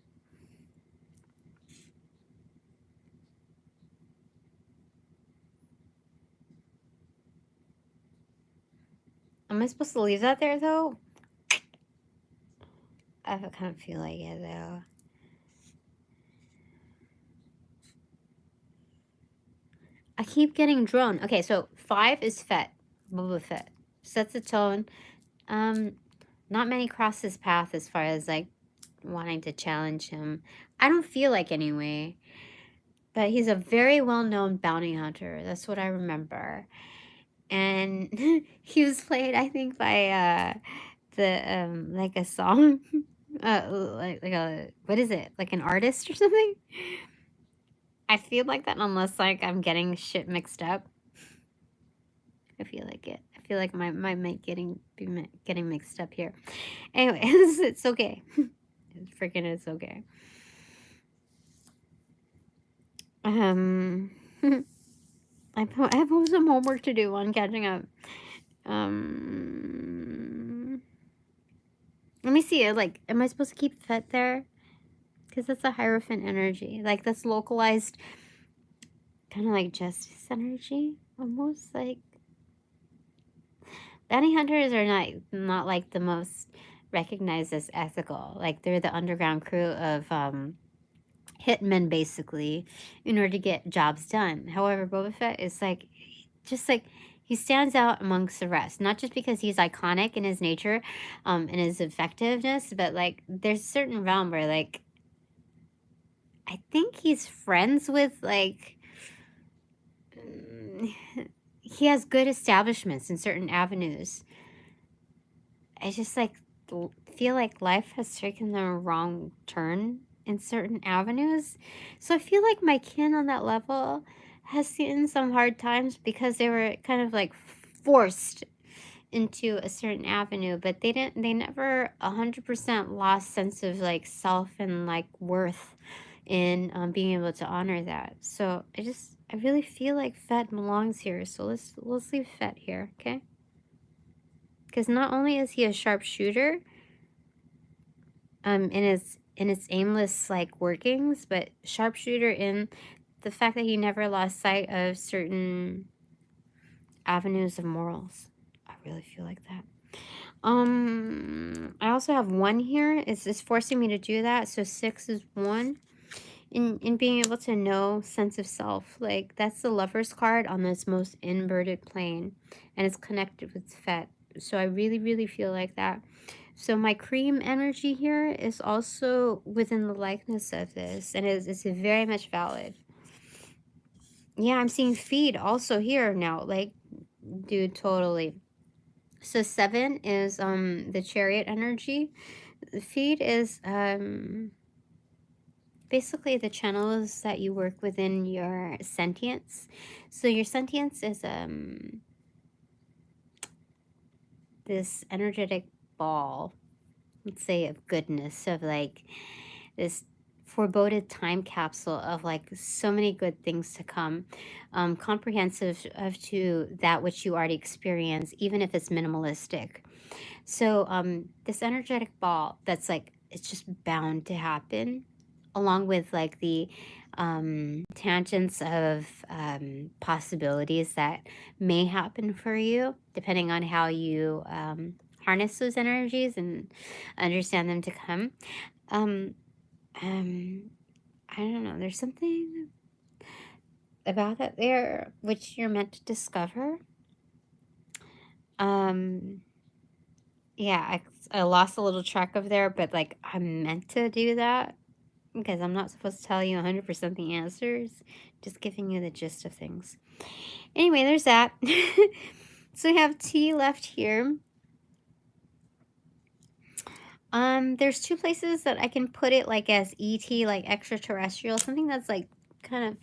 I supposed to leave that there though? I kind of feel like it though. I keep getting drone. Okay, so 5 is Fett. Boba Fett. Sets the tone. Not many cross his path as far as like wanting to challenge him. I don't feel like anyway. But he's a very well-known bounty hunter. That's what I remember. And he was played, I think, by like a song. Like a, what is it? Like an artist or something? I feel like that unless like I'm getting shit mixed up. I feel like it. I feel like my mic getting mixed up here. Anyway, it's okay. It's okay. I have some homework to do on catching up. Let me see. Like, am I supposed to keep Fett there? Because that's a Hierophant energy. Like, that's localized, kind of like justice energy, almost like. Bounty hunters are not like the most recognized as ethical. Like, they're the underground crew of hitmen, basically, in order to get jobs done. However, Boba Fett is like, just like, he stands out amongst the rest, not just because he's iconic in his nature, and his effectiveness, but like there's a certain realm where like I think he's friends with, like, he has good establishments in certain avenues. I just, like, feel like life has taken the wrong turn in certain avenues. So I feel like my kin on that level has seen some hard times because they were kind of, like, forced into a certain avenue, but they never 100% lost sense of, like, self and, like, worth in being able to honor that. So I really feel like Fett belongs here. So let's leave Fett here, okay? Because not only is he a sharpshooter, in its aimless, like, workings, but sharpshooter in the fact that he never lost sight of certain avenues of morals. I really feel like that. I also have 1 here. It's forcing me to do that. So 6 is 1. In being able to know sense of self. Like, that's the Lover's card on this most inverted plane. And it's connected with Fet. So I really, really feel like that. So my cream energy here is also within the likeness of this. And it's very much valid. Yeah, I'm seeing feed also here now. Like, dude, totally. So 7 is the Chariot energy. The feed is basically the channels that you work within your sentience. So your sentience is this energetic ball, let's say, of goodness, of, like, this foreboded time capsule of, like, so many good things to come, comprehensive of to that which you already experience, even if it's minimalistic. So this energetic ball that's, like, it's just bound to happen, along with, like, the tangents of possibilities that may happen for you, depending on how you harness those energies and understand them to come. I don't know. There's something about it there which you're meant to discover. Yeah, I lost a little track of there, but, like, I'm meant to do that because I'm not supposed to tell you 100% the answers, just giving you the gist of things. Anyway, there's that. So we have T left here. There's 2 places that I can put it, like, as ET, like extraterrestrial, something that's, like, kind of,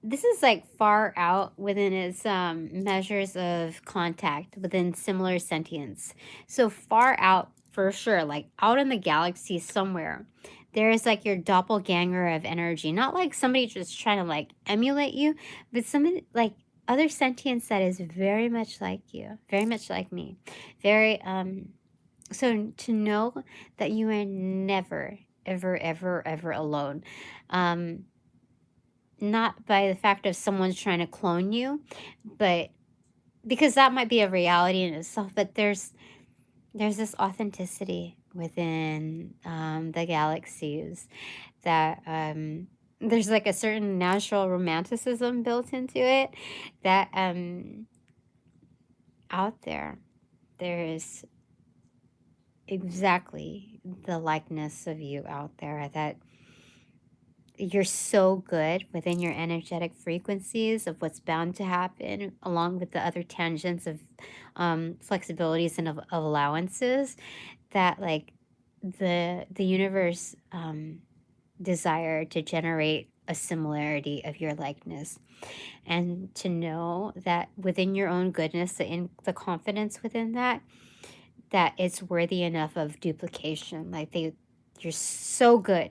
this is, like, far out within its measures of contact within similar sentience. So far out for sure, like out in the galaxy somewhere. There is, like, your doppelganger of energy, not like somebody just trying to, like, emulate you, but somebody, like, other sentience that is very much like you, very much like me, very so to know that you are never, ever, ever, ever alone. Not by the fact of someone's trying to clone you, but because that might be a reality in itself, but there's this authenticity within the galaxies that there's, like, a certain natural romanticism built into it that out there is exactly the likeness of you out there, that you're so good within your energetic frequencies of what's bound to happen, along with the other tangents of flexibilities and of allowances, that, like, the universe desire to generate a similarity of your likeness, and to know that within your own goodness, in the confidence within that it's worthy enough of duplication. Like, you're so good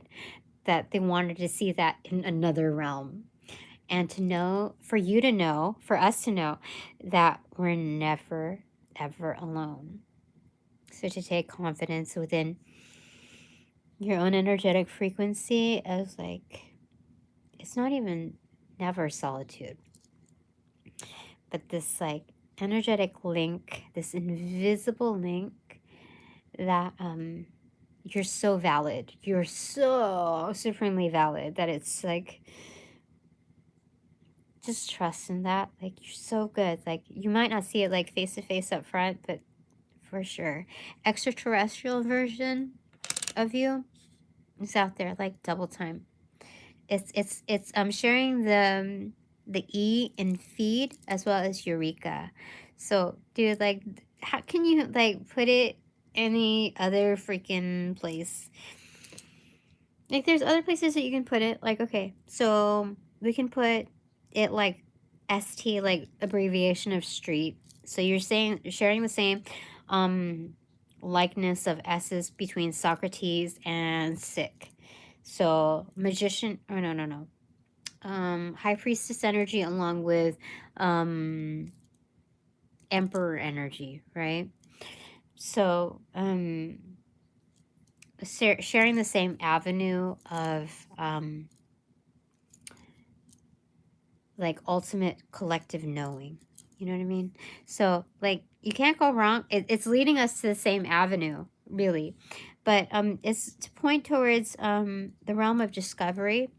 that they wanted to see that in another realm. And to know, for you to know, for us to know that we're never, ever alone. So to take confidence within your own energetic frequency as, like, it's not even never solitude, but this, like, energetic link, this invisible link that you're so valid. You're so supremely valid that it's, like, just trust in that. Like, you're so good. Like, you might not see it, like, face to face up front, but for sure. Extraterrestrial version of you is out there, like, double time. it's sharing the E in feed as well as Eureka. So, dude, like, how can you like put it any other freaking place? Like, there's other places that you can put it. Like, okay, so we can put it like ST, like abbreviation of street. So you're sharing the same likeness of S's between Socrates and Sick. So magician, or no. High priestess energy along with emperor energy, right? So sharing the same avenue of like ultimate collective knowing, you know what I mean? So like you can't go wrong. It's leading us to the same avenue, really, but it's to point towards the realm of discovery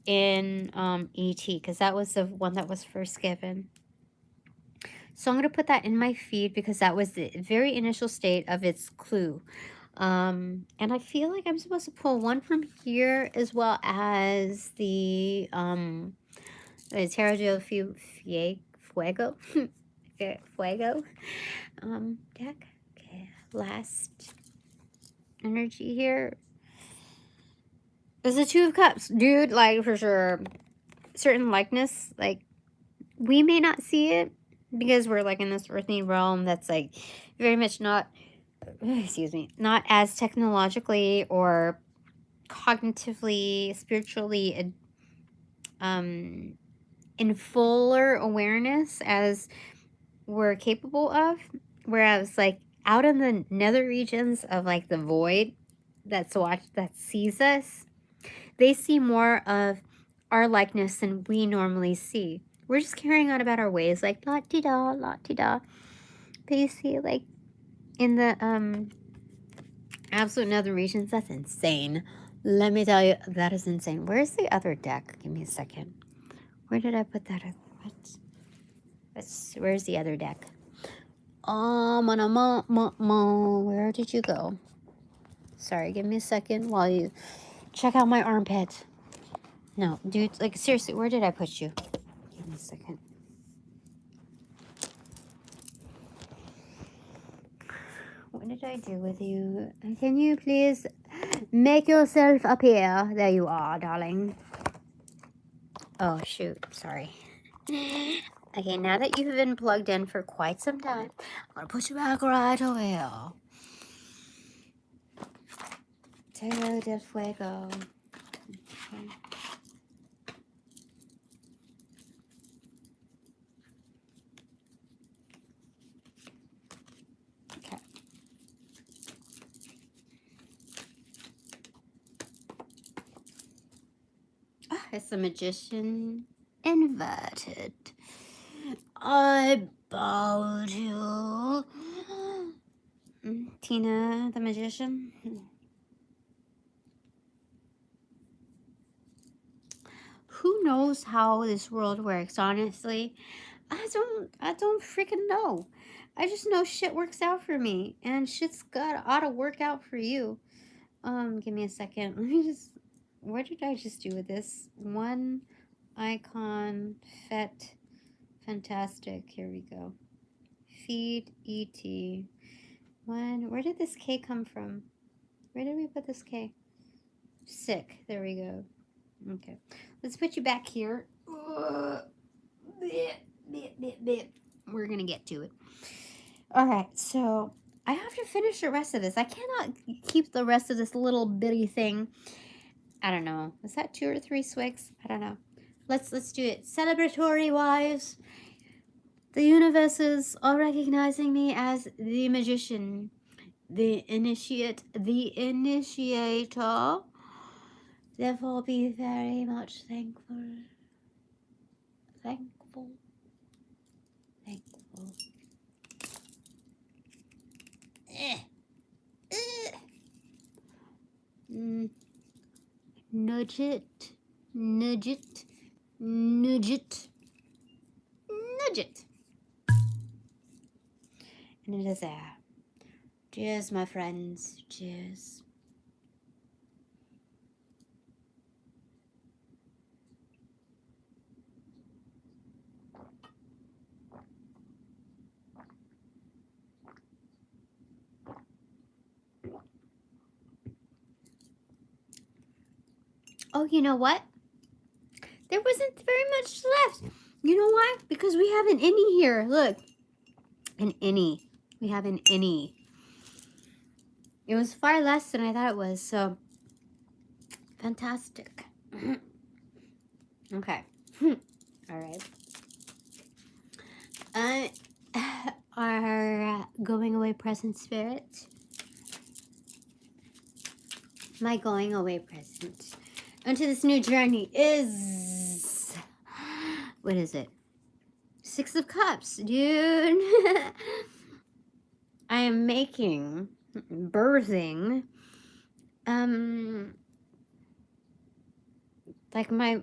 in ET, because that was the one that was first given. So I'm going to put that in my feed because that was the very initial state of its clue. And I feel like I'm supposed to pull one from here as well as the Tarot del Fuego Fuego deck. Okay, last energy here. There's a Two of Cups, dude. Like, for sure, certain likeness, like, we may not see it because we're like in this earthly realm that's like very much not, excuse me, not as technologically or cognitively, spiritually in fuller awareness as we're capable of. Whereas like out in the nether regions of like the void that sees us, they see more of our likeness than we normally see. We're just carrying on about our ways, like la-ti-da, la-ti-da. But you see, like, in the absolute nether regions, that's insane. Let me tell you, that is insane. Where's the other deck? Give me a second. Where did I put that? Where's the other deck? Where did you go? Sorry, give me a second while you check out my armpit. No, dude, like, seriously, where did I put you? Give me a second. What did I do with you? Can you please make yourself appear? There you are, darling. Oh, shoot. Sorry. Okay, now that you have been plugged in for quite some time, I'm going to put you back right over here. Tarot del Fuego. Okay. Okay. Ah, it's the Magician inverted. I bow to you. Tina, the Magician. Who knows how this world works, honestly? I don't freaking know. I just know shit works out for me, and shit's ought to work out for you. Give me a second. Let me just, what did I just do with this? One icon, fantastic. Here we go. Feed ET. Where did this K come from? Where did we put this K? Sick. There we go. Okay. Let's put you back here. We're going to get to it. All right. So I have to finish the rest of this. I cannot keep the rest of this little bitty thing. I don't know. Is that 2 or 3 swigs? I don't know. Let's do it. Celebratory wise, the universes are recognizing me as the magician, the initiator. Therefore, be very much thankful. Thankful. Nudge it. Nudge it. Nudge it. Nudge it. And it is there. Cheers, my friends. Cheers. Oh, you know what? There wasn't very much left. You know why? Because we have an innie here. Look. An innie. We have an innie. It was far less than I thought it was, so fantastic. Okay. All right. Our going away present spirit. My going away present onto this new journey is, what is it? 6 of Cups, dude. I am birthing, like my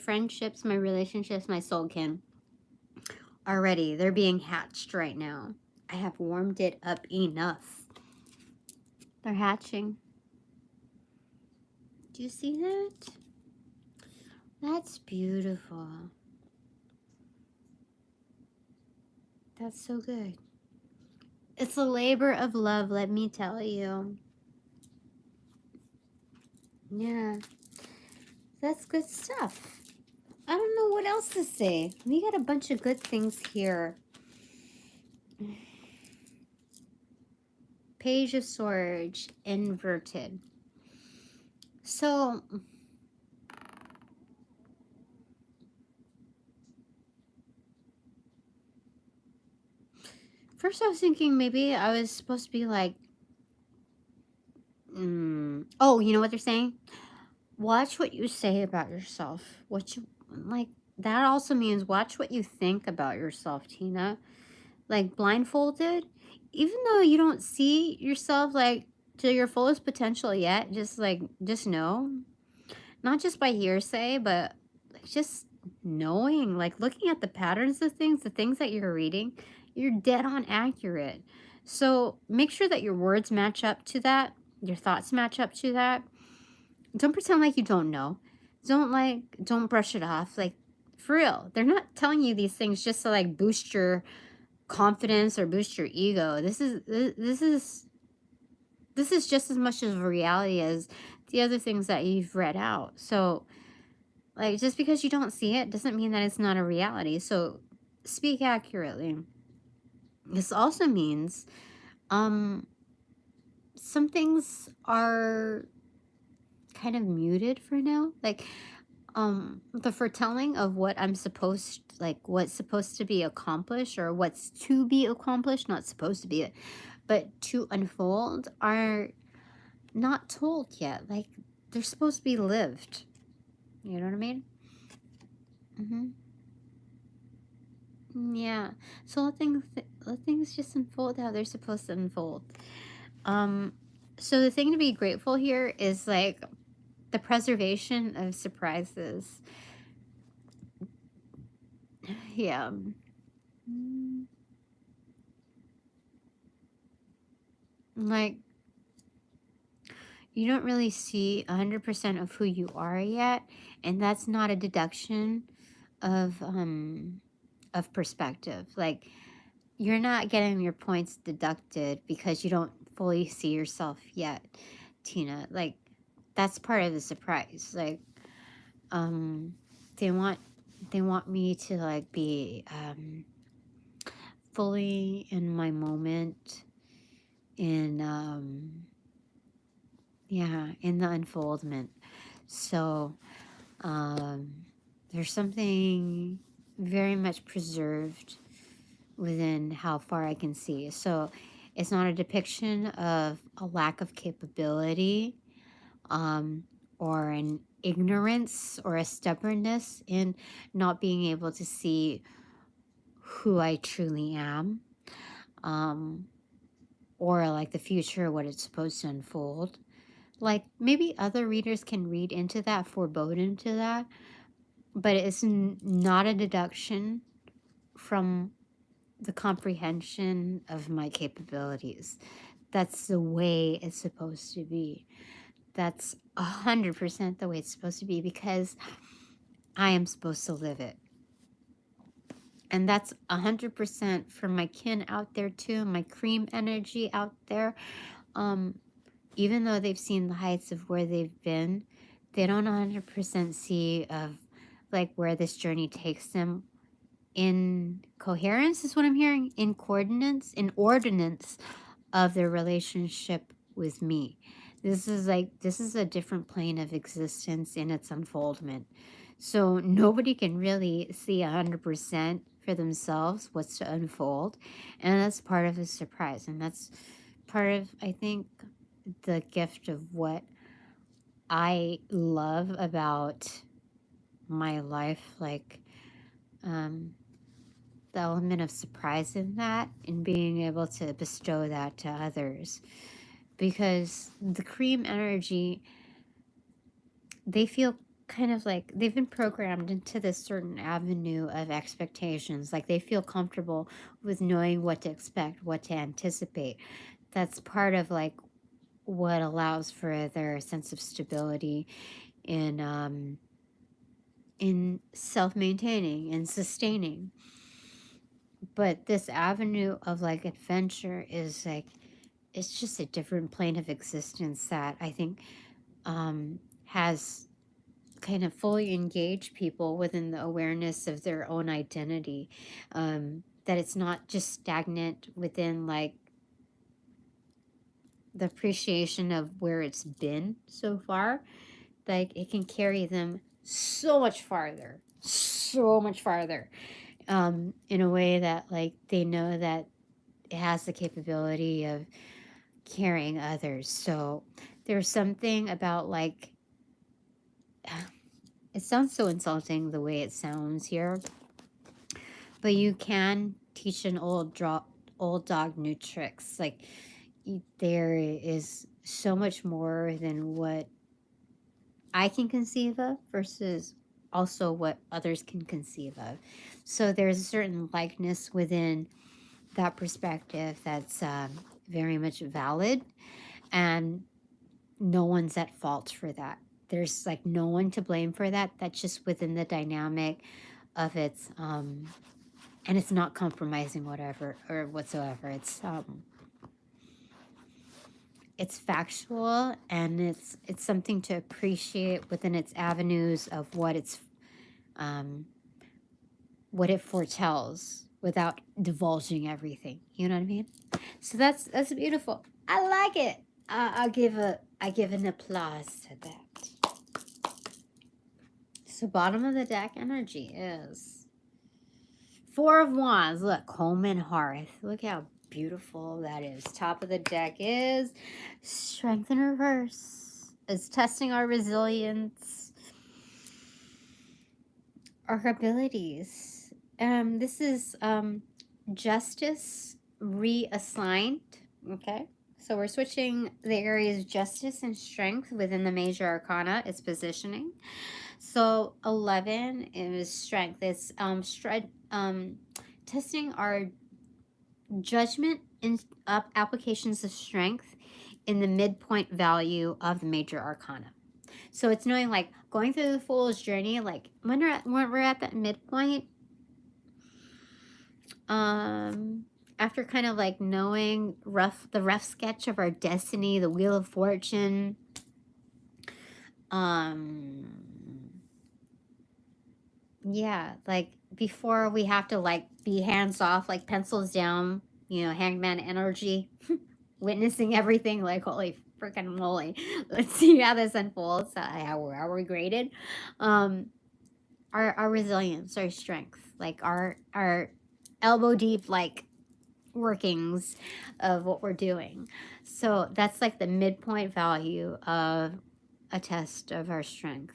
friendships, my relationships, my soul kin are ready. They're being hatched right now. I have warmed it up enough. They're hatching. Do you see that? That's beautiful. That's so good. It's a labor of love, let me tell you. Yeah. That's good stuff. I don't know what else to say. We got a bunch of good things here. Page of Swords inverted. So first I was thinking maybe I was supposed to be like, oh, you know what they're saying? Watch what you say about yourself. That also means watch what you think about yourself, Tina. Like blindfolded, even though you don't see yourself like to your fullest potential yet, just know, not just by hearsay, but just knowing, like looking at the patterns of things, the things that you're reading, you're dead on accurate. So make sure that your words match up to that, your thoughts match up to that. Don't pretend like you don't know. Don't brush it off. Like, for real, they're not telling you these things just to like boost your confidence or boost your ego. This is just as much of a reality as the other things that you've read out. So like, just because you don't see it doesn't mean that it's not a reality. So speak accurately. This also means some things are kind of muted for now, like the foretelling of what what's supposed to be accomplished, or what's to be accomplished, not supposed to be it, but to unfold, are not told yet. Like, they're supposed to be lived. You know what I mean? Yeah. So let things just unfold how they're supposed to unfold. So the thing to be grateful here is like the preservation of surprises. Yeah. Like, you don't really see 100% of who you are yet, and that's not a deduction of perspective. Like, you're not getting your points deducted because you don't fully see yourself yet, Tina. Like, that's part of the surprise. Like, they want me to like be fully in my moment, in in the unfoldment. So there's something very much preserved within how far I can see. So it's not a depiction of a lack of capability, or an ignorance or a stubbornness in not being able to see who I truly am, or like the future, what it's supposed to unfold. Like, maybe other readers can read into that, forebode into that, but it's not a deduction from the comprehension of my capabilities. That's the way it's supposed to be. That's 100% the way it's supposed to be, because I am supposed to live it. And that's 100% for my kin out there too, my cream energy out there. Even though they've seen the heights of where they've been, they don't 100% see of like where this journey takes them in coherence, is what I'm hearing, in coordinates, in ordinance of their relationship with me. This is a different plane of existence in its unfoldment. So nobody can really see 100% for themselves what's to unfold. And that's part of the surprise. And that's part of, I think, the gift of what I love about my life. Like, the element of surprise in that and being able to bestow that to others. Because the cream energy, they feel kind of like they've been programmed into this certain avenue of expectations. Like they feel comfortable with knowing what to expect, what to anticipate. That's part of like what allows for their sense of stability in self-maintaining and sustaining. But this avenue of like adventure is like, it's just a different plane of existence that I think has kind of fully engaged people within the awareness of their own identity. That it's not just stagnant within like the appreciation of where it's been so far. Like it can carry them so much farther, in a way that like they know that it has the capability of carrying others. So there's something about like, it sounds so insulting the way it sounds here, but you can teach an old dog new tricks. Like there is so much more than what I can conceive of versus also what others can conceive of. So there's a certain likeness within that perspective that's very much valid, and no one's at fault for that. There's like no one to blame for that. That's just within the dynamic of its and it's not compromising whatever or whatsoever. It's factual, and it's something to appreciate within its avenues of what it's what it foretells without divulging everything. You know what I mean? So that's beautiful. I like it. I give an applause to that. So bottom of the deck energy is Four of Wands. Look, home and hearth. Look how beautiful that is. Top of the deck is Strength in reverse. It's testing our resilience, our abilities. This is justice reassigned. Okay, so we're switching the areas justice and strength within the major arcana. It's positioning. So 11 is strength. It's testing our judgment in applications of strength in the midpoint value of the major arcana. So it's knowing like going through the Fool's journey, like when we're at that midpoint, after kind of like knowing the rough sketch of our destiny, the Wheel of Fortune, yeah, like before we have to like be hands off, like pencils down, you know, hangman energy, witnessing everything, like holy freaking moly, let's see how this unfolds, how we're graded. Our resilience, our strength, like our elbow deep like workings of what we're doing. So that's like the midpoint value of a test of our strength.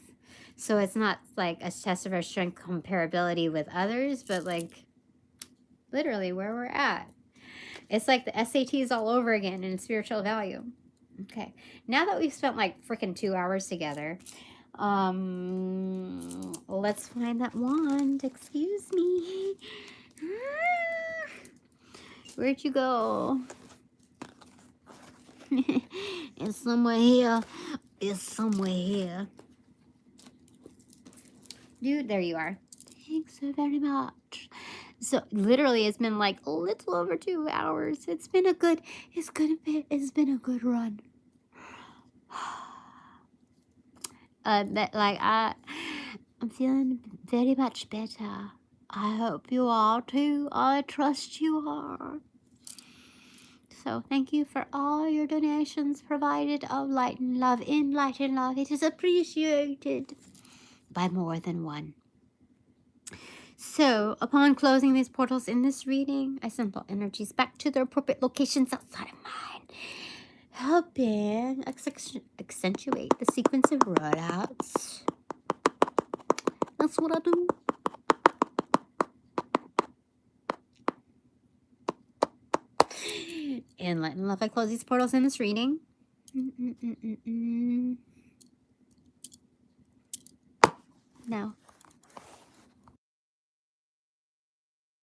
So it's not like a test of our strength comparability with others, but like literally where we're at. It's like the SATs all over again in spiritual value. Okay, now that we've spent like freaking 2 hours together, let's find that wand. Excuse me. Where'd you go? It's somewhere here. It's somewhere here. Dude, there you are. Thanks so very much. So literally it's been like a little over 2 hours. It's been a good run. But like I'm feeling very much better. I hope you are too. I trust you are. So thank you for all your donations provided of light and love in light and love. It is appreciated by more than one. So upon closing these portals in this reading, I send all energies back to their appropriate locations outside of mine, helping accentuate the sequence of rollouts. That's what I do. In light and love, I close these portals in this reading. Now,